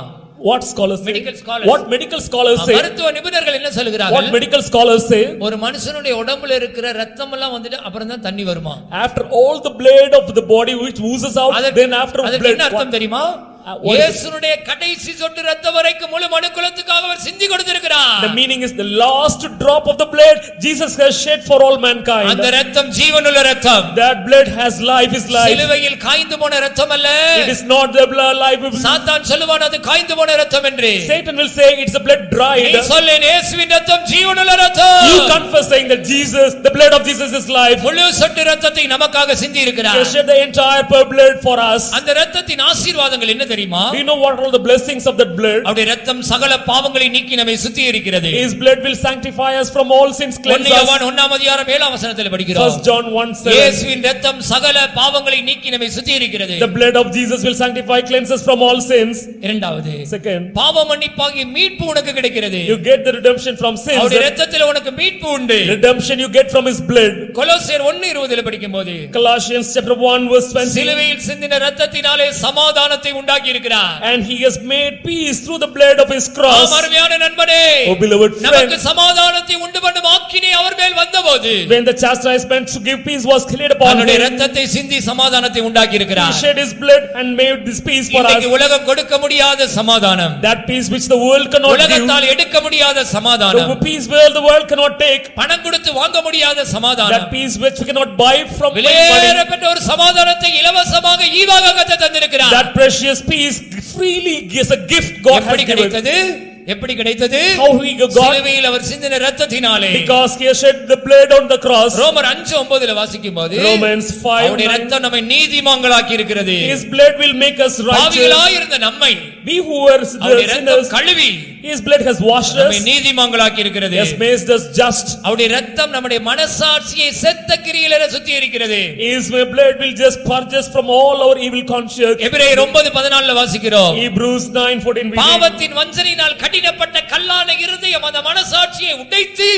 What scholars say? Medical scholars. What medical scholars say? மருத்துவ நிபுணர்கள் என்ன சொல்கிறார்கள்? What medical scholars say? ஒரு மனுஷனுடைய உடம்புல இருக்கிற ரத்தம் எல்லாம் வந்துட்டு அப்புறம் தான் தண்ணி வருமா? After all the blood of the body which oozes out, then after அதுக்கு blood. என்ன அர்த்தம் தெரியுமா? what is இயேசுனுடைய கடைசி சொட்டு இரத்தம் வரைக்கும் முழு மனுக்குலத்துக்காக அவர் சிந்தி கொடுத்திருக்கிறார். the meaning is the last drop of the blood Jesus has shed for all mankind. அந்த இரத்தம் ஜீவனுள்ள இரத்தம். That blood has life, is life. சிலுவையில் காய்ந்து போன இரத்தம் அல்ல. It is not the blood life. சாத்தான் சொல்லுவான் அது காய்ந்து போன இரத்தம் என்று. Satan will say it's the blood dried. நீ சொல்ல இயேசுவின் இரத்தம் ஜீவனுள்ள இரத்தம். You confess saying that Jesus, the blood of Jesus is life. முழு சொட்டு இரத்தத்தை நமக்காக சிந்தி இருக்கிறார். He shed the entire blood for us. அந்த இரத்தத்தின் ஆசீர்வாதங்கள் என்ன தெரியுமா? Do you know what are all the blessings of that blood? அவருடைய இரத்தம் சகல பாவங்களை நீக்கி நம்மை சுத்திகரிக்கிறது. His blood will sanctify us from all sins, cleanse us. யோவான் 1 அதிகாரம் 7 வசனத்தில் படிக்கிறோம். 1 John 1:7. இயேசுவின் இரத்தம் சகல பாவங்களை நீக்கி நம்மை சுத்திகரிக்கிறது. The blood of Jesus will sanctify, cleanse us from all sins. இரண்டாவது, Second, பாவ மன்னிப்பாகிய மீட்பு உனக்கு கிடைக்கிறது. you get the redemption from sins. அவருடைய இரத்தத்தில் உனக்கு மீட்பு உண்டு. Redemption you get from his blood. கொலோசியர் 1:20 படிக்கும்போது Colossians chapter 1 verse 20. சிலுவையில் சிந்தின இரத்தத்தினாலே சமாதானத்தை உண்டாக்கி இருக்கிறார். And he has made peace through the blood of his cross. அருமையான நண்பனே, Oh beloved நமக்கு friend, சமாதானத்தை உண்டு பண்ணும் ஆக்கினை அவர் மேல் வந்தபோது when the chastisement to give peace was laid upon அவருடைய him, இரத்தத்தை சிந்தி சமாதானத்தை உண்டாக்கி he இருக்கிறார். shed his blood and made this peace for us. இன்னைக்கு உலகம் கொடுக்க முடியாத சமாதானம், That peace which the world cannot give, உலகத்தால் எடுக்க முடியாத சமாதானம், the peace where the world cannot take, பணம் கொடுத்து வாங்க முடியாத சமாதானம், that peace which we cannot buy from money, விலையேறப்பட்ட ஒரு சமாதானத்தை இலவசமாக ஈவாக கர்த்தர் தந்திருக்கிறார். that precious peace freely is a gift God has எப்படி given. கிடைத்தது? எப்படி கிடைத்தது? How he got? சிலுவையில் அவர் சிந்தின இரத்தத்தினாலே. Because he has shed the blood on the cross. ரோமர் 5:9 வாசிக்கும்போது Romans 5:9. அவருடைய இரத்தம் நம்மை நீதிமான்களாக்கி இருக்கிறது. His blood will make us righteous. பாவிகளாய் இருந்த நம்மை We who were அவருடைய இரத்தம் sinners, கழுவி his blood has washed நம்மை us. நீதிமான்களாக்கி இருக்கிறது. He has made us just. அவருடைய இரத்தம் நம்முடைய மனசாட்சியை செத்த கிரியையில சுத்திகரிக்கிறது. His blood will just purge us from all our evil conscience. எபிரேயர் 9:14 வாசிக்கிறோம். Hebrews 9:14 we read. பாவத்தின் வஞ்சனையினால் கடினப்பட்ட கல்லான இருதயம் அந்த மனசாட்சியை உடைத்து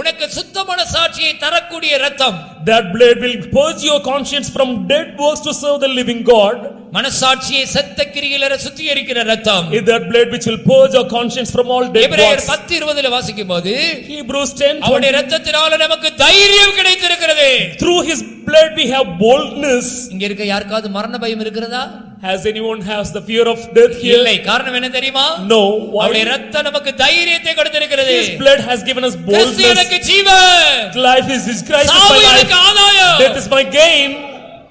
உனக்கு சுத்த மனசாட்சியை தரக்கூடிய இரத்தம். That blood will purge your conscience from dead works to serve the living God. மனசாட்சியை செத்த கிரியையில சுத்திகரிக்கிற இரத்தம். Is that blood which will purge our conscience from all dead எபிரேயர் works. 10:20 வாசிக்கும்போது Hebrews 10:20. அவருடைய இரத்தத்தினால நமக்கு தைரியம் கிடைத்திருக்கிறது. Through his blood we have boldness. இங்க இருக்க யாருக்காவது மரண பயம் இருக்கிறதா? Has anyone has the fear of death here? இல்லை. காரணம் என்ன தெரியுமா? No. அவருடைய Why? இரத்தம் நமக்கு தைரியத்தை கொடுத்திருக்கிறது. His blood has given us boldness. Kristu Jeevan. Life is his Christ is சாவு my எனக்கு life. ஆதாயம். Death is my gain.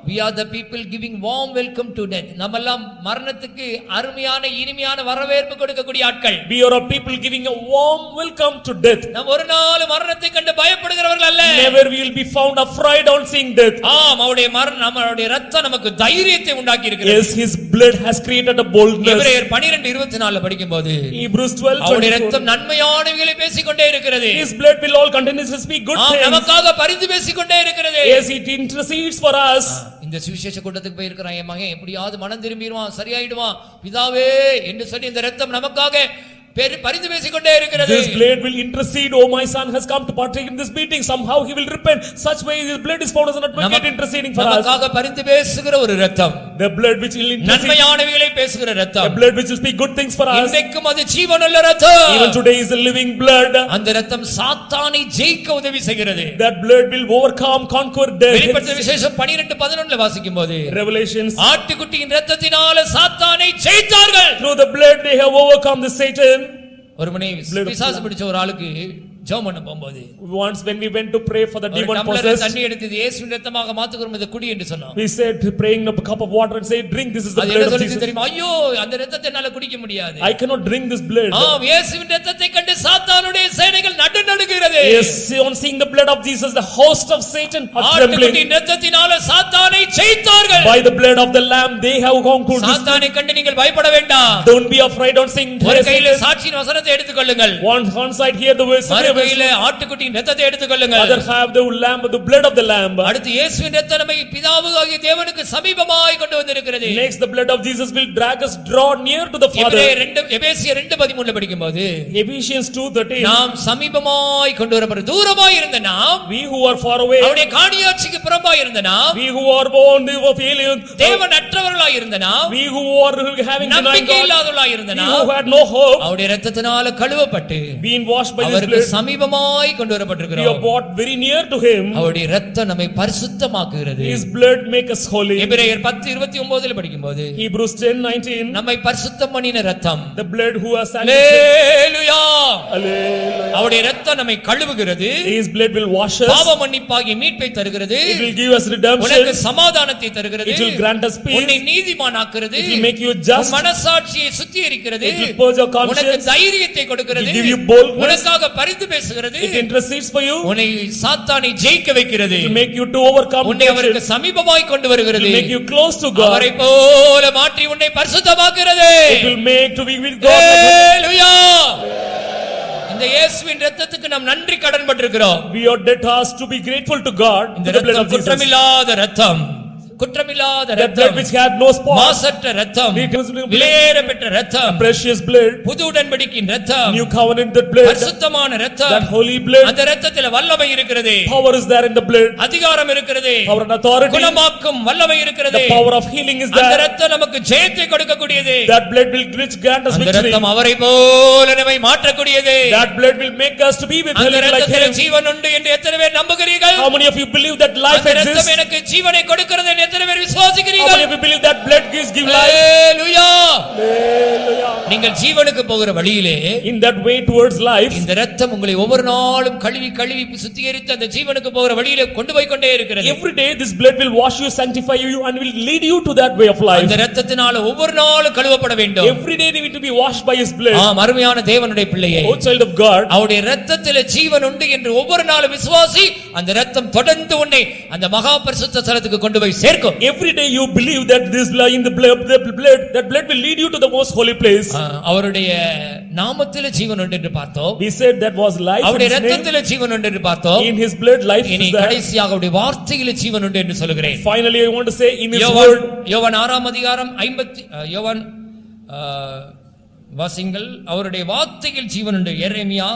We are the people giving warm welcome to death. நம்மெல்லாம் மரணத்துக்கு அருமையான இனிமையான வரவேற்பு கொடுக்கக்கூடிய ஆட்கள். We are a people giving a warm welcome to death. நாம் ஒரு நாள் மரணத்தை கண்டு பயப்படுகிறவர்கள் அல்ல. Never we will be found afraid on seeing death. ஆம், அவருடைய நம்மளுடைய இரத்தம் நமக்கு தைரியத்தை உண்டாக்கி இருக்கிறது. Yes, his blood has created a boldness. எபிரேயர் 12:24 படிக்கும்போது Hebrews அவருடைய 12:24. இரத்தம் நன்மையானவைகளை பேசிக்கொண்டே இருக்கிறது. His blood will all continuously speak good ஆம், things. நமக்காக பரிந்து பேசிக்கொண்டே இருக்கிறது. Yes, it intercedes for us. இந்த சுவிசேஷ கூட்டத்துக்கு போய் இருக்கிறான் என் மகன் எப்படியாவது மனம் திரும்பிடுவான் சரியாயிடுவான் பிதாவே என்று சொல்லி இந்த இரத்தம் நமக்காக பரிந்து பேசிக்கொண்டே இருக்கிறது. This blood will intercede. Oh, my son has come to partake in this meeting. Somehow he will repent. Such way his blood is found as an advocate interceding for us. நமக்காக பரிந்து பேசுகிற ஒரு இரத்தம். The blood which will intercede. நன்மையானவைகளை பேசுகிற இரத்தம். The blood which will speak good things for us. இன்றைக்கும் அது ஜீவனுள்ள இரத்தம். Even today is a living blood. அந்த இரத்தம் சாத்தானை ஜெயிக்க உதவி செய்கிறது. That blood will overcome, conquer death. வெளிப்படுத்தின விசேஷம் 12:11 வாசிக்கும்போது Revelations. ஆட்டுக்குட்டியின் இரத்தத்தினால சாத்தானை ஜெயித்தார்கள். Through the blood they have overcome the Satan. ஒரு மணி பிசாசு பிடிச்ச ஒரு ஆளுக்கு ஜெபம் பண்ண போகும்போது Once when we went to pray for the demon tumbler possessed, தண்ணி எடுத்து இயேசுவின் இரத்தமாக மாத்துகிறோம் இத குடி என்று சொன்னோம். we said praying a cup of water and say drink, this is the அது blood என்ன of சொல்லுது Jesus. தெரியுமா? ஐயோ அந்த இரத்தத்தை என்னால குடிக்க முடியாது. I cannot drink this blood. ஆம், இயேசுவின் இரத்தத்தை கண்டு சாத்தானுடைய சேனைகள் நடுநடுங்குகிறது. Yes, on seeing the blood of Jesus the host of Satan are trembling. ஆட்டுக்குட்டியின் இரத்தத்தினால சாத்தானை ஜெயித்தார்கள். By the blood of the lamb they have conquered this. சாத்தானை கண்டு நீங்கள் பயப்பட வேண்டாம். Don't be afraid on seeing ஒரு கையில Satan. சாட்சியின் வசனத்தை எடுத்துக்கொள்ளுங்கள். One side here the words, மறு கையில ஆட்டுக்குட்டியின் இரத்தத்தை எடுத்துக்கொள்ளுங்கள். other have the lamb, the blood of the lamb. அடுத்து இயேசுவின் இரத்தம் நம்மை பிதாவாகிய தேவனுக்கு சமீபமாய் கொண்டு வந்திருக்கிறது. Next the blood of Jesus will drag us, draw near to the Father. எபேசியர் 2:13 படிக்கும்போது Ephesians 2:13. நாம் சமீபமாய் சமீபமாய் கொண்டு வரப்படும். தூரமாய் இருந்த நாம், we who are far away, அவருடைய காணியாட்சிக்கு புறம்பாய் இருந்த நாம், we who are born of alien, தேவனற்றவர்களாய் இருந்த நாம், we who are having denied நம்பிக்கை God, இல்லாதவர்களாய் இருந்த we நாம், who had no hope, அவருடைய இரத்தத்தினால கழுவப்பட்டு being washed by His அவருக்கு blood, சமீபமாய் கொண்டு we are வரப்பட்டிருக்கிறோம். brought very near to Him. அவருடைய இரத்தம் நம்மை பரிசுத்தமாக்குகிறது. His blood make us holy. எபிரேயர் 10:29 படிக்கும்போது Hebrews 10:19, நம்மை பரிசுத்தம் பண்ணின இரத்தம். the blood who has sanctified. Hallelujah. Hallelujah. அவருடைய இரத்தம் நம்மை கழுவுகிறது. His blood will wash us. பாவ மன்னிப்பாகிய மீட்பை தருகிறது. It will give us redemption. உனக்கு சமாதானத்தை தருகிறது. It will grant us peace. உன்னை நீதிமானாக்குகிறது. It will make you just. உன் மனசாட்சியை சுத்திகரிக்கிறது. It will purge your உனக்கு conscience. தைரியத்தை கொடுக்கிறது. It will give you boldness. உனக்காக பரிந்து பேசுகிறது. It intercedes for you. உன்னை சாத்தானை ஜெயிக்க வைக்கிறது. It will make you to overcome. உன்னை அவருக்கு சமீபமாய் கொண்டு It வருகிறது. will make you close to God. அவரை போல மாற்றி உன்னை பரிசுத்தமாக்குகிறது. It will make to be with God. அல்லேலூயா. இந்த இயேசுவின் இரத்தத்துக்கு நாம் நன்றி கடன் பட்டிருக்கிறோம். We are debtors to be grateful to God. இந்த To the blood இரத்தம் of Jesus. குற்றமில்லாத இரத்தம், குற்றமில்லாத The blood இரத்தம், which had no spot. மாசற்ற இரத்தம், It was விலையேற பெற்ற இரத்தம், precious blood. புது உடன்படிக்கையின் இரத்தம், New covenant that blood. பரிசுத்தமான இரத்தம். That holy blood. அந்த இரத்தத்தில் வல்லமை இருக்கிறது, Power is there in the blood. அதிகாரம் இருக்கிறது, Power and authority. குணமாக்கும் வல்லமை இருக்கிறது. The power of healing is அந்த there. இரத்தம் நமக்கு ஜெயத்தை கொடுக்கக்கூடியது. That blood will grant us அந்த victory. இரத்தம் அவரை போல நம்மை மாற்றக்கூடியது. That blood will make us to be with அந்த Him like இரத்தத்தில் Him. ஜீவன் உண்டு என்று எத்தனை பேர் நம்புகிறீர்கள்? How many of you believe that life அந்த இரத்தம் exists? எனக்கு ஜீவனை கொடுக்கிறது என்று எத்தனை பேர் How விசுவாசிக்கிறீர்கள்? many of you believe that blood give life? Hallelujah. Hallelujah. நீங்கள் ஜீவனுக்கு போகிற வழியிலே In that way towards life, இந்த இரத்தம் உங்களை ஒவ்வொரு நாளும் கழுவி கழுவி சுத்திகரித்து அந்த ஜீவனுக்கு போகிற வழியிலே கொண்டு போய் கொண்டே இருக்கிறது. every day this blood will wash you, sanctify you and will lead you to that way of life. அந்த இரத்தத்தினால ஒவ்வொரு நாளும் கழுவப்பட வேண்டும். Every day they need to be washed by His blood. ஆம், அருமையான தேவனுடைய பிள்ளையே, O child of God, அவருடைய இரத்தத்திலே ஜீவன் உண்டு என்று ஒவ்வொரு நாளும் விசுவாசி. அந்த இரத்தம் தொடர்ந்து உன்னை அந்த மகா பரிசுத்த ஸ்தலத்துக்கு கொண்டு போய் சேர்க்கும். every day you believe that this blood in the blood, that blood will lead you to the most holy place. அவருடைய நாமத்திலே ஜீவன் உண்டு என்று பார்த்தோம். We said that was life in அவருடைய His name. இரத்தத்திலே ஜீவன் உண்டு என்று பார்த்தோம். In His blood life இனி is there. கடைசியாக அவருடைய வார்த்தையிலே ஜீவன் உண்டு என்று சொல்கிறேன். Finally I want to say in His யோவான் word. யோவான் 6ஆம் அதிகாரம் 50 யோவான் வாசிங்கள். அவருடைய வார்த்தையில் ஜீவன் உண்டு. எரேமியா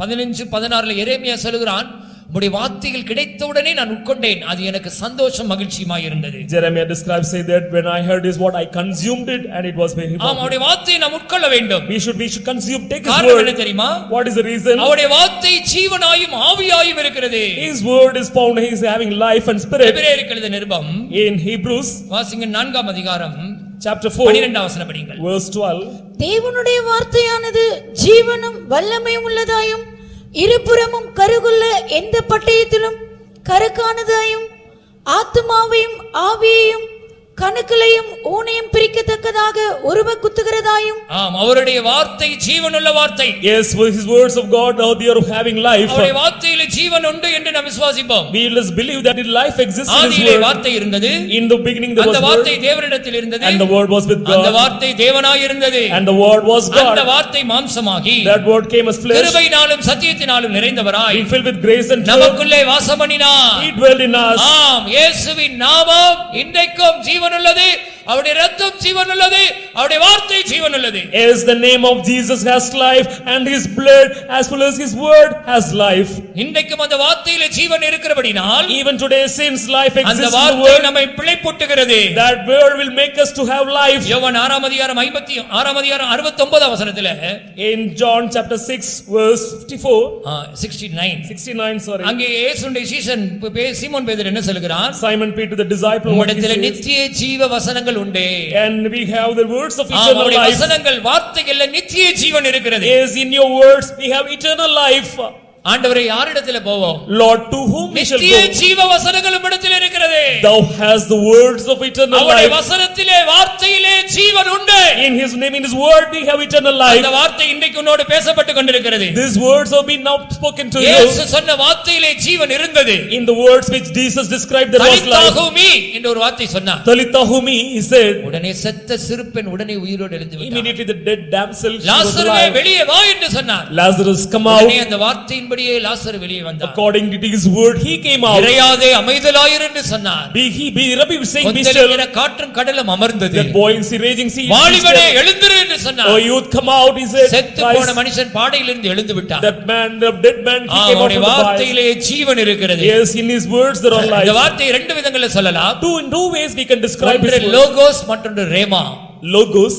15:16 எரேமியா சொல்கிறான், உம்முடைய வார்த்தைகள் கிடைத்தவுடனே நான் உட்கொண்டேன், அது எனக்கு சந்தோஷம் மகிழ்ச்சியுமாய் இருந்தது. Jeremiah describes, say that when I heard His word I consumed it and it was very ஆம், அவருடைய வார்த்தையை நாம் உட்கொள்ள வேண்டும். we should consume, take His காரணம் என்ன word. தெரியுமா? What is the reason? அவருடைய வார்த்தை ஜீவனாயும் ஆவியாயும் இருக்கிறது. His word is found, He is having life and spirit. எபிரேயருக்கு எழுதின நிருபம் In Hebrews வாசிங்க 4ஆம் அதிகாரம் chapter 4 12ஆம் வசனம் படிங்கள். verse 12. தேவனுடைய வார்த்தையானது ஜீவனும் வல்லமையும் உள்ளதாயும் இருபுறமும் கருகுள்ள எந்த பட்டயத்திலும் கருக்கானதாயும் ஆத்துமாவையும் ஆவியையும் கணுக்களையும் ஊனையும் பிரிக்கத்தக்கதாக உருவ குத்துகிறதாயும். ஆம், அவருடைய வார்த்தை ஜீவனுள்ள வார்த்தை. Yes, with His words of God now they are having life. அவருடைய வார்த்தையிலே ஜீவன் உண்டு என்று நாம் விசுவாசிப்போம். We must believe that life exists in His ஆதியிலே word. வார்த்தை இருந்தது. In the beginning there was அந்த word வார்த்தை தேவனிடத்தில் இருந்தது. and the word was with அந்த God வார்த்தை தேவனாய் இருந்தது. and the word was அந்த God. வார்த்தை மாம்சமாகி That word came as flesh, கிருபையினாலும் சத்தியத்தினாலும் நிறைந்தவராய் being filled with grace and truth. நமக்குள்ளே வாசம் பண்ணினார். He dwelled in us. ஆம், இயேசுவின் நாமம் இன்றைக்கும் ஜீவனுள்ளது. அவருடைய இரத்தம் ஜீவனுள்ளது. அவருடைய வார்த்தை ஜீவனுள்ளது. Yes, the name of Jesus has life and His blood as well as His word has life. இன்றைக்கும் அந்த வார்த்தையிலே ஜீவன் இருக்கிறபடினால் Even today since life அந்த exists in the வார்த்தை word, நம்மை பிழைப்பூட்டுகிறது. that word will make us to have life. யோவான் 6ஆம் அதிகாரம் 69ஆம் வசனத்திலே In John chapter 6 verse 54, 69 sorry. அங்கே இயேசுவுடைய சீஷன் சீமோன் பேதுரு என்ன சொல்கிறான்? Simon Peter the disciple, what he உம்மிடத்திலே says, நித்திய ஜீவ வசனங்கள் உண்டே. and we have the words of ஆம், eternal அவருடைய life. வசனங்கள் வார்த்தைகள்ல நித்திய ஜீவன் இருக்கிறது. Yes, in your words we have eternal life. ஆண்டவரே, யாரிடத்தில் போவோம்? Lord, to whom we shall நித்திய go? ஜீவ வசனங்கள் உம்மிடத்தில் இருக்கிறது. Thou hast the words of eternal அவருடைய life. வசனத்திலே வார்த்தையிலே ஜீவன் உண்டு. In His name, in His word we have eternal life. அந்த வார்த்தை இன்றைக்கு உன்னோடு பேசப்பட்டு கொண்டிருக்கிறது. These words have been now spoken to you. இயேசு சொன்ன வார்த்தையிலே ஜீவன் இருந்தது. In the words which Jesus described, there was life. தலித்தாகுமி என்று ஒரு வார்த்தை சொன்னார். Talitahumi, He said. உடனே செத்த சிறுப்பெண் உடனே உயிரோடு எழுந்து விட்டார். Immediately the dead damsel, she was லாசருவே alive. வெளியே வா என்று சொன்னார். Lazarus, come out. உடனே அந்த வார்த்தையின் வார்த்தையின்படியே லாசரு வெளியே வந்தான். According to his word, he came out. இறையாதே அமைதலாயிரு என்று சொன்னார். Rabbi was saying, be still. கொந்தளிக்கிற காற்றும் கடலும் அமர்ந்தது. That boiling sea, raging sea. வாலிபனே எழுந்திரு என்று சொன்னார். Oh youth, come out, he said. செத்து போன மனுஷன் பாடையிலிருந்து எழுந்து விட்டான். That man, the dead man, he came out from the வார்த்தையிலே ஜீவன் இருக்கிறது. Yes, in his words there are life. இந்த வார்த்தையை ரெண்டு விதங்களில் சொல்லலாம். In two ways we can describe his word. Logos மற்றொன்று ரேமா. Logos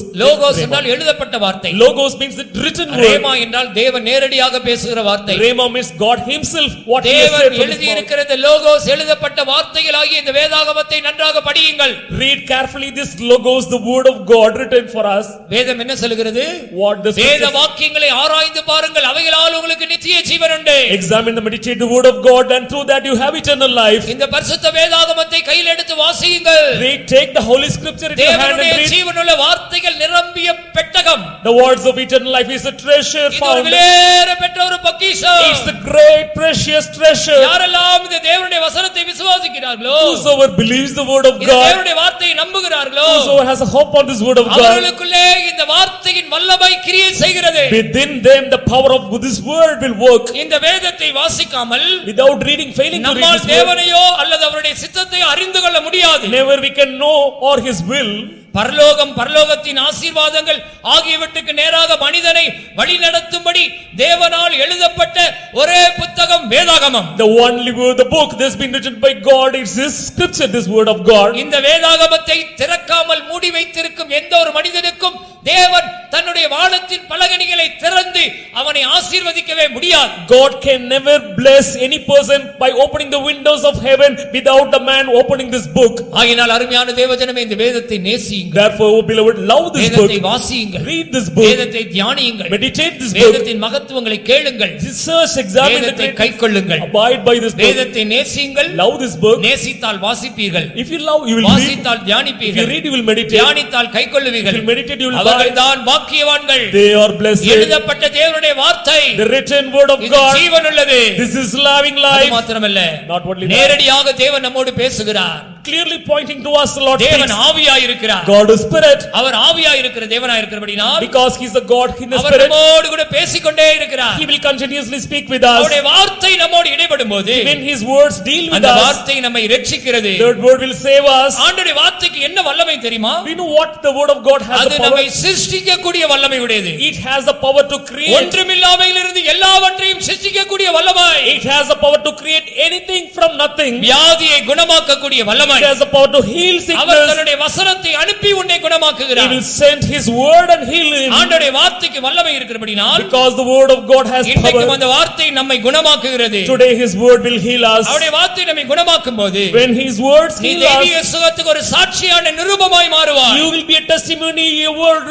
என்றால் எழுதப்பட்ட வார்த்தை. Logos means the written word. Rhema என்றால் தேவன் நேரடியாக பேசுகிற வார்த்தை. Rema means God himself, what he has said. தேவன் எழுதி இருக்கிற லோகோஸ் எழுதப்பட்ட வார்த்தைகளாகிய இந்த வேதாகமத்தை நன்றாக படியுங்கள். Read carefully this logos, the word of God written for us. வேதம் என்ன சொல்கிறது? What the வேத வாக்கியங்களை ஆராய்ந்து பாருங்கள், அவைகளால் உங்களுக்கு நித்திய ஜீவன் உண்டு. Examine and meditate the word of God, and through that you have eternal life. இந்த பரிசுத்த வேதாகமத்தை கையில் எடுத்து வாசியுங்கள். Read, take the holy scripture in your hand and read. வார்த்தைகள் நிரம்பிய பெட்டகம். The words of eternal life is a treasure found. இது விலையேற பெற்ற ஒரு பொக்கிஷம். It's the great precious treasure. யாரெல்லாம் இந்த தேவனுடைய வசனத்தை விசுவாசிக்கிறார்களோ, whosoever believes the word of இந்த God, தேவனுடைய வார்த்தையை நம்புகிறார்களோ, whosoever has a hope on this word of God, அவர்களுக்குள்ளே இந்த வார்த்தையின் வல்லமை கிரியை செய்கிறது. Within them the power of this word will work. இந்த வேதத்தை வாசிக்காமல், without reading, failing to read நம்மால் this word, தேவனையோ அல்லது அவருடைய சித்தத்தை அறிந்து கொள்ள முடியாது. never we can know or his will. பரலோகத்தின் ஆசீர்வாதங்கள் ஆகியவற்றுக்கு நேராக மனிதனை வழிநடத்தும்படி தேவனால் எழுதப்பட்ட ஒரே புத்தகம் வேதாகமம். The only word, the book that's been written by God, is this scripture, this word of God. இந்த வேதாகமத்தை திறக்காமல் மூடி வைத்திருக்கும் எந்த ஒரு மனிதனுக்கும் தேவன் தன்னுடைய வானத்தின் பலகணிகளை திறந்து அவனை ஆசீர்வதிக்கவே முடியாது. God can never bless any person by opening the windows of heaven without the man opening this book. ஆகையால் அருமையான தேவஜனமே, இந்த வேதத்தை நேசியுங்கள். Therefore, oh beloved, love this book. வேதத்தை வாசியுங்கள். Read this book. வேதத்தை தியானியுங்கள். Meditate this book. வேதத்தின் மகத்துவங்களை கேளுங்கள். Search, examine, வேதத்தை கைக்கொள்ளுங்கள். abide by this book. வேதத்தை நேசியுங்கள். Love this book. நேசித்தால் வாசிப்பீர்கள். If you love, you will read. வாசித்தால் தியானிப்பீர்கள். If you read, you will meditate. தியானித்தால் கைக்கொள்ளுவீர்கள். If you meditate, you will அவர்கள்தான் பாக்கியவான்கள். They are blessed. எழுதப்பட்ட தேவனுடைய வார்த்தை, the written word of இது God, ஜீவன் உள்ளது. this is loving அது life. மாத்திரமல்ல, Not only that, நேரடியாக தேவன் நம்மோடு பேசுகிறார். clearly pointing to us, the Lord தேவன் speaks. ஆவியாய் இருக்கிறார். God is spirit. அவர் ஆவியாய் இருக்கிற தேவனாய் இருக்கிறபடியால், Because he is the God in the our spirit, நம்மோடு கூட பேசிக்கொண்டே இருக்கிறார். he will continuously speak with us. அவருடைய வார்த்தை நம்மோடு இடைப்படும்போது, When his words deal with அந்த us, வார்த்தை நம்மை இரட்சிக்கிறது. that word will save us. ஆண்டவருடைய வார்த்தைக்கு என்ன வல்லமை தெரியுமா? We know what the word of God has அது the நம்மை power. சிருஷ்டிக்கக்கூடிய வல்லமை உடையது. It has the power to create. ஒன்றுமில்லாமையிலிருந்து எல்லாவற்றையும் சிருஷ்டிக்கக்கூடிய வல்லமை. It has the power to create anything from nothing. வியாதியை குணமாக்கக்கூடிய வல்லமை. It has the power to heal our sickness. தன்னுடைய வசனத்தை அனுப்பி உன்னை He குணமாக்குகிறார். will send his word and heal him. ஆண்டவருடைய வார்த்தைக்கு வல்லமை இருக்கிறபடியால், Because the word of God has இன்றைக்கு power. அந்த வார்த்தை நம்மை குணமாக்குகிறது. Today his word will heal us. அவருடைய வார்த்தை நம்மை குணமாக்கும்போது, When his words நீ heal தெய்வீக us, சுகத்துக்கு ஒரு சாட்சியான நிரூபமாய் மாறுவாய். you will be a testimony, a word,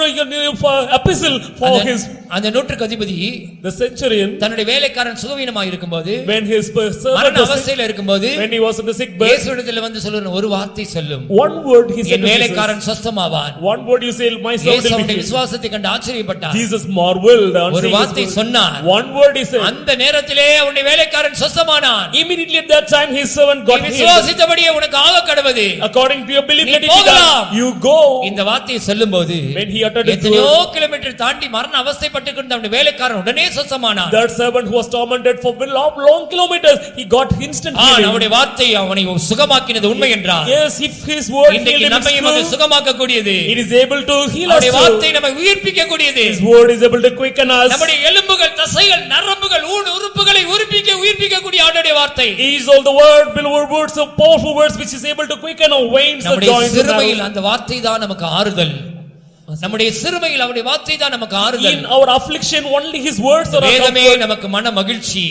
epistle for his. அந்த நூற்றுக்கு அதிபதி The centurion, தன்னுடைய வேலைக்காரன் சுகவீனமாய் இருக்கும்போது, when his servant மரண was sick, அவஸ்தையில் இருக்கும்போது, when he was in the sick bed, இயேசுவிடத்தில் வந்து சொல்லுற ஒரு வார்த்தை சொல்லும், one word he said N to Jesus, வேலைக்காரன் சுத்தமாவான். one word you say, my servant இயேசு will அவருடைய be healed. விசுவாசத்தை கண்டு ஆச்சரியப்பட்டார். Jesus marveled on ஒரு seeing வார்த்தை his word. சொன்னார். One word he said. அந்த நேரத்திலே அவருடைய வேலைக்காரன் சுத்தமானான். Immediately at that time his servant got healed. விசுவாசித்தபடியே உனக்கு ஆக கடவது. According to your belief, நீ let it be போகலாம். done. You go. இந்த வார்த்தையை சொல்லும்போது, When he uttered his எத்தனையோ word, கிலோமீட்டர் தாண்டி மரண அவஸ்தைப்பட்டு கொண்ட அவருடைய வேலைக்காரன் உடனே சுத்தமானான். that servant who was tormented for long kilometers, he got instant healing. அவருடைய வார்த்தை அவனை சுகமாக்கினது உண்மை என்றார். Yes, if his word healed இன்றைக்கு him, நம்மையும் அது சுகமாக்கக்கூடியது. it is able to heal us. அவருடைய வார்த்தை நம்மை உயிர்ப்பிக்கக்கூடியது. His word is able to quicken us. நம்முடைய எலும்புகள், தசைகள், நரம்புகள், உறுப்புகளை உயிர்ப்பிக்கக்கூடிய ஆண்டவருடைய வார்த்தை. He is all the words of powerful words which is able to quicken our veins and நம்முடைய joints. சிறுமையில் அந்த வார்த்தை தான் நமக்கு ஆறுதல். நம்முடைய சிறுமையில் அவருடைய வார்த்தை தான் நமக்கு ஆறுதல். In our affliction only his words are our வேதமே comfort. நமக்கு மன மகிழ்ச்சி.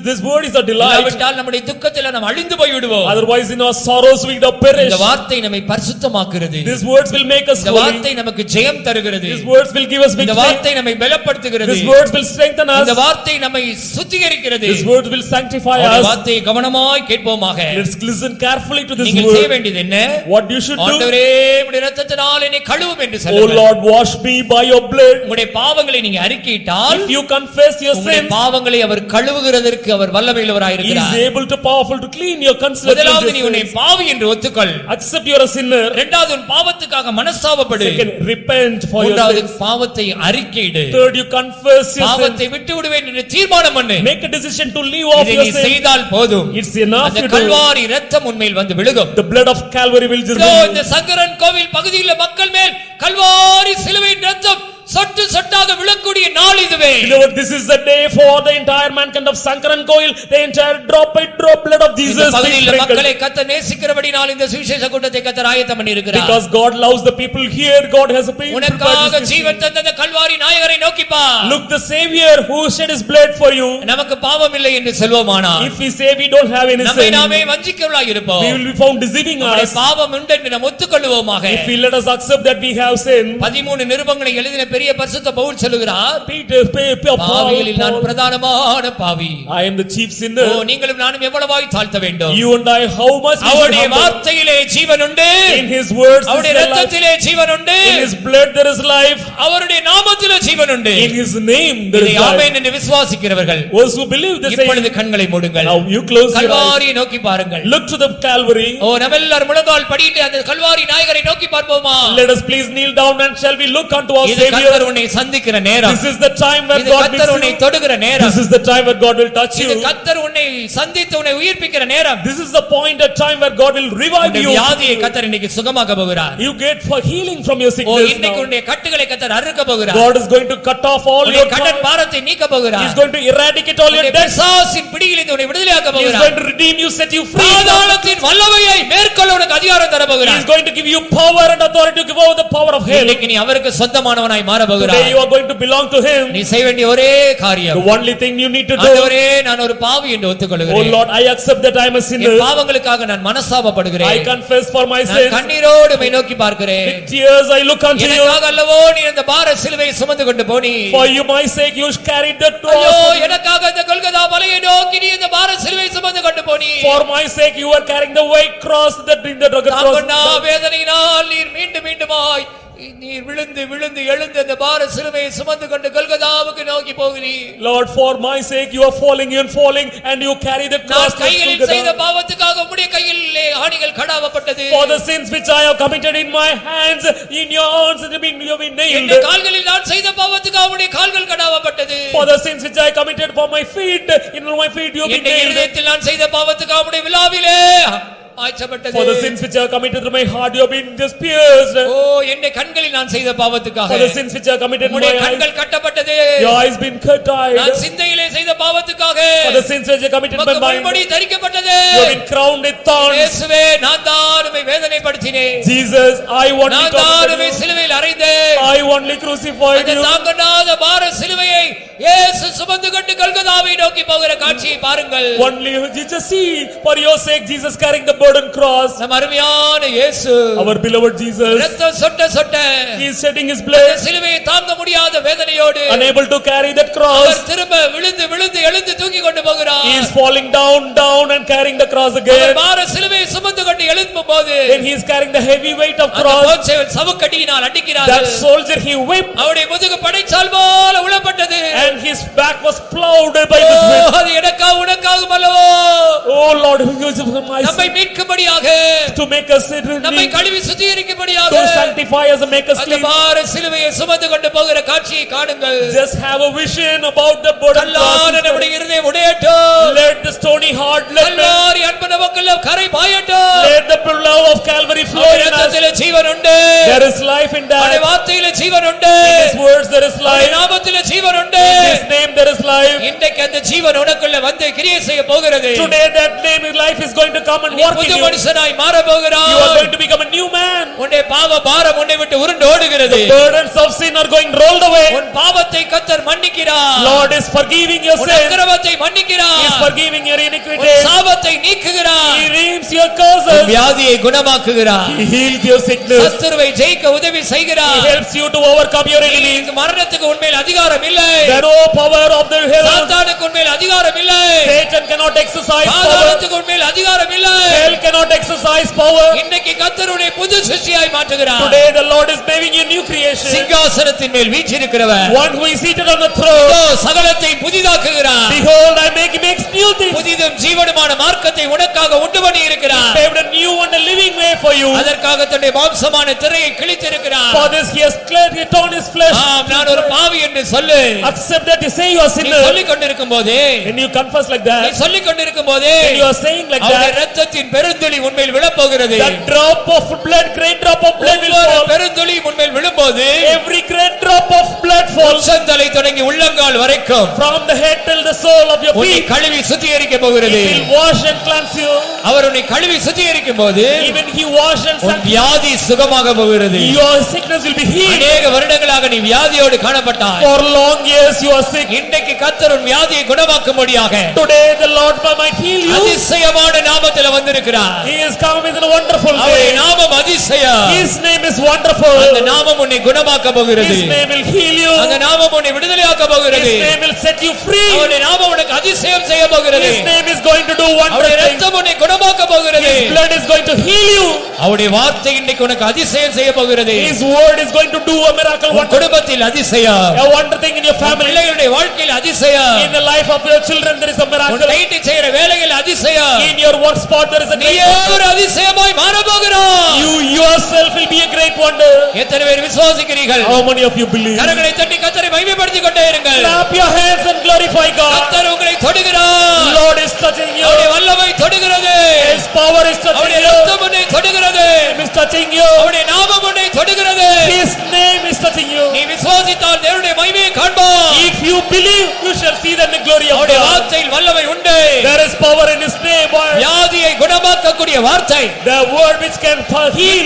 This word is a delight. இல்லாவிட்டால் நம்முடைய துக்கத்தில் நாம் அழிந்து போய் விடுவோம். Otherwise in our sorrows we would perish. இந்த வார்த்தை நம்மை பரிசுத்தமாக்குகிறது. These words will make us இந்த holy. வார்த்தை நமக்கு ஜெயம் தருகிறது. These words will give us இந்த victory. வார்த்தை நம்மை பலப்படுத்துகிறது. These words will strengthen us. இந்த வார்த்தை நம்மை சுத்திகரிக்கிறது. These words will sanctify இந்த us. வார்த்தையை கவனமாய் கேட்போமாக. Let's listen carefully to this நீங்கள் செய்ய word. வேண்டியது என்ன? What you should do? ஆண்டவரே, உம்முடைய இரத்தத்தினால் என்னை கழுவும் என்று Oh சொல்லுங்கள். Lord, wash me by your blood. உங்களுடைய பாவங்களை நீங்க அறிக்கையிட்டால் If you confess your உங்களுடைய sins, பாவங்களை அவர் கழுவுகிறதற்கு அவர் வல்லமையுள்ளவராய் he is இருக்கிறார். able to powerful to clean your முதலாவது நீ உன்னை conscience. பாவி என்று ஒத்துக்கொள். Accept you are a sinner. இரண்டாவது உன் பாவத்துக்காக மனஸ்தாபப்படு. Second, repent for your மூன்றாவது sins. பாவத்தை அறிக்கையிடு. Third, you confess your sins. பாவத்தை விட்டு விடுவேன் என்று தீர்மானம் பண்ணு. Make a decision to leave off இதை your நீ sins. செய்தால் போதும். It's enough அந்த you do. கல்வாரி இரத்தம் உன்மேல் வந்து விழுகும். The blood of Calvary will just இதோ இந்த சங்கரன் கோவில் பகுதியில் மக்கள் மேல் கல்வாரி சிலுவையின் இரத்தம் சொட்டு சொட்டாக விழக்கூடிய நாள் இதுவே. Beloved, this is the day for the entire mankind of Sankaran Koil, the entire drop by drop blood of Jesus இந்த being பகுதியில் sprinkled. மக்களை கர்த்தர் நேசிக்கிறபடியால் இந்த சுவிசேஷ கூட்டத்தை கர்த்தர் ஆயத்தம் பண்ணியிருக்கிறார். Because God loves the people here, God has a people. உனக்காக ஜீவன் தந்த அந்த கல்வாரி நாயகரை நோக்கி பார். Look, the Savior who shed his blood for you. நமக்கு பாவம் இல்லை என்று சொல்வோமானால் If we say we don't have any நம்மை sin, நாமே வஞ்சிக்கிறவர்களாய் இருப்போம். we will be found deceiving நம்முடைய us. பாவம் உண்டு என்று நாம் ஒத்துக்கொள்வோமாக. If we let us accept that we have sin, 13 நிருபங்களை எழுதின பெரிய பரிசுத்த பவுல் சொல்லுகிறார், Paul, பாவிகளில் நான் பிரதானமான பாவி. I am the chief O sinner. நீங்களும் நானும் எவ்வளவாய் தாழ்த்த வேண்டும். You and I, how much we should அவருடைய humble. வார்த்தையிலே ஜீவன் உண்டு. In his words அவருடைய is there life. இரத்தத்திலே ஜீவன் உண்டு. In his blood there is life. அவருடைய நாமத்திலே ஜீவன் உண்டு. In his name there இதை is life. ஆமென் என்று விசுவாசிக்கிறவர்கள் Those who believe the இப்பொழுது same. கண்களை மூடுங்கள். Now you close your eyes. கல்வாரியை நோக்கி பாருங்கள். Look to the Calvary. ஓ நம்ம எல்லாரும் முழங்கால் படியிட்டு அந்த கல்வாரி நாயகரை நோக்கி பார்ப்போமா. Let us please kneel down and shall we look unto our இது Savior. கர்த்தர் உன்னை சந்திக்கிற நேரம். This is the time where இது God meets கர்த்தர் உன்னை you. தொடுகிற நேரம். This is the time where God will touch இது you. கர்த்தர் உன்னை சந்தித்து உன்னை உயிர்ப்பிக்கிற நேரம். This is the point, a time where God will revive உன்னுடைய you. வியாதியை கர்த்தர் இன்னைக்கு சுகமாக்க போகிறார். You get for healing from your O sickness இன்னைக்கு now. உன்னுடைய கட்டுகளை கர்த்தர் அறுக்க போகிறார். God is going to cut off all உன்னுடைய your கடன் power. பாரத்தை நீக்க He போகிறார். is going to eradicate all your உன்னுடைய debts. பிசாசின் பிடியிலிருந்து உன்னை விடுதலையாக்க He is போகிறார். going to redeem you, set you free. பாதாளத்தின் வல்லமையை மேற்கொள்ள உனக்கு அதிகாரம் தர He போகிறார். is going to give you power and authority to give over the power of hell. இன்னைக்கு நீ அவருக்கு சொந்தமானவனாய் மாற Today போகிறாய். you are going to belong to him. நீ செய்ய வேண்டிய ஒரே காரியம், The only thing you need to do, ஆண்டவரே நான் ஒரு பாவி என்று oh ஒத்துக்கொள்கிறேன். Lord, I accept that I am a N sinner. பாவங்களுக்காக நான் I மனஸ்தாபப்படுகிறேன். confess for my நான் sins. கண்ணீரோடு உம்மை நோக்கி பார்க்கிறேன். With tears I look unto you. எனக்காக அல்லவோ நீ அந்த பார சிலுவையை சுமந்து கொண்டு Fani. For you, my sake, you carried the ஐயோ cross. எனக்காக அந்த கொல்கதா மலையை நோக்கி நீ அந்த பார சிலுவையை சுமந்து கொண்டு Fani. For my sake, you are carrying the white cross, the rugged தாங்கொண்டா cross. வேதனையினால் நீர் மீண்டும் மீண்டுமாய் நீர் விழுந்து விழுந்து எழுந்து அந்த பார சிலுவையை சுமந்து கொண்டு கொல்கதாவுக்கு நோக்கி போகிறீர். Lord, for my sake, you are falling and you carry the cross. நான் கைகளில் to செய்த Golgotha. பாவத்துக்காக உம்முடைய கையிலே ஆணிகள் கடாவப்பட்டது. For the sins which I have committed in my hands, in your arms, you have been nailed. என்னுடைய கால்களில் நான் செய்த பாவத்துக்காக உம்முடைய கால்கள் கடாவப்பட்டது. For the sins which I committed for my feet, in my feet you have been என்னுடைய nailed. இதயத்தில் நான் செய்த பாவத்துக்காக உம்முடைய விலாவிலே ஆய்ச்சப்பட்டது. For the sins which I have committed through my heart, you have been just pierced. ஓ என்னுடைய கண்களில் நான் செய்த பாவத்துக்காக For the sins which I have committed in my உம்முடைய eyes, கண்கள் கட்டப்பட்டது. your eyes been cut நான் tied. சிந்தையிலே செய்த பாவத்துக்காக For the sins which I committed in my உமக்கு mind, முள்முடி தரிக்கப்பட்டது. you have been crowned with thorns. இயேசுவே நான் தான் உம்மை வேதனைப்படுத்தினேன். Jesus, I only நான் தான் உம்மை tormented you. சிலுவையில் அறைந்தேன். I only crucified அந்த you. தாங்கொண்டாத பார சிலுவையை இயேசு சுமந்து கொண்டு கொல்கதாவை நோக்கி போகிற காட்சியை பாருங்கள். Only Jesus, see, for your sake, Jesus carrying the burden cross. நம் அருமையான இயேசு Our beloved Jesus, இரத்தம் சொட்ட சொட்ட He is shedding His அந்த blood, சிலுவையை தாங்க முடியாத வேதனையோடு unable to carry that our cross. திரும்ப விழுந்து விழுந்து எழுந்து தூக்கி கொண்டு போகிறார். He is falling down and carrying the cross our again. பார சிலுவையை சுமந்து கொண்டு எழும்பும் போது Then He is carrying the heavy weight of அந்த cross. போர்ச்சேவல் சவுக்கடியினால் That அடிக்கிறார்கள். soldier, he whipped, அவருடைய முதுகு படைச்சால் போல உளப்பட்டது. and his back was plowed by O, this whip. அது எனக்காக உனக்காகவும் அல்லவோ Oh Lord, who is my நம்மை மீட்கும்படியாக, to make us நம்மை clean, கழுவி சுத்திகரிக்கும்படியாக to sanctify us and make us அந்த clean. பார சிலுவையை சுமந்து கொண்டு போகிற காட்சியை காணுங்கள். Just have a vision about the burden கல்லான cross. நம்முடைய இருதயம் உடையட்டும். Let the stony heart, let Kalvari அன்பு நமக்குள்ள கரை பாயட்டும். the love of Calvary flow அவருடைய in us. இரத்தத்திலே ஜீவன் உண்டு. There is life in அவருடைய that. வார்த்தையிலே ஜீவன் உண்டு. In His words there is அவருடைய life. நாமத்திலே ஜீவன் உண்டு. In His name there is life. இன்றைக்கு அந்த ஜீவன் உனக்குள்ள வந்து கிரியை செய்ய போகிறது. Today that name in life is going to come and நீ work in புது you. மனுஷனாய் மாற You are போகிறாய். going to become a new man. உன்னுடைய பாவ பாரம் உன்னை விட்டு உருண்டு ஓடுகிறது. Burdens of sin are going rolled away. உன் பாவத்தை கர்த்தர் மன்னிக்கிறார். Lord is forgiving your உன் sins. அக்கிரமத்தை He is மன்னிக்கிறார். forgiving your உன் iniquities. சாபத்தை நீக்குகிறார். He He removes your உன் curses. வியாதியை குணமாக்குகிறார். He heals your sickness. சத்துருவை ஜெயிக்க உதவி He செய்கிறார். helps you to overcome your enemies. இந்த மரணத்துக்கு உண்மையில் அதிகாரம் இல்லை. There is no power of the hell. சாத்தானுக்கு உண்மையில் அதிகாரம் இல்லை. Satan cannot exercise power. பாதாளத்துக்கு உண்மையில் அதிகாரம் இல்லை. Hell cannot exercise power. இன்னைக்கு கர்த்தருடைய புது சிருஷ்டியாய் மாற்றுகிறார். Today the Lord is making a new creation. சிங்காசனத்தின் மேல் வீற்றிருக்கிறவர் One who is seated on the throne. இதோ சகலத்தை புதிதாக்குகிறார். Behold, he makes new things. புதிதும் ஜீவனுமான மார்க்கத்தை உனக்காக உண்டு பண்ணி இருக்கிறார். Paved a new and a living way for you. அதற்காக தன்னுடைய மாம்சமான திரையை கிழித்திருக்கிறார். For this he has cleared it on his flesh. ஆம், நான் ஒரு பாவி என்று சொல்லு. Accept that you say you are நீ sinner. சொல்லிக் கொண்டிருக்கும் போதே, When you confess like நீ that, சொல்லிக் கொண்டிருக்கும் போதே, when you are saying like அவருடைய that, இரத்தத்தின் பெருந்துளி உன்மேல் விழப்போகிறது. that drop of blood, great drop of blood will ஒவ்வொரு fall. பெருந்துளி உன்மேல் விழும்போது Every great drop of blood falls உச்சந்தலை தொடங்கி உள்ளங்கால் வரைக்கும் from the head till the sole of your உன்னை feet. கழுவி சுத்திகரிக்க போகிறது. He will wash and cleanse you. அவர் உன்னை கழுவி சுத்திகரிக்கும் போது Even he wash and உன் sanctify. வியாதி சுகமாக போகிறது. Your sickness will be healed. அநேக வருடங்களாக நீ வியாதியோடு காணப்பட்டாய். For long years you are sick. இன்றைக்கு கர்த்தர் உன் வியாதியை குணமாக்கும்படியாக Today the Lord might heal you. அதிசயமான நாமத்தில் வந்திருக்கிறார். He is come with a wonderful அவருடைய name. நாமம் அதிசயம். His name is wonderful. அந்த நாமம் உன்னை குணமாக்க போகிறது. His name will heal you. அந்த நாமம் உன்னை விடுதலையாக்க போகிறது. His name will set you free. அவருடைய நாமம் உனக்கு அதிசயம் செய்ய போகிறது. His name is going to do wonderful அவருடைய things. இரத்தம் உன்னை குணமாக்க போகிறது. His blood is going to heal you. அவருடைய வார்த்தை இன்னைக்கு உனக்கு அதிசயம் செய்ய போகிறது. His word is going to do a miracle உன் wonder. குடும்பத்தில் அதிசயம், A wonder thing in your உன் family. பிள்ளைகளுடைய வாழ்க்கையில் அதிசயம், In the life of your children there is a உன் miracle. நைட்டு செய்யற வேலையில் அதிசயம். In your work spot there is a great நீயே wonder. ஒரு அதிசயமாய் மாற போகிறாய். You yourself will be a great wonder. எத்தனை பேர் விசுவாசிக்கிறீர்கள்? How many of you believe? கரங்களை தட்டி கர்த்தரை மகிமைப்படுத்திக் கொண்டே இருங்கள். Clap your hands and glorify God. கர்த்தர் உங்களை தொடுகிறார். Lord is touching you. அவருடைய வல்லமை தொடுகிறது. His power is touching அவருடைய you. இரத்தம் உன்னை தொடுகிறது. Him is touching you. அவருடைய நாமம் உன்னை தொடுகிறது. His name is touching you. நீ விசுவாசித்தால் தேவனுடைய மகிமையை காண்பாய். If you believe, you shall see the glory of அவருடைய God. வார்த்தையில் வல்லமை உண்டு. There is power in His name. வியாதியை குணமாக்கக்கூடிய வார்த்தை The word which can heal.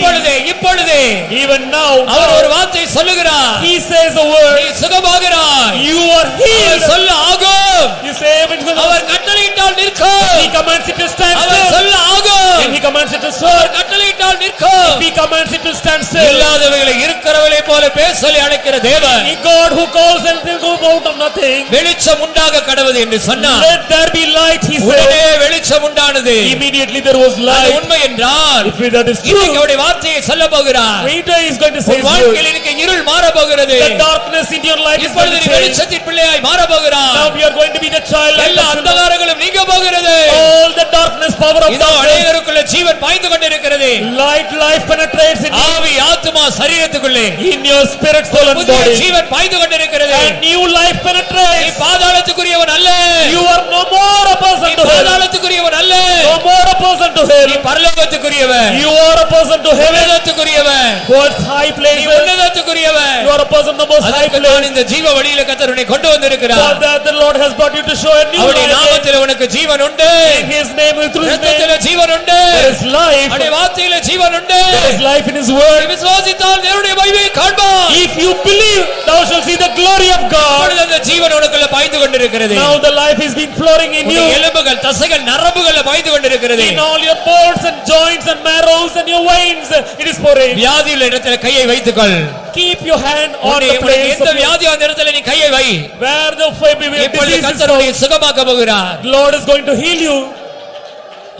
இப்பொழுதே Even now, அவர் ஒரு வார்த்தை சொல்லுகிறார். He says a நீ word. சுகமாகிறாய். You are our healed. சொல்ல ஆகும். You say, when அவர் கட்டளையிட்டால் நிற்கும். He commands it to stand our still. சொல்ல ஆகும். When He commands it to our serve, கட்டளையிட்டால் நிற்கும். He commands it to stand still. இல்லாதவைகளை இருக்கிறவளை போல பேச சொல்லி அழைக்கிற தேவன் He God who calls and will go out of nothing. வெளிச்சம் உண்டாக கடவுது என்று சொன்னார். Let there be light, He உடனே said. வெளிச்சம் உண்டானது. Immediately there was அது light. உண்மை என்றால் If that is இன்னைக்கு true, அவருடைய வார்த்தையை சொல்ல போகிறார். later He is going to say உன் His word. வாழ்க்கையில் இன்னைக்கு இருள் மாற போகிறது. The darkness in your life is going இப்பொழுது to நீ change. வெளிச்சத்தின் பிள்ளையாய் மாற போகிறார். Now we are going to be the child light எல்லா of children. அந்தகாரங்களும் நீங்க போகிறது. All the darkness, power of இதோ darkness. அநேகருக்குள்ள ஜீவன் பாய்ந்து கொண்டிருக்கிறது. Life penetrates in ஆவி ஆத்துமா சரீரத்துக்குள்ளே your spirit, soul and புதிய body. ஜீவன் பாய்ந்து கொண்டிருக்கிறது. And new life நீ penetrates. பாதாளத்துக்குரியவன் அல்ல. You are no more a person நீ to hell. பாதாளத்துக்குரியவன் அல்ல. No more a person to hell. நீ பரலோகத்துக்குரியவன். You are a person to heaven. உன்னதத்துக்குரியவன். God's high நீ places. உன்னதத்துக்குரியவன். You are a person the most high அதற்கு place. நான் இந்த ஜீவ வழியில கர்த்தர் உன்னை கொண்டு For வந்திருக்கிறார். that the Lord has brought you to show a new அவருடைய life. நாமத்தில் உனக்கு ஜீவன் உண்டு. In His name, through His name, இரத்தத்திலே ஜீவன் உண்டு. there is life. அவருடைய வார்த்தையிலே ஜீவன் உண்டு. There is life in His நீ word. விசுவாசித்தால் தேவனுடைய மகிமையை காண்பாய். If you believe, thou shalt see the glory of God. இப்பொழுது அந்த ஜீவன் உனக்குள்ள பாய்ந்து கொண்டிருக்கிறது. Now the life is being flowing in you. உன்னுடைய எலும்புகள் தசைகள் நரம்புகள் பாய்ந்து கொண்டிருக்கிறது. In all your bones and joints and marrows and your veins, it is pouring. வியாதியுள்ள இடத்துல கையை வைத்துக்கொள். Keep your hand on உன்னுடைய the place எந்த of வியாதியோ அந்த இடத்துல நீ கையை வை. where the இப்பொழுது disease is கர்த்தர் உன்னை found. சுகமாக்க போகிறார். The Lord is going to heal you.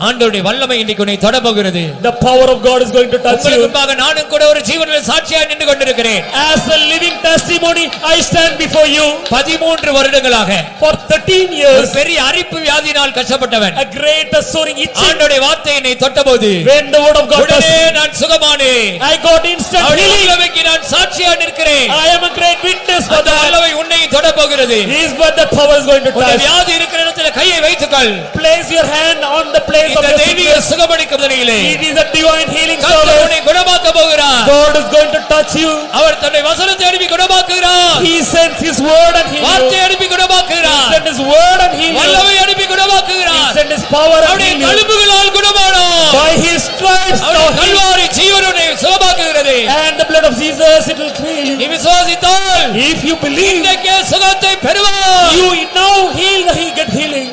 ஆண்டவருடைய வல்லமை இன்னைக்கு உன்னை தொட போகிறது. The power of God is going to touch உங்களுக்கு you. முன்பாக நானும் கூட ஒரு ஜீவனில் சாட்சியாய் நின்று கொண்டிருக்கிறேன். As a living testimony, I stand before you. 13 வருடங்களாக For 13 ஒரு years, பெரிய அரிப்பு வியாதியினால் கஷ்டப்பட்டவன். a great soaring itching. ஆண்டவருடைய வார்த்தை என்னை தொட்டபோது When the word of God உடனே touched, நான் சுகமானேன். I got instant அவருடைய healing. வல்லமைக்கு நான் சாட்சியா நிற்கிறேன். I am a great witness for அந்த that. வல்லமை உன்னை தொட போகிறது. Is what the power is going to உன்னுடைய touch. வியாதி இருக்கிற இடத்துல கையை வைத்துக்கொள். Place your hand on the place of இந்த your தெய்வீக sickness. சுகமளிக்கும்படியிலே It is a divine healing கர்த்தர் service. உன்னை குணமாக்க போகிறார். God is going to touch you. அவர் தன்னுடைய வசனத்தை அனுப்பி குணமாக்குகிறார். He sends His word and heal வார்த்தை you. அனுப்பி He குணமாக்குகிறார். sent His word and heal you. வல்லமை அனுப்பி He குணமாக்குகிறார். sent His power and அவருடைய heal you. தழும்புகளால் குணமானார். By His stripes அவருடைய thou healed. கல்வாரி ஜீவனை சுகமாக்குகிறது. And the blood of Jesus, it will heal நீ you. விசுவாசித்தால் If you believe, இன்றைக்கே சுகத்தை பெறுவாய். you now heal, He get healing.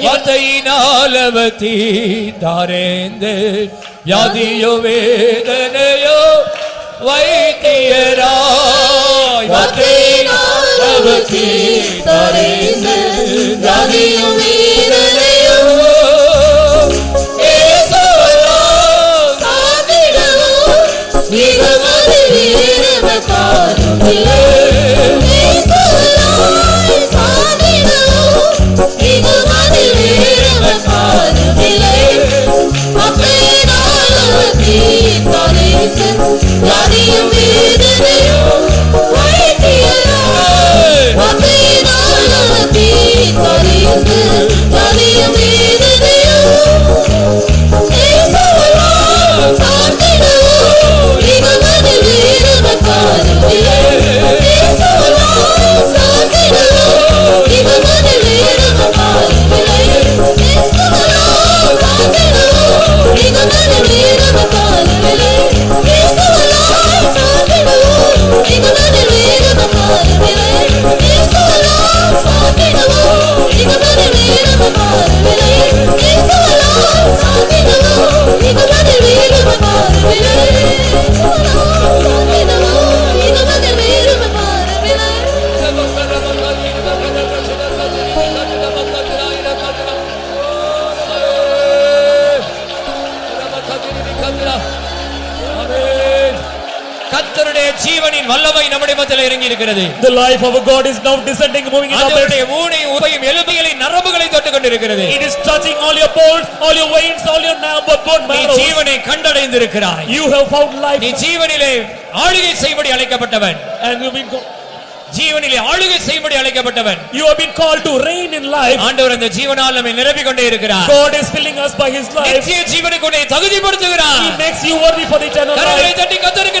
வார்த்தையினால் அவர் தீர்த்தாரேந்து வியாதியோ வேதனையோ வைத்தியராய் வார்த்தையினால் அவர் தீர்த்தாரேந்து வியாதியோ வேதனையோ ஏசோலாம் காத்திடுவோம் மிகமது வீரவர் பாருமில்லை ஏசோலாம் காத்திடுவோம் மிகமது வீரவர் பாருமில்லை அப்பேனால் அவர் தீர்த்தாரேந்து வியாதியும் வேதனையும் வைத்தியராய் அப்பேனால் அவர் தீர்த்தாரேந்து வியாதியும் வேதனையும் ஏசோலாம் காத்திடுவோம் மிகமது வீரவர் பாருமில்லை ஏசோலாம் காத்திடுவோம் மிகமது வீரவர் பாருமில்லை ஏசோலாம் காத்திடுவோம் மிகமது வீரவர் பாருமில்லை ஏசோலாம் காத்திடுவோம் மிகமது வீரவர் பாருமில்லை ஏசோலாம் காத்திடுவோம் மிகமது வீரவர் பாருமில்லை ஏசோலாம் காத்திடுவோம் மிகமது வீரவர் பாருமில்லை ஏசோலாம் காத்திடுவோம் மிகமது வீரவர் கர்த்தருடைய ஜீவனின் வல்லமை நம்முடைய மத்தியில் இறங்கி இருக்கிறது. The life of God is now descending, moving in our midst. அவருடைய ஊனை உபயம் எலும்புகளின் நரம்புகளை தொட்டுக் கொண்டிருக்கிறது. It is touching all your bones, all your veins, all your bone நீ marrow. ஜீவனை கண்டடைந்திருக்கிறாய். You have found life. நீ ஜீவனிலே ஆளுகை செய்யும்படி அழைக்கப்பட்டவன். And you've been ஜீவனிலே ஆளுகை செய்யும்படி அழைக்கப்பட்டவன். you have been called to reign in life. ஆண்டவர் அந்த ஜீவனால் நம்மை நிரப்பிக் கொண்டே இருக்கிறார். God is filling us by his life. நித்திய ஜீவனுக்கு உன்னை தகுதிப்படுத்துகிறார். He makes you worthy for the eternal கரங்களை life. தட்டி கர்த்தருக்கு